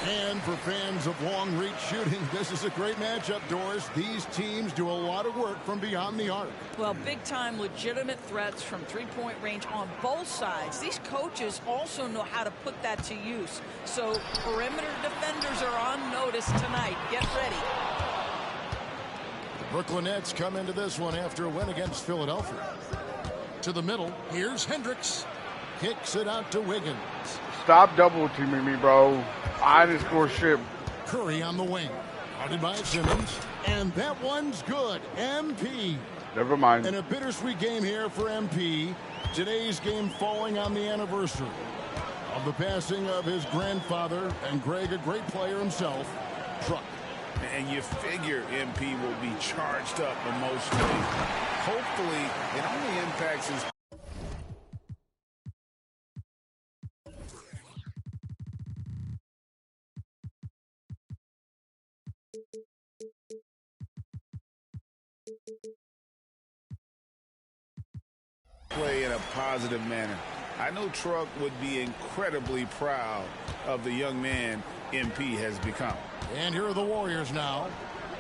And for fans of long-reach shooting, this is a great matchup, Doris. These teams do a lot of work from beyond the arc. Well, big-time legitimate threats from three-point range on both sides. These coaches also know how to put that to use. So perimeter defenders are on notice tonight. Get ready. The Brooklyn Nets come into this one after a win against Philadelphia. To the middle, here's Hendricks. Kicks it out to Wiggins. Stop double teaming me, bro. I didn't score shit. Curry on the wing. Guarded by Simmons. And that one's good. MP. Never mind. And a bittersweet game here for MP. Today's game falling on the anniversary of the passing of his grandfather, and Greg, a great player himself, Truck. And you figure MP will be charged up emotionally. Hopefully, it only impacts his... play in a positive manner. I know Truck would be incredibly proud of the young man MP has become. And here are the Warriors now.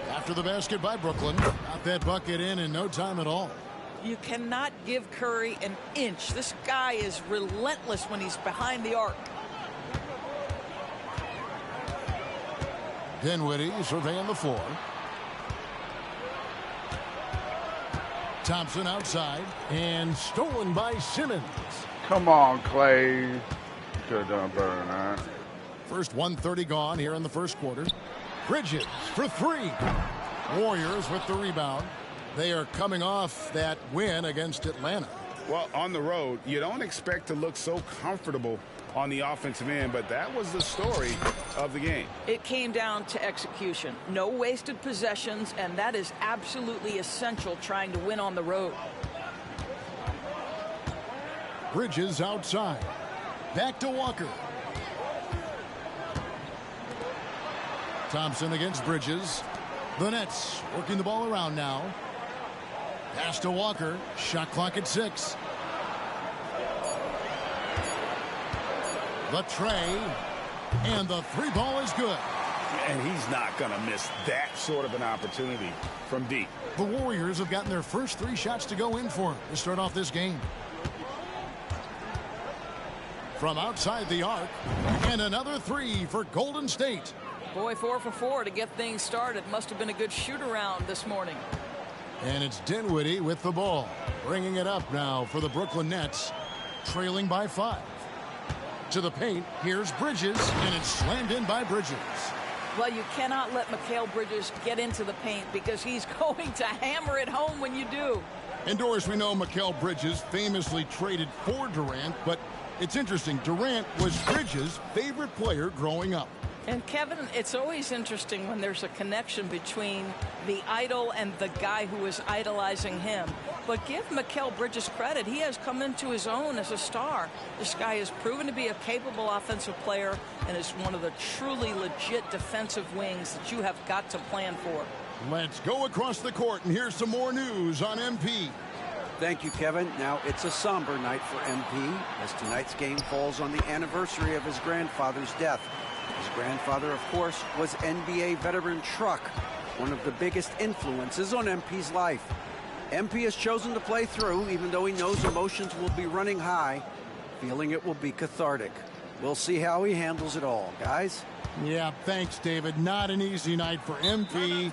After the basket by Brooklyn. Got that bucket in no time at all. You cannot give Curry an inch. This guy is relentless when he's behind the arc. Dinwiddie surveying the floor. Thompson outside. And stolen by Simmons. Come on, Clay. You could have done better than that. First 1:30 gone here in the first quarter. Bridges for 3. Warriors with the rebound. They are coming off that win against Atlanta. Well, on the road, you don't expect to look so comfortable on the offensive end, but that was the story of the game. It came down to execution. No wasted possessions, and that is absolutely essential trying to win on the road. Bridges outside. Back to Walker. Thompson against Bridges. The Nets working the ball around now. Pass to Walker. Shot clock at 6. The tray. And the 3 ball is good. And he's not going to miss that sort of an opportunity from deep. The Warriors have gotten their first 3 shots to go in for him to start off this game. From outside the arc. And another 3 for Golden State. Boy, 4 for 4 to get things started. Must have been a good shoot-around this morning. And it's Dinwiddie with the ball. Bringing it up now for the Brooklyn Nets. Trailing by 5. To the paint. Here's Bridges. And it's slammed in by Bridges. Well, you cannot let Mikal Bridges get into the paint because he's going to hammer it home when you do. And Doris, we know Mikal Bridges famously traded for Durant, but it's interesting. Durant was Bridges' favorite player growing up. And Kevin, it's always interesting when there's a connection between the idol and the guy who is idolizing him. But give Mikal Bridges credit. He has come into his own as a star. This guy has proven to be a capable offensive player and is one of the truly legit defensive wings that you have got to plan for. Let's go across the court, and here's some more news on MP. Thank you, Kevin. Now it's a somber night for MP, as tonight's game falls on the anniversary of his grandfather's death. His grandfather, of course, was NBA veteran Truck, one of the biggest influences on MP's life. MP has chosen to play through, even though he knows emotions will be running high, feeling it will be cathartic. We'll see how he handles it all, guys. Yeah, thanks, David. Not an easy night for MP,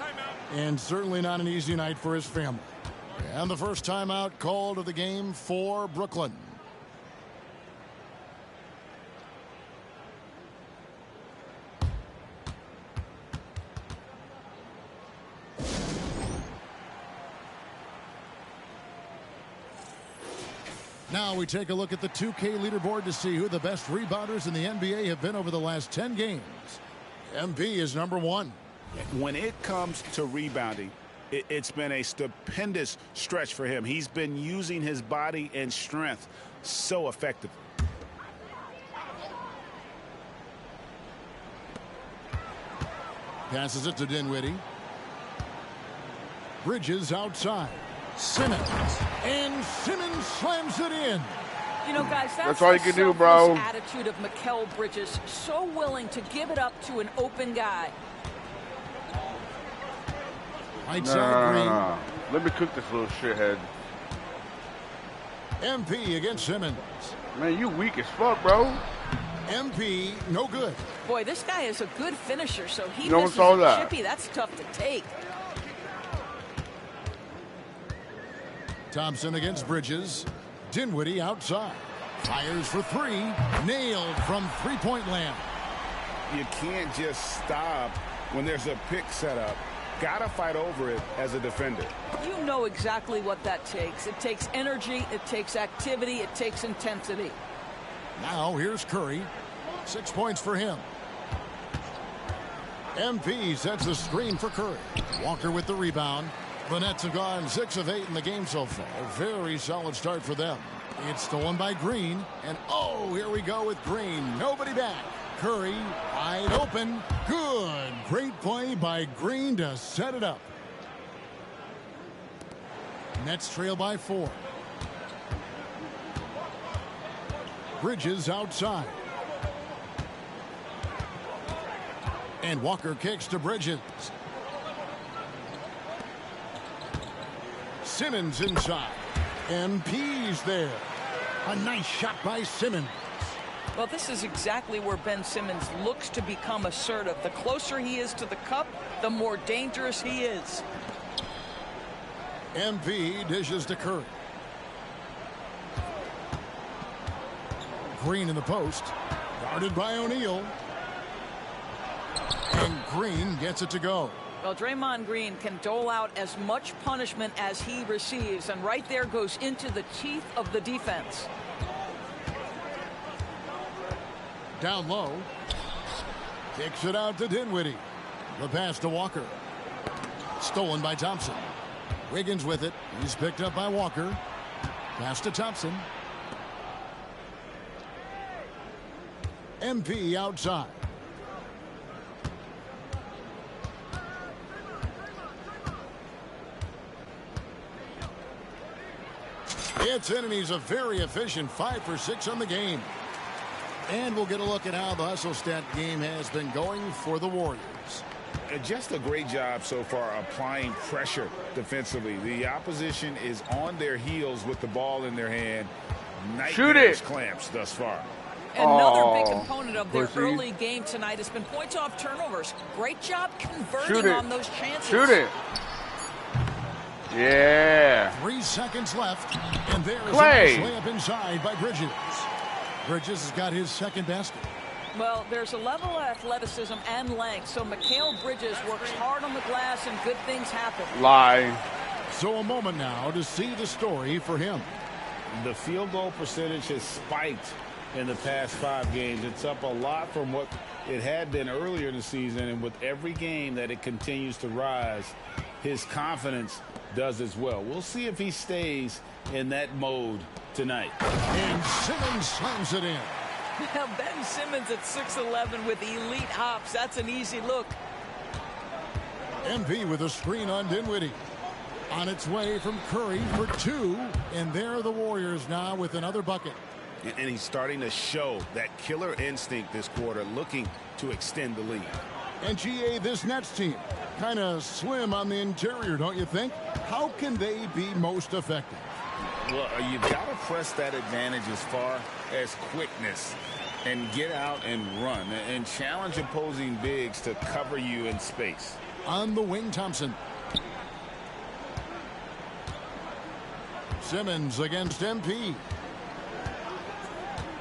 and certainly not an easy night for his family. And the first timeout called of the game for Brooklyn. Now we take a look at the 2K leaderboard to see who the best rebounders in the NBA have been over the last 10 games. MP is number 1. When it comes to rebounding, it's been a stupendous stretch for him. He's been using his body and strength so effectively. Passes it to Dinwiddie. Bridges outside. Simmons. And Simmons slams it in. You know, guys, that's all you can do, bro. Attitude of Mikal Bridges, so willing to give it up to an open guy. Right side Green. Nah. Let me cook this little shithead. MP against Simmons. Man, you weak as fuck, bro. MP, no good. Boy, this guy is a good finisher, so he No one misses saw a that. chippy. That's tough to take. Thompson against Bridges. Dinwiddie outside. Fires for 3. Nailed from three-point land. You can't just stop when there's a pick set up. Gotta fight over it as a defender. You know exactly what that takes. It takes energy, it takes activity, it takes intensity. Now here's Curry. 6 points for him. MP sets the screen for Curry. Walker with the rebound. The Nets have gone 6 of 8 in the game so far. Very solid start for them. It's stolen by Green. And oh, here we go with Green. Nobody back. Curry wide open. Good. Great play by Green to set it up. Nets trail by 4. Bridges outside. And Walker kicks to Bridges. Simmons inside. MP's there. A nice shot by Simmons. Well, this is exactly where Ben Simmons looks to become assertive. The closer he is to the cup, the more dangerous he is. MP dishes to Curry. Green in the post. Guarded by O'Neal. And Green gets it to go. Well, Draymond Green can dole out as much punishment as he receives, and right there goes into the teeth of the defense. Down low. Kicks it out to Dinwiddie. The pass to Walker. Stolen by Thompson. Wiggins with it. He's picked up by Walker. Pass to Thompson. MP outside. It's in, and he's a very efficient 5 for 6 on the game. And we'll get a look at how the hustle stat game has been going for the Warriors. Just a great job so far applying pressure defensively. The opposition is on their heels with the ball in their hand. Shoot it. Clamps thus far. Another big component of their early game tonight has been points off turnovers. Great job converting on those chances. Shoot it. Yeah. 3 seconds left, and there's Clay. a nice layup inside by Bridges. Bridges has got his second basket. Well, there's a level of athleticism and length, so Mikal Bridges works hard on the glass and good things happen. Lie. So a moment now to see the story for him. The field goal percentage has spiked in the past 5 games. It's up a lot from what it had been earlier in the season, and with every game that it continues to rise, his confidence does as well. We'll see if he stays in that mode tonight. And Simmons slams it in. Now Ben Simmons at 6'11" with elite hops. That's an easy look. MP with a screen on Dinwiddie. On its way from Curry for 2. And there are the Warriors now with another bucket. And he's starting to show that killer instinct this quarter, looking to extend the lead. And GA, this Nets team, kind of slim on the interior, don't you think? How can they be most effective? Well, you've got to press that advantage as far as quickness and get out and run and challenge opposing bigs to cover you in space. On the wing, Thompson. Simmons against MP.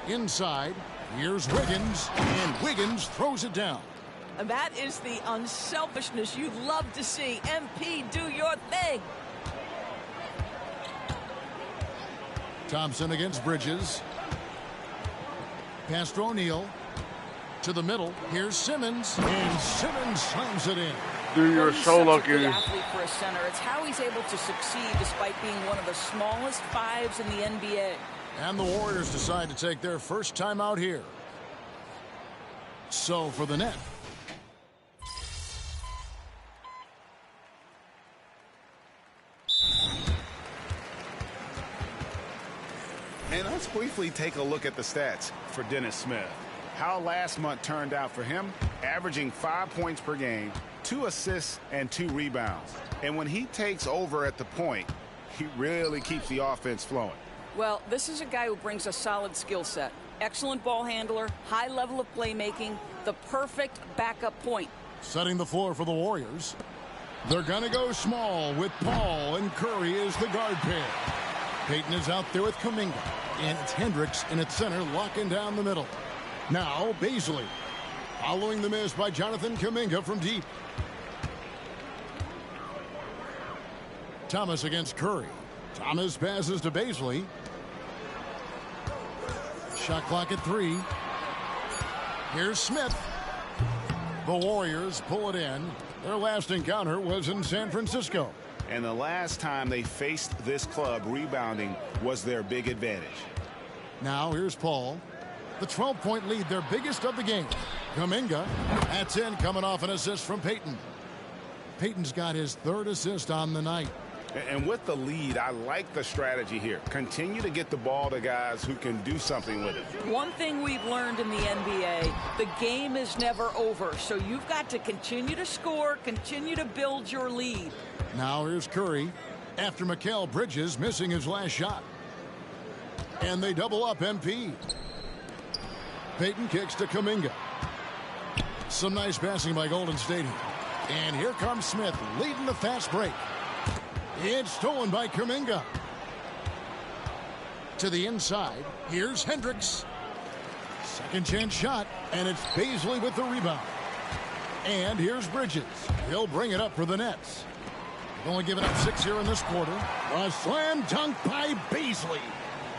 Inside, here's Wiggins, and Wiggins throws it down. And that is the unselfishness you'd love to see. MP, do your thing. Thompson against Bridges. Pass to O'Neal. To the middle. Here's Simmons. And Simmons slams it in. Dude, you're so lucky. He's such a good athlete for a center. It's how he's able to succeed despite being one of the smallest fives in the NBA. And the Warriors decide to take their first time out here. So for the net. And let's briefly take a look at the stats for Dennis Smith. How last month turned out for him, averaging 5 points per game, 2 assists, and 2 rebounds. And when he takes over at the point, he really keeps the offense flowing. Well, this is a guy who brings a solid skill set. Excellent ball handler, high level of playmaking, the perfect backup point. Setting the floor for the Warriors. They're going to go small with Paul, and Curry is the guard pair. Payton is out there with Kuminga. And it's Hendricks in its center, locking down the middle. Now, Bazley. Following the miss by Jonathan Kuminga from deep. Thomas against Curry. Thomas passes to Bazley. Shot clock at 3. Here's Smith. The Warriors pull it in. Their last encounter was in San Francisco. And the last time they faced this club, rebounding was their big advantage. Now here's Paul. The 12-point lead, their biggest of the game. Kuminga. That's in, coming off an assist from Payton. Payton's got his 3rd assist on the night. And with the lead, I like the strategy here. Continue to get the ball to guys who can do something with it. One thing we've learned in the NBA, the game is never over. So you've got to continue to score, continue to build your lead. Now here's Curry after Mikal Bridges missing his last shot. And they double up MP. Payton kicks to Kuminga. Some nice passing by Golden State. And here comes Smith leading the fast break. It's stolen by Kuminga. To the inside. Here's Hendricks. Second chance shot. And it's Bazley with the rebound. And here's Bridges. He'll bring it up for the Nets. They've only given up 6 here in this quarter. A slam dunk by Bazley.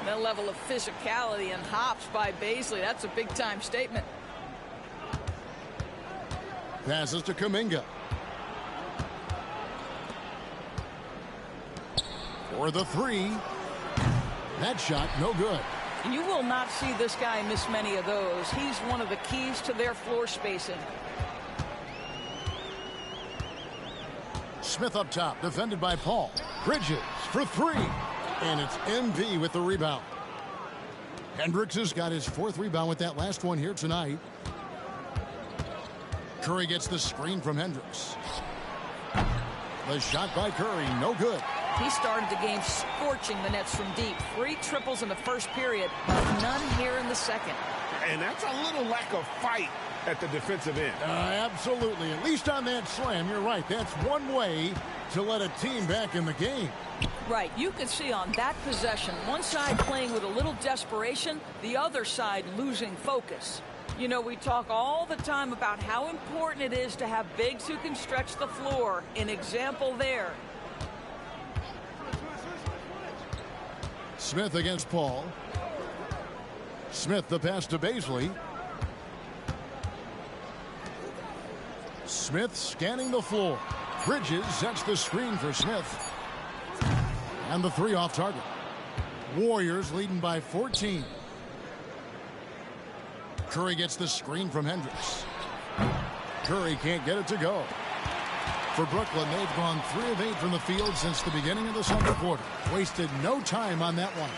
That level of physicality and hops by Bazley. That's a big-time statement. Passes to Kuminga. For the 3. That shot, no good. And you will not see this guy miss many of those. He's one of the keys to their floor spacing. Smith up top, defended by Paul. Bridges for 3. And it's MV with the rebound. Hendricks has got his 4th rebound with that last one here tonight. Curry gets the screen from Hendricks. The shot by Curry, no good. He started the game scorching the Nets from deep. 3 triples in the first period, but none here in the second. And that's a little lack of fight at the defensive end. Absolutely. At least on that slam, you're right. That's one way to let a team back in the game. Right. You can see on that possession, one side playing with a little desperation, the other side losing focus. You know, we talk all the time about how important it is to have bigs who can stretch the floor. An example there. Smith against Paul. Smith the pass to Bazley. Smith scanning the floor. Bridges sets the screen for Smith. And the 3 off target. Warriors leading by 14. Curry gets the screen from Hendricks. Curry can't get it to go. For Brooklyn, they've gone 3 of 8 from the field since the beginning of the second quarter. Wasted no time on that one.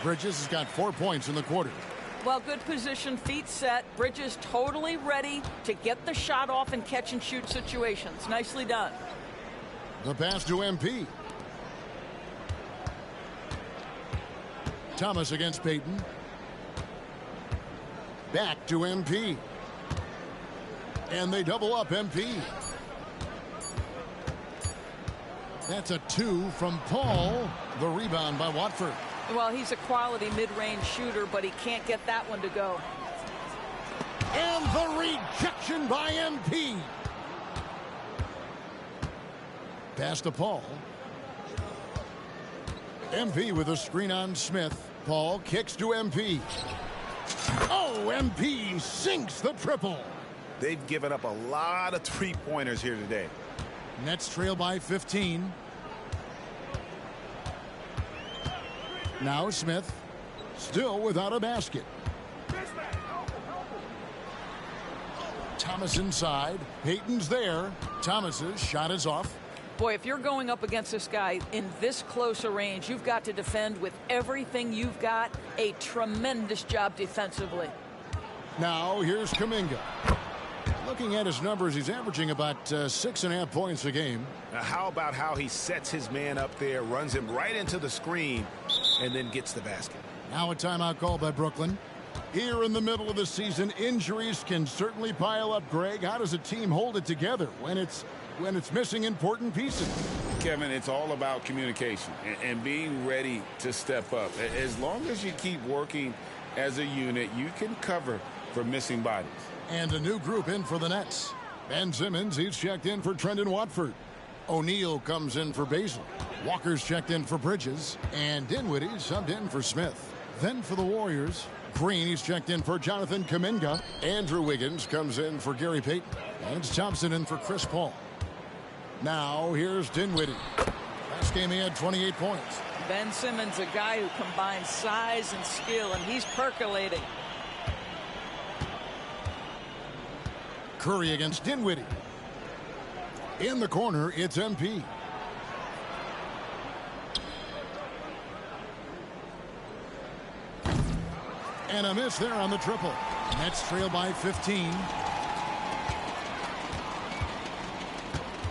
Bridges has got 4 points in the quarter. Well, good position, feet set. Bridges totally ready to get the shot off in catch-and-shoot situations. Nicely done. The pass to MP. Thomas against Payton. Back to MP. And they double up MP. That's a 2 from Paul. The rebound by Watford. Well, he's a quality mid-range shooter, but he can't get that one to go. And the rejection by MP. Pass to Paul. MP with a screen on Smith. Paul kicks to MP. Oh, MP sinks the triple. They've given up a lot of three-pointers here today. Nets trail by 15. Now Smith, still without a basket. Thomas inside. Payton's there. Thomas's shot is off. Boy, if you're going up against this guy in this close a range, you've got to defend with everything you've got. A tremendous job defensively. Now here's Kuminga. Looking at his numbers, he's averaging about 6.5 points a game. Now, how about how he sets his man up there, runs him right into the screen, and then gets the basket? Now a timeout call by Brooklyn. Here in the middle of the season, injuries can certainly pile up, Greg. How does a team hold it together when it's missing important pieces? Kevin, it's all about communication and being ready to step up. As long as you keep working as a unit, you can cover for missing bodies. And a new group in for the Nets. Ben Simmons, he's checked in for Trendon Watford. O'Neal comes in for Basil. Walker's checked in for Bridges. And Dinwiddie subbed in for Smith. Then for the Warriors, Green, he's checked in for Jonathan Kuminga. Andrew Wiggins comes in for Gary Payton. And it's Thompson in for Chris Paul. Now here's Dinwiddie. Last game he had 28 points. Ben Simmons, a guy who combines size and skill, and he's percolating. Curry against Dinwiddie. In the corner, it's MP. And a miss there on the triple. Nets trail by 15.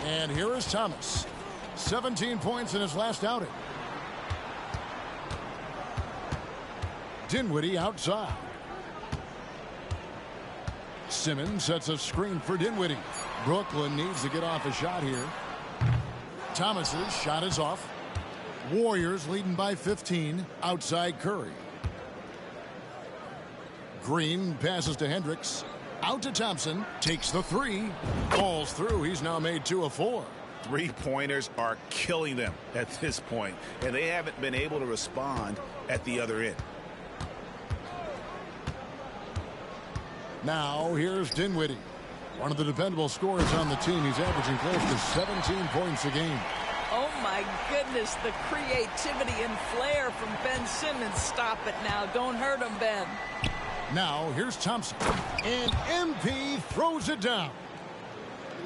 And here is Thomas. 17 points in his last outing. Dinwiddie outside. Simmons sets a screen for Dinwiddie. Brooklyn needs to get off a shot here. Thomas's shot is off. Warriors leading by 15. Outside Curry. Green passes to Hendricks. Out to Thompson. Takes the 3. Falls through. He's now made 2 of 4. Three-pointers are killing them at this point, and they haven't been able to respond at the other end. Now here's Dinwiddie. One of the dependable scorers on the team. He's averaging close to 17 points a game. Oh my goodness, the creativity and flair from Ben Simmons. Stop it now. Don't hurt him, Ben. Now here's Thompson. And MP throws it down.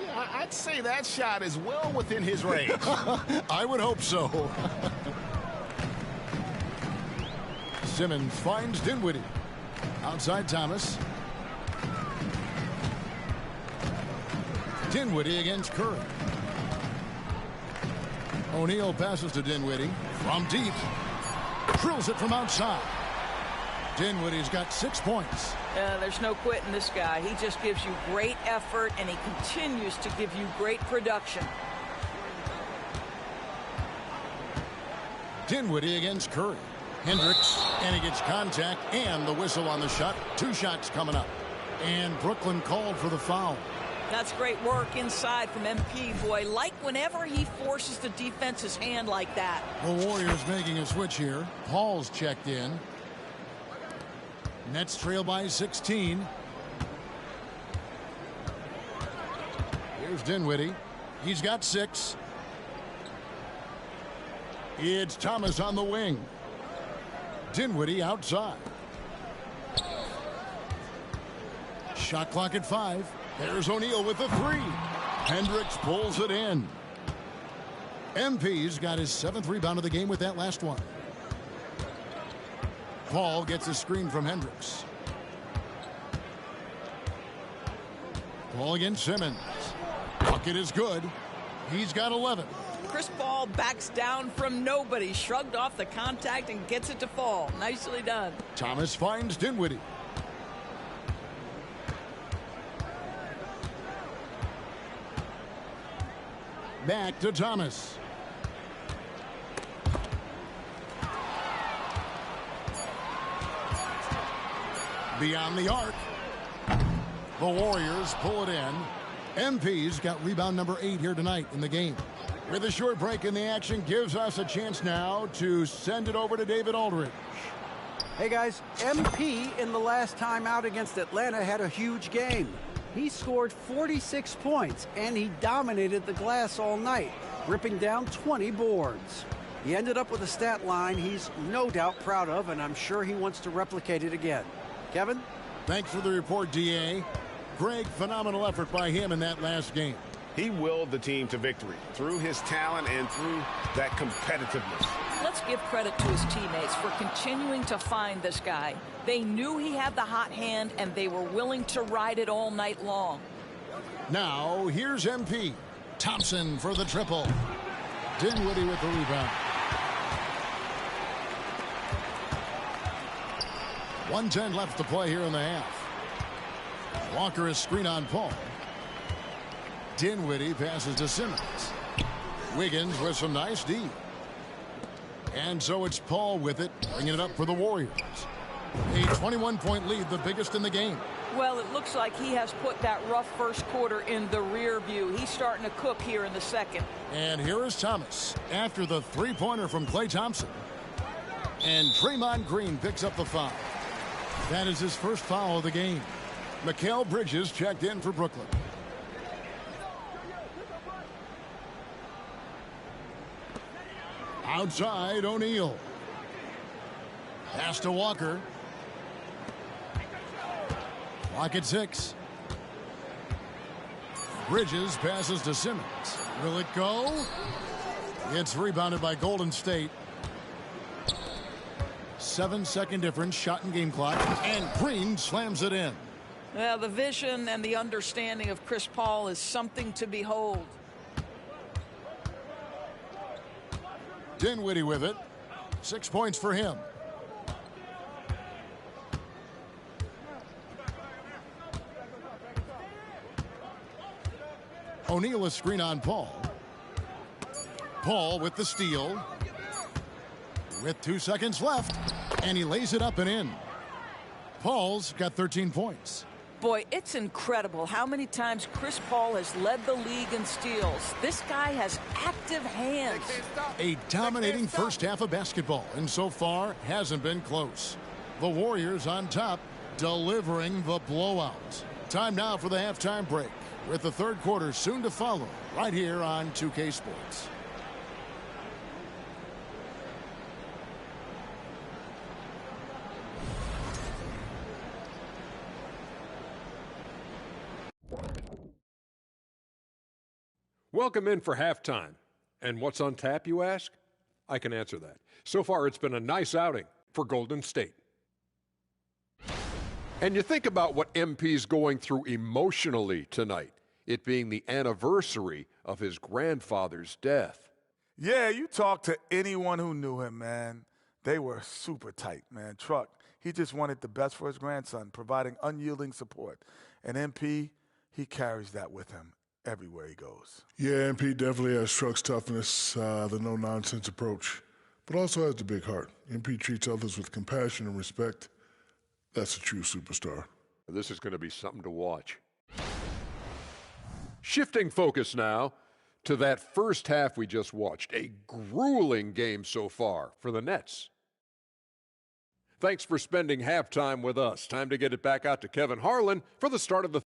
Yeah, I'd say that shot is well within his range. I would hope so. Simmons finds Dinwiddie. Outside Thomas. Dinwiddie against Curry. O'Neal passes to Dinwiddie from deep. Drills it from outside. Dinwiddie's got 6 points. There's no quitting this guy. He just gives you great effort, and he continues to give you great production. Dinwiddie against Curry. Hendricks, and he gets contact and the whistle on the shot. 2 shots coming up. And Brooklyn called for the foul. That's great work inside from MP, boy. Like whenever he forces the defense's hand like that. The Warriors making a switch here. Paul's checked in. Nets trail by 16. Here's Dinwiddie. He's got 6. It's Thomas on the wing. Dinwiddie outside. Shot clock at 5. There's O'Neal with the 3. Hendricks pulls it in. MP's got his 7th rebound of the game with that last one. Paul gets a screen from Hendricks. Paul against Simmons. Bucket is good. He's got 11. Chris Paul backs down from nobody, shrugged off the contact and gets it to fall. Nicely done. Thomas finds Dinwiddie. Back to Thomas. Beyond the arc. The Warriors pull it in. MP's got rebound number 8 here tonight in the game. With a short break in the action, gives us a chance now to send it over to David Aldridge. Hey guys, MP in the last time out against Atlanta had a huge game. He scored 46 points and he dominated the glass all night, ripping down 20 boards. He ended up with a stat line he's no doubt proud of, and I'm sure he wants to replicate it again. Kevin? Thanks for the report, DA. Greg, phenomenal effort by him in that last game. He willed the team to victory through his talent and through that competitiveness. Let's give credit to his teammates for continuing to find this guy. They knew he had the hot hand, and they were willing to ride it all night long. Now, here's MP. Thompson for the triple. Dinwiddie with the rebound. 1:10 left to play here in the half. Walker is screen on Paul. Dinwiddie passes to Simmons. Wiggins with some nice D. And so it's Paul with it, bringing it up for the Warriors. A 21-point lead, the biggest in the game. Well, it looks like he has put that rough first quarter in the rear view. He's starting to cook here in the second. And here is Thomas after the three-pointer from Klay Thompson. And Draymond Green picks up the foul. That is his first foul of the game. Mikal Bridges checked in for Brooklyn. Outside, O'Neal. Pass to Walker. Clock at 6. Bridges passes to Simmons. Will it go? It's rebounded by Golden State. 7-second difference, shot and game clock, and Green slams it in. Well, the vision and the understanding of Chris Paul is something to behold. Dinwiddie with it. 6 points for him. O'Neal is screen on Paul. Paul with the steal. With 2 seconds left. And he lays it up and in. Paul's got 13 points. Boy, it's incredible how many times Chris Paul has led the league in steals. This guy has active hands. A dominating first half of basketball, and so far hasn't been close. The Warriors on top, delivering the blowout. Time now for the halftime break, with the third quarter soon to follow, right here on 2K Sports. Welcome in for halftime. And what's on tap, you ask? I can answer that. So far, it's been a nice outing for Golden State. And you think about what MP's going through emotionally tonight, it being the anniversary of his grandfather's death. Yeah, you talk to anyone who knew him, man. They were super tight, man. Truck, he just wanted the best for his grandson, providing unyielding support. And MP, he carries that with him everywhere he goes. Yeah, MP definitely has Truck's toughness, the no-nonsense approach, but also has the big heart. MP treats others with compassion and respect. That's a true superstar. This is going to be something to watch. Shifting focus now to that first half we just watched. A grueling game so far for the Nets. Thanks for spending halftime with us. Time to get it back out to Kevin Harlan for the start of the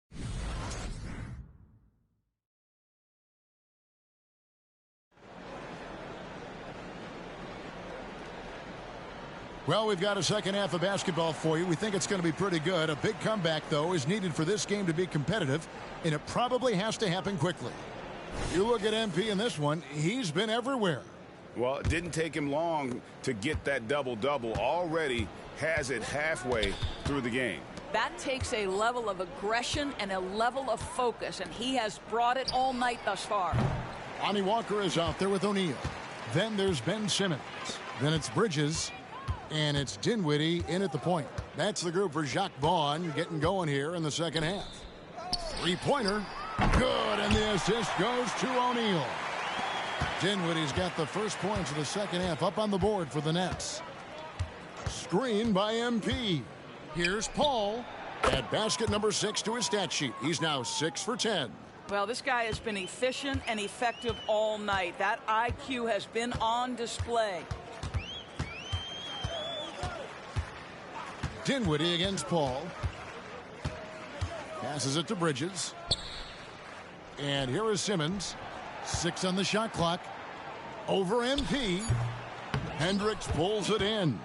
Well, we've got a second half of basketball for you. We think it's going to be pretty good. A big comeback, though, is needed for this game to be competitive, and it probably has to happen quickly. You look at MP in this one, he's been everywhere. Well, it didn't take him long to get that double-double. Already has it halfway through the game. That takes a level of aggression and a level of focus, and he has brought it all night thus far. Lonnie Walker is out there with O'Neal. Then there's Ben Simmons. Then it's Bridges. And it's Dinwiddie in at the point. That's the group for Jacques Vaughn getting going here in the second half. Three-pointer. Good, and the assist goes to O'Neal. Dinwiddie's got the first points of the second half up on the board for the Nets. Screen by MP. Here's Paul. At basket number 6 to his stat sheet. He's now 6 for 10. Well, this guy has been efficient and effective all night. That IQ has been on display. Dinwiddie against Paul. Passes it to Bridges. And here is Simmons. 6 on the shot clock. Over MP. Hendricks pulls it in.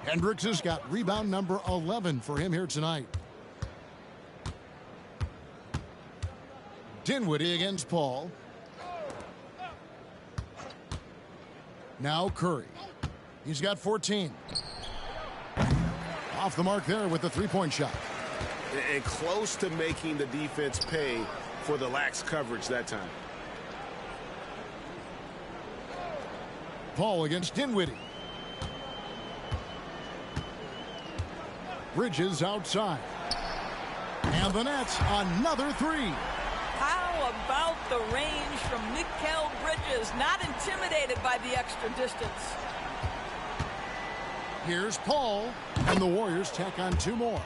Hendricks has got rebound number 11 for him here tonight. Dinwiddie against Paul. Now Curry. He's got 14. Off the mark there with the three-point shot. And close to making the defense pay for the lax coverage that time. Paul against Dinwiddie. Bridges outside. And the Nets, another three. How about the range from Mikal Bridges? Not intimidated by the extra distance. Here's Paul, and the Warriors tack on 2 more.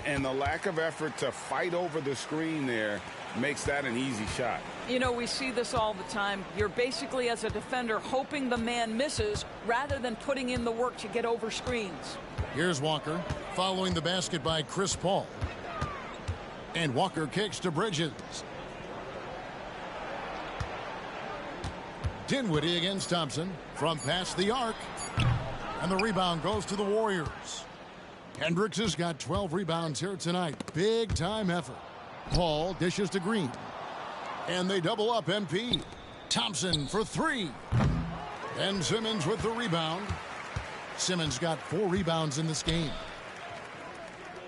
And the lack of effort to fight over the screen there makes that an easy shot. You know, we see this all the time. You're basically, as a defender, hoping the man misses rather than putting in the work to get over screens. Here's Walker, following the basket by Chris Paul. And Walker kicks to Bridges. Dinwiddie against Thompson from past the arc. And the rebound goes to the Warriors. Hendricks has got 12 rebounds here tonight. Big time effort. Paul dishes to Green. And they double up MP. Thompson for 3. And Simmons with the rebound. Simmons got 4 rebounds in this game.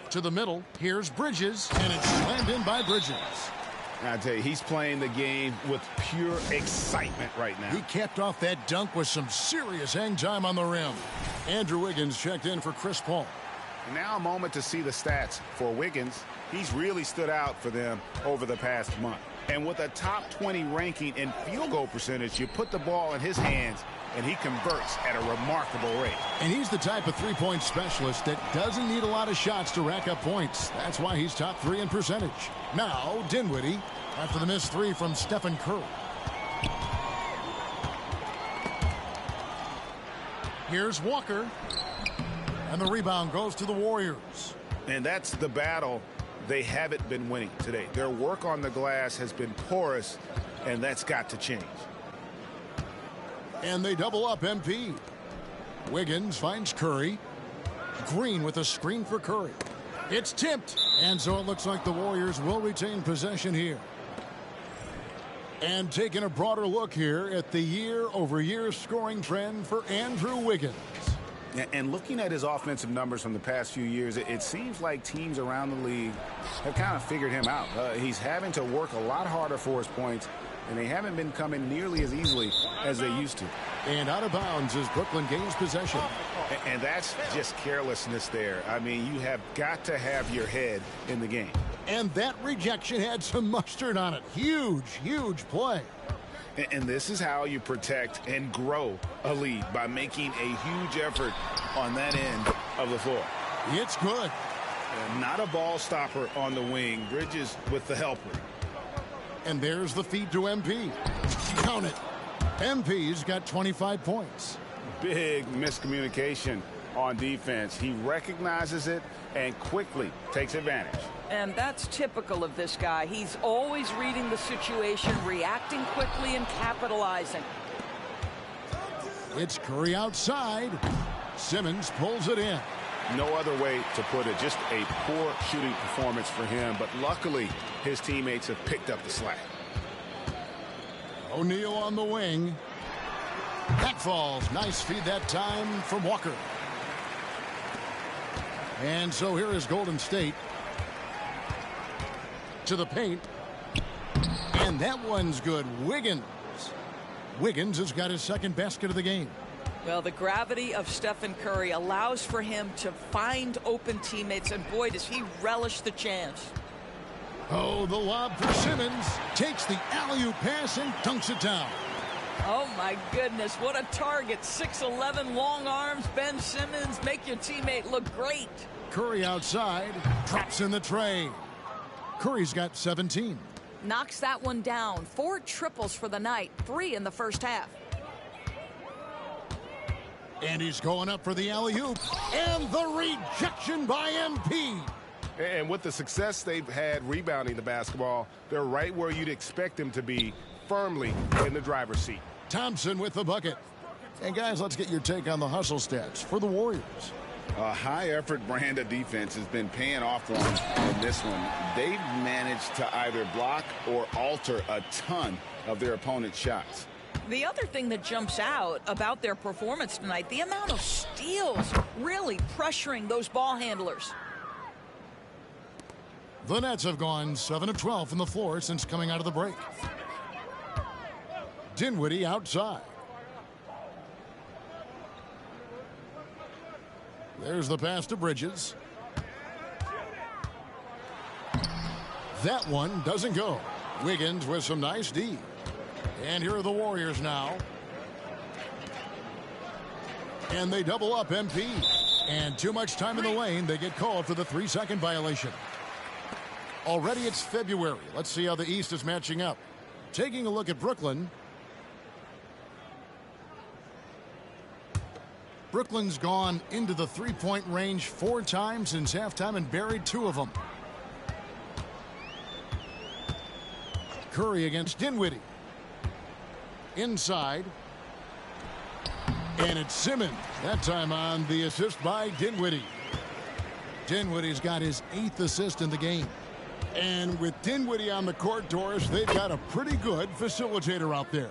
To the middle, here's Bridges, and it's slammed in by Bridges. I tell you, he's playing the game with pure excitement right now. He capped off that dunk with some serious hang time on the rim. Andrew Wiggins checked in for Chris Paul. And now a moment to see the stats for Wiggins. He's really stood out for them over the past month. And with a top 20 ranking in field goal percentage, you put the ball in his hands, and he converts at a remarkable rate. And he's the type of three-point specialist that doesn't need a lot of shots to rack up points. That's why he's top 3 in percentage. Now, Dinwiddie, after the missed 3 from Stephen Curry. Here's Walker. And the rebound goes to the Warriors. And that's the battle they haven't been winning today. Their work on the glass has been porous, and that's got to change. And they double up MP. Wiggins finds Curry. Green with a screen for Curry. It's tipped, and so it looks like the Warriors will retain possession here. And taking a broader look here at the year-over-year scoring trend for Andrew Wiggins. And looking at his offensive numbers from the past few years, it seems like teams around the league have kind of figured him out. He's having to work a lot harder for his points, and they haven't been coming nearly as easily as they used to. And out of bounds as Brooklyn gains possession. And that's just carelessness there. I mean, you have got to have your head in the game. And that rejection had some mustard on it. Huge, huge play. And this is how you protect and grow a lead, by making a huge effort on that end of the floor. It's good. And not a ball stopper on the wing. Bridges with the helper. And there's the feed to MP. Count it. MP's got 25 points. Big miscommunication on defense. He recognizes it and quickly takes advantage. And that's typical of this guy. He's always reading the situation, reacting quickly, and capitalizing. It's Curry outside. Simmons pulls it in. No other way to put it. Just a poor shooting performance for him. But luckily, his teammates have picked up the slack. O'Neal on the wing. That falls. Nice feed that time from Walker. And so here is Golden State. To the paint. And that one's good. Wiggins. Wiggins has got his second basket of the game. Well, the gravity of Stephen Curry allows for him to find open teammates, and boy, does he relish the chance. Oh, the lob for Simmons. Takes the alley-oop pass and dunks it down. Oh, my goodness, what a target. 6'11", long arms, Ben Simmons. Make your teammate look great. Curry outside, drops in the tray. Curry's got 17. Knocks that one down. 4 triples for the night, 3 in the first half. And he's going up for the alley-oop. And the rejection by MP. And with the success they've had rebounding the basketball, they're right where you'd expect them to be, firmly in the driver's seat. Thompson with the bucket. And guys, let's get your take on the hustle stats for the Warriors. A high-effort brand of defense has been paying off for them in this one. They've managed to either block or alter a ton of their opponent's shots. The other thing that jumps out about their performance tonight, the amount of steals, really pressuring those ball handlers. The Nets have gone 7 of 12 from the floor since coming out of the break. Dinwiddie outside. There's the pass to Bridges. That one doesn't go. Wiggins with some nice D. And here are the Warriors now. And they double up MP. And too much time in the lane. They get called for the 3-second violation. Already it's February. Let's see how the East is matching up. Taking a look at Brooklyn. Brooklyn's gone into the three-point range 4 times since halftime and buried 2 of them. Curry against Dinwiddie. Inside. And it's Simmons. That time on the assist by Dinwiddie. Dinwiddie's got his 8th assist in the game. And with Dinwiddie on the court, Doris, they've got a pretty good facilitator out there.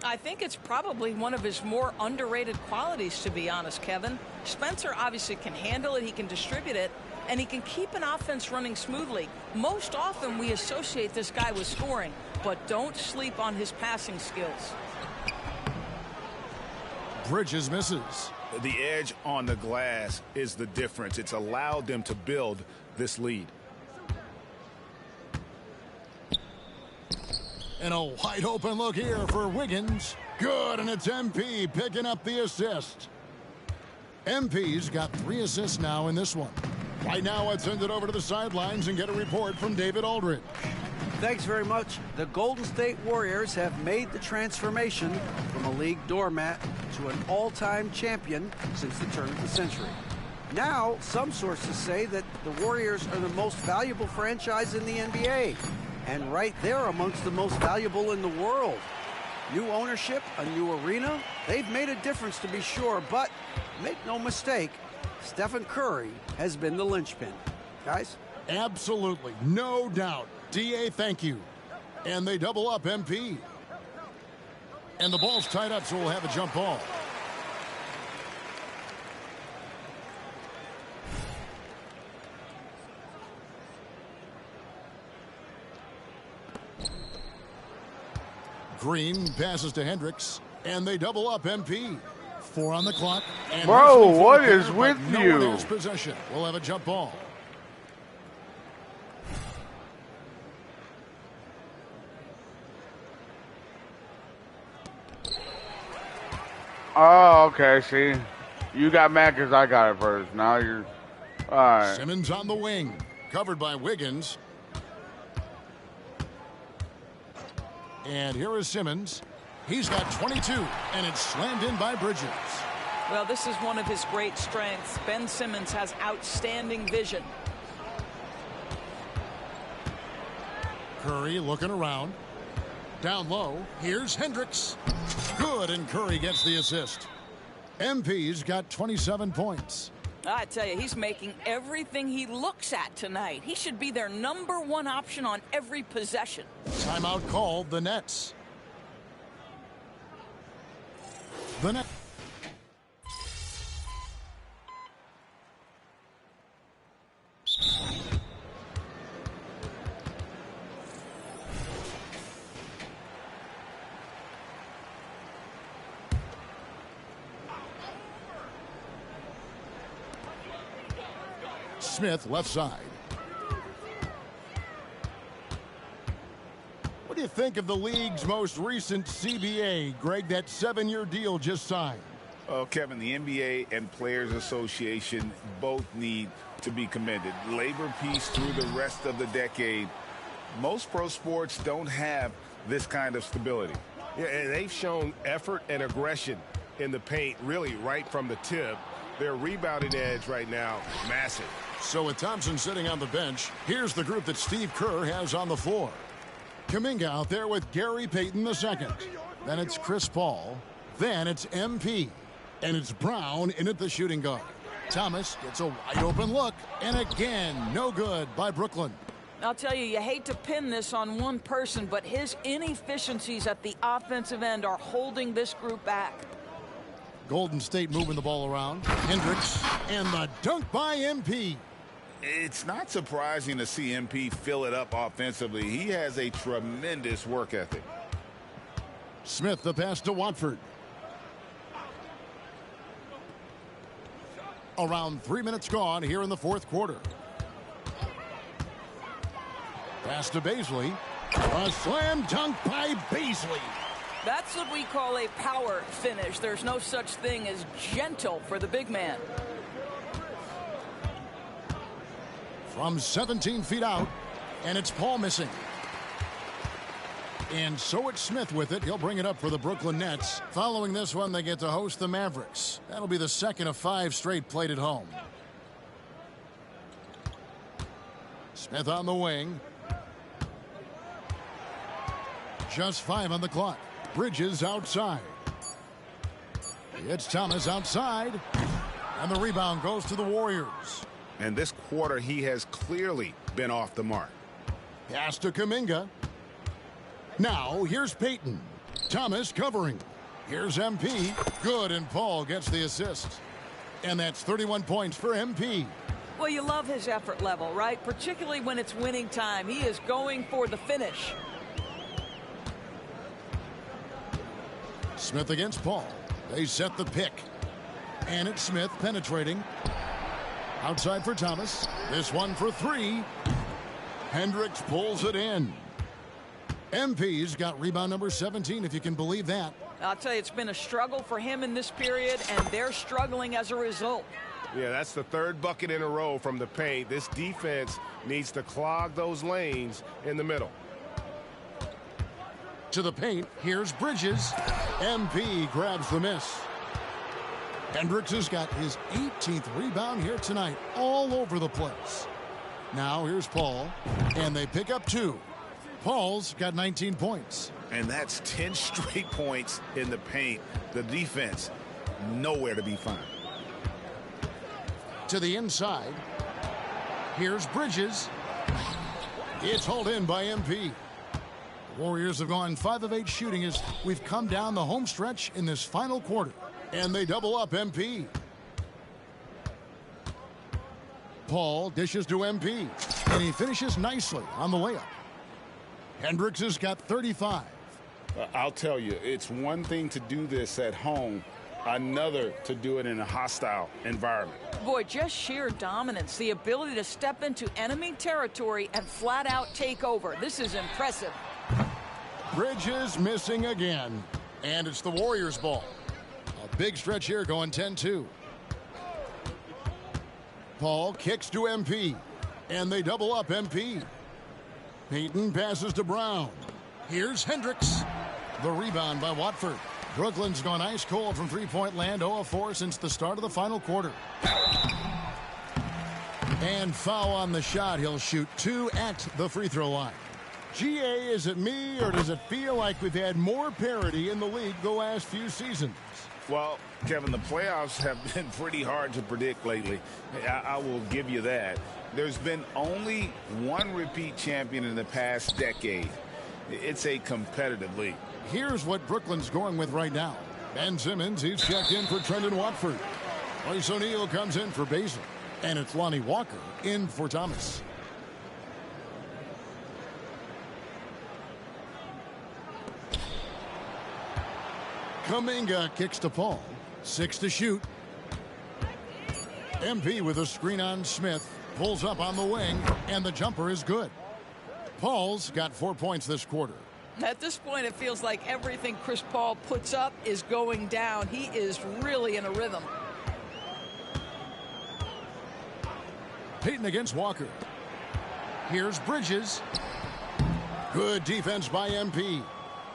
I think it's probably one of his more underrated qualities, to be honest, Kevin. Spencer obviously can handle it, he can distribute it, and he can keep an offense running smoothly. Most often we associate this guy with scoring, but don't sleep on his passing skills. Bridges misses. The edge on the glass is the difference. It's allowed them to build this lead. And a wide open look here for Wiggins. Good, and it's MP picking up the assist. MP's got 3 assists now in this one. Right now, let's send it over to the sidelines and get a report from David Aldridge. Thanks very much. The Golden State Warriors have made the transformation from a league doormat to an all-time champion since the turn of the century. Now, some sources say that the Warriors are the most valuable franchise in the NBA. And right there amongst the most valuable in the world. New ownership, a new arena. They've made a difference to be sure, but make no mistake, Stephen Curry has been the linchpin. Guys? Absolutely. No doubt. DA, thank you. And they double up MP. And the ball's tied up, so we'll have a jump ball. Green passes to Hendricks, and they double up MP. 4 on the clock. And bro, what is with no you? one has possession. We'll have a jump ball. Oh, okay. See, you got mad because I got it first. Now you're all right. Simmons on the wing, covered by Wiggins. And here is Simmons. He's got 22, and it's slammed in by Bridges. Well, this is one of his great strengths. Ben Simmons has outstanding vision. Curry looking around. Down low, here's Hendricks. Good, and Curry gets the assist. MP's got 27 points. I tell you, he's making everything he looks at tonight. He should be their #1 option on every possession. Timeout called the Nets. The Nets. Smith left side. What do you think of the league's most recent CBA, Greg? That 7-year deal just signed. Oh, Kevin, the NBA and Players Association both need to be commended. Labor peace through the rest of the decade. Most pro sports don't have this kind of stability. Yeah, and they've shown effort and aggression in the paint, really right from the tip. Their rebounding edge right now, massive. So with Thompson sitting on the bench, here's the group that Steve Kerr has on the floor. Kuminga out there with Gary Payton II. Then it's Chris Paul. Then it's MP. And it's Brown in at the shooting guard. Thomas gets a wide open look. And again, no good by Brooklyn. I'll tell you, you hate to pin this on one person, but his inefficiencies at the offensive end are holding this group back. Golden State moving the ball around. Hendricks and the dunk by MP. It's not surprising to see MP fill it up offensively. He has a tremendous work ethic. Smith the pass to Watford. Around 3 minutes gone here in the fourth quarter. Pass to Baisley. A slam dunk by Baisley. That's what we call a power finish. There's no such thing as gentle for the big man. From 17 feet out, and it's Paul missing. And so it's Smith with it. He'll bring it up for the Brooklyn Nets. Following this one, they get to host the Mavericks. That'll be the second of 5 straight played at home. Smith on the wing. Just 5 on the clock. Bridges outside. It's Thomas outside. And the rebound goes to the Warriors. And this quarter, he has clearly been off the mark. Pass to Kuminga. Now, here's Payton. Thomas covering. Here's MP. Good, and Paul gets the assist. And that's 31 points for MP. Well, you love his effort level, right? Particularly when it's winning time. He is going for the finish. Smith against Paul. They set the pick. And it's Smith penetrating. Outside for Thomas. This one for 3. Hendricks pulls it in. MP's got rebound number 17, if you can believe that. I'll tell you, it's been a struggle for him in this period, and they're struggling as a result. Yeah, that's the 3rd bucket in a row from the paint. This defense needs to clog those lanes in the middle. To the paint, here's Bridges. MP grabs the miss. Hendricks has got his 18th rebound here tonight, all over the place. Now here's Paul, and they pick up 2. Paul's got 19 points. And that's 10 straight points in the paint. The defense, nowhere to be found. To the inside. Here's Bridges. It's hauled in by MP. The Warriors have gone 5 of 8 shooting as we've come down the home stretch in this final quarter. And they double up MP. Paul dishes to MP. And he finishes nicely on the layup. Hendricks has got 35. I'll tell you, it's one thing to do this at home, another to do it in a hostile environment. Boy, just sheer dominance, the ability to step into enemy territory and flat out take over. This is impressive. Bridges missing again. And it's the Warriors' ball. A big stretch here going 10-2. Paul kicks to MP. And they double up MP. Payton passes to Brown. Here's Hendricks. The rebound by Watford. Brooklyn's gone ice cold from three-point land, 0 of 4 since the start of the final quarter. And foul on the shot. He'll shoot 2 at the free throw line. GA, is it me, or does it feel like we've had more parity in the league the last few seasons? Well, Kevin, the playoffs have been pretty hard to predict lately. I will give you that. There's been only one repeat champion in the past decade. It's a competitive league. Here's what Brooklyn's going with right now. Ben Simmons, he's checked in for Trendon Watford. Royce O'Neal comes in for Basil. And it's Lonnie Walker in for Thomas. Kuminga kicks to Paul. 6 to shoot. MP with a screen on Smith. Pulls up on the wing, and the jumper is good. Paul's got 4 points this quarter. At this point, it feels like everything Chris Paul puts up is going down. He is really in a rhythm. Payton against Walker. Here's Bridges. Good defense by MP.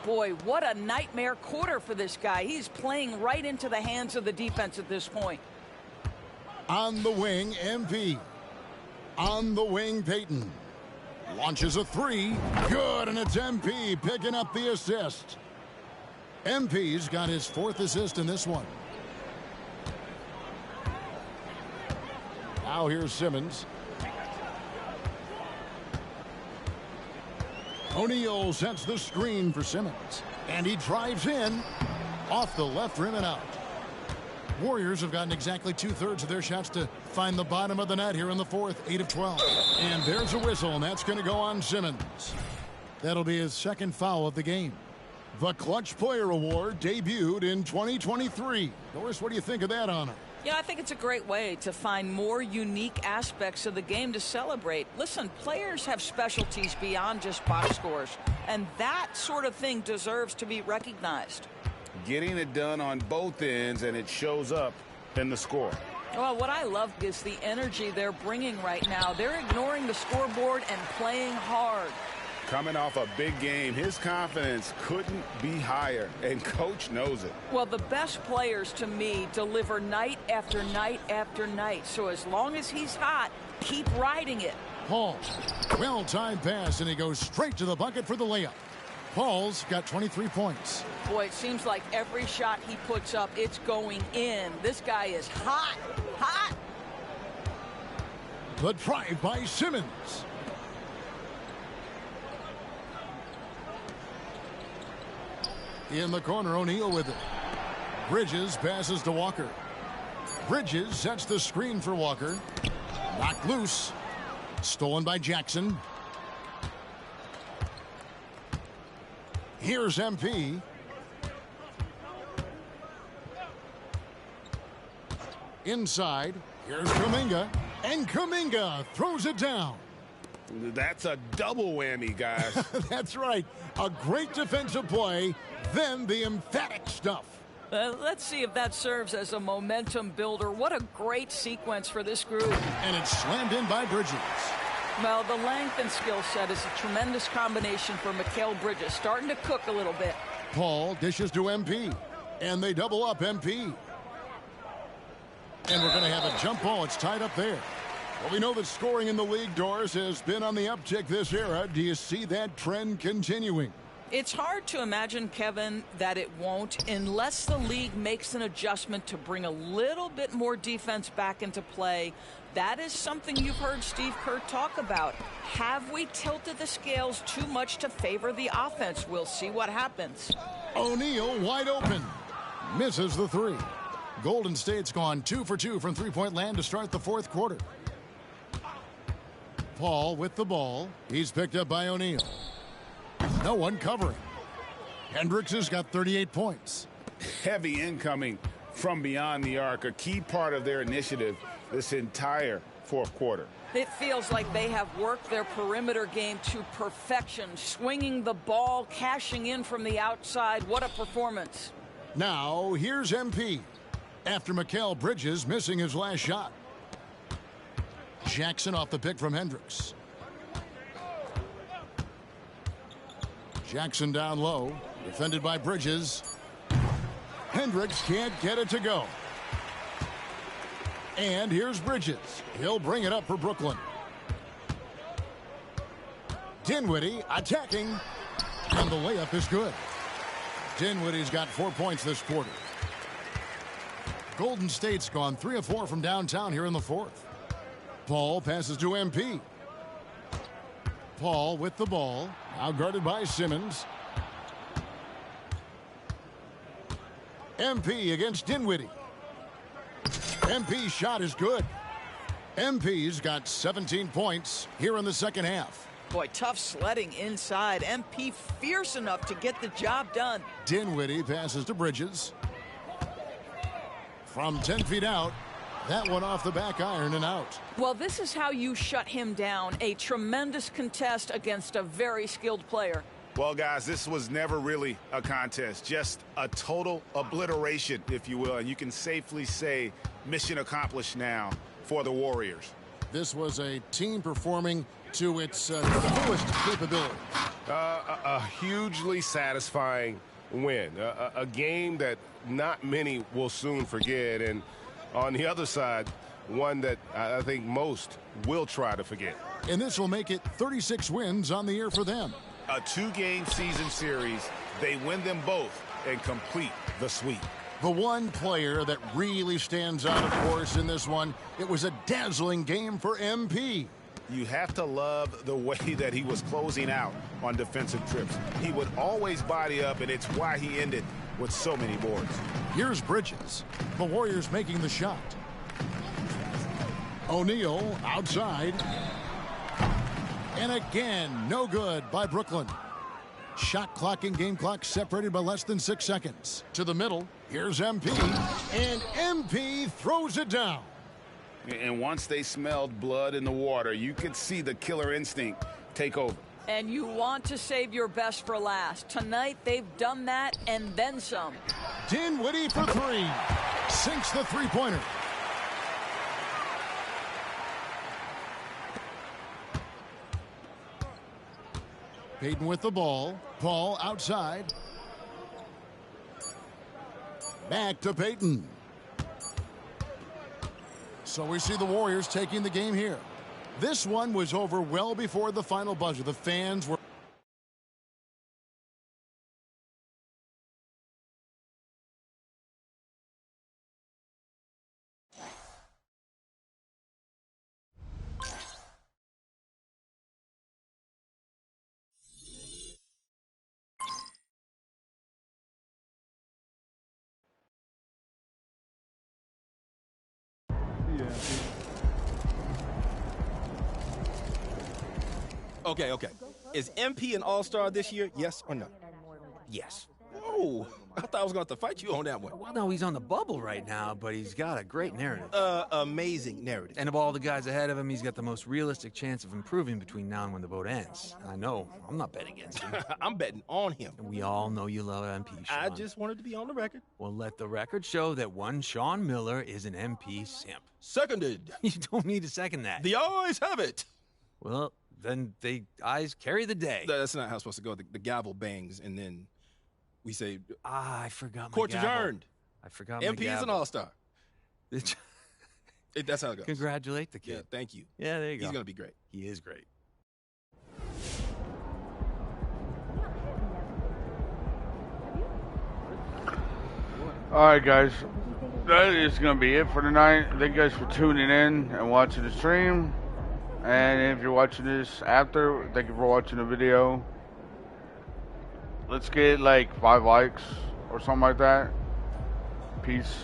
Boy, what a nightmare quarter for this guy. He's playing right into the hands of the defense at this point. On the wing, MP. On the wing, Payton. Launches a 3. Good, and it's MP picking up the assist. MP's got his 4th assist in this one. Now here's Simmons. O'Neal sets the screen for Simmons. And he drives in. Off the left rim and out. Warriors have gotten exactly 2/3 of their shots to find the bottom of the net here in the 4th. 8 of 12. And there's a whistle, and that's going to go on Simmons. That'll be his 2nd foul of the game. The Clutch Player Award debuted in 2023. Doris, what do you think of that honor? Yeah, I think it's a great way to find more unique aspects of the game to celebrate. Listen, players have specialties beyond just box scores, and that sort of thing deserves to be recognized. Getting it done on both ends, and it shows up in the score. Well, what I love is the energy they're bringing right now. They're ignoring the scoreboard and playing hard. Coming off a big game, his confidence couldn't be higher, and Coach knows it. Well, the best players, to me, deliver night after night after night. So as long as he's hot, keep riding it. Paul, well-timed pass, and he goes straight to the bucket for the layup. Paul's got 23 points. Boy, it seems like every shot he puts up, it's going in. This guy is hot, hot. The drive by Simmons. In the corner, O'Neal with it. Bridges passes to Walker. Bridges sets the screen for Walker. Knocked loose. Stolen by Jackson. Here's MP. Inside. Here's Kuminga. And Kuminga throws it down. That's a double whammy, guys. That's right. A great defensive play, then the emphatic stuff. Let's see if that serves as a momentum builder. What a great sequence for this group. And it's slammed in by Bridges. Well, the length and skill set is a tremendous combination for Mikal Bridges. Starting to cook a little bit. Paul dishes to MP. And they double up MP. And we're going to have a jump ball. It's tied up there. Well, we know that scoring in the league, Doris, has been on the uptick this era. Do you see that trend continuing? It's hard to imagine, Kevin, that it won't unless the league makes an adjustment to bring a little bit more defense back into play. That is something you've heard Steve Kerr talk about. Have we tilted the scales too much to favor the offense? We'll see what happens. O'Neal wide open. Misses the 3. Golden State's gone 2 for 2 from three-point land to start the 4th quarter. Paul with the ball. He's picked up by O'Neal. No one covering. Hendricks has got 38 points. Heavy incoming from beyond the arc, a key part of their initiative this entire 4th quarter. It feels like they have worked their perimeter game to perfection, swinging the ball, cashing in from the outside. What a performance. Now, here's MP. After Mikal Bridges missing his last shot. Jackson off the pick from Hendricks. Jackson down low, defended by Bridges. Hendricks can't get it to go. And here's Bridges. He'll bring it up for Brooklyn. Dinwiddie attacking, and the layup is good. Dinwiddie's got 4 points this quarter. Golden State's gone 3 of 4 from downtown here in the fourth. Paul passes to MP. Paul with the ball. Now guarded by Simmons. MP against Dinwiddie. MP's shot is good. MP's got 17 points here in the second half. Boy, tough sledding inside. MP fierce enough to get the job done. Dinwiddie passes to Bridges. From 10 feet out, that one off the back iron and out. Well, this is how you shut him down. A tremendous contest against a very skilled player. Well, guys, this was never really a contest, just a total obliteration, if you will. And you can safely say mission accomplished now for the Warriors. This was a team performing to its fullest capability. A hugely satisfying win, a game that not many will soon forget, and on the other side, one that I think most will try to forget. And this will make it 36 wins on the year for them. A 2-game season series, they win them both and complete the sweep. The one player that really stands out, of course, in this one, it was a dazzling game for MP. You have to love the way that he was closing out on defensive trips. He would always body up, and it's why he ended with so many boards. Here's Bridges. The Warriors making the shot. O'Neal outside. And again, no good by Brooklyn. Shot clock and game clock separated by less than 6 seconds. To the middle, here's MP, and MP throws it down. And once they smelled blood in the water, you could see the killer instinct take over. And you want to save your best for last. Tonight, they've done that and then some. Dinwiddie for 3. Sinks the three-pointer. Payton with the ball. Paul outside. Back to Payton. So we see the Warriors taking the game here. This one was over well before the final buzzer. The fans were... Okay. Is MP an all-star this year? Yes or no? Yes. Oh, I thought I was going to have to fight you on that one. Well, no, he's on the bubble right now, but he's got a great narrative. Amazing narrative. And of all the guys ahead of him, he's got the most realistic chance of improving between now and when the vote ends. I know. I'm not betting against him. I'm betting on him. And we all know you love MP, Sean. I just wanted to be on the record. Well, let the record show that one Sean Miller is an MP simp. Seconded. You don't need to second that. The ayes have it. Well, then the ayes carry the day. That's not how it's supposed to go. The gavel bangs, and then we say, I forgot my court gavel. Adjourned. I forgot my MP gavel. is an all-star. That's how it goes. Congratulate the kid. Yeah, thank you. Yeah, there you go. He's going to be great. He is great. Alright, guys. That is going to be it for tonight. Thank you guys for tuning in and watching the stream. And if you're watching this after, thank you for watching the video. Let's get like 5 likes or something like that. Peace.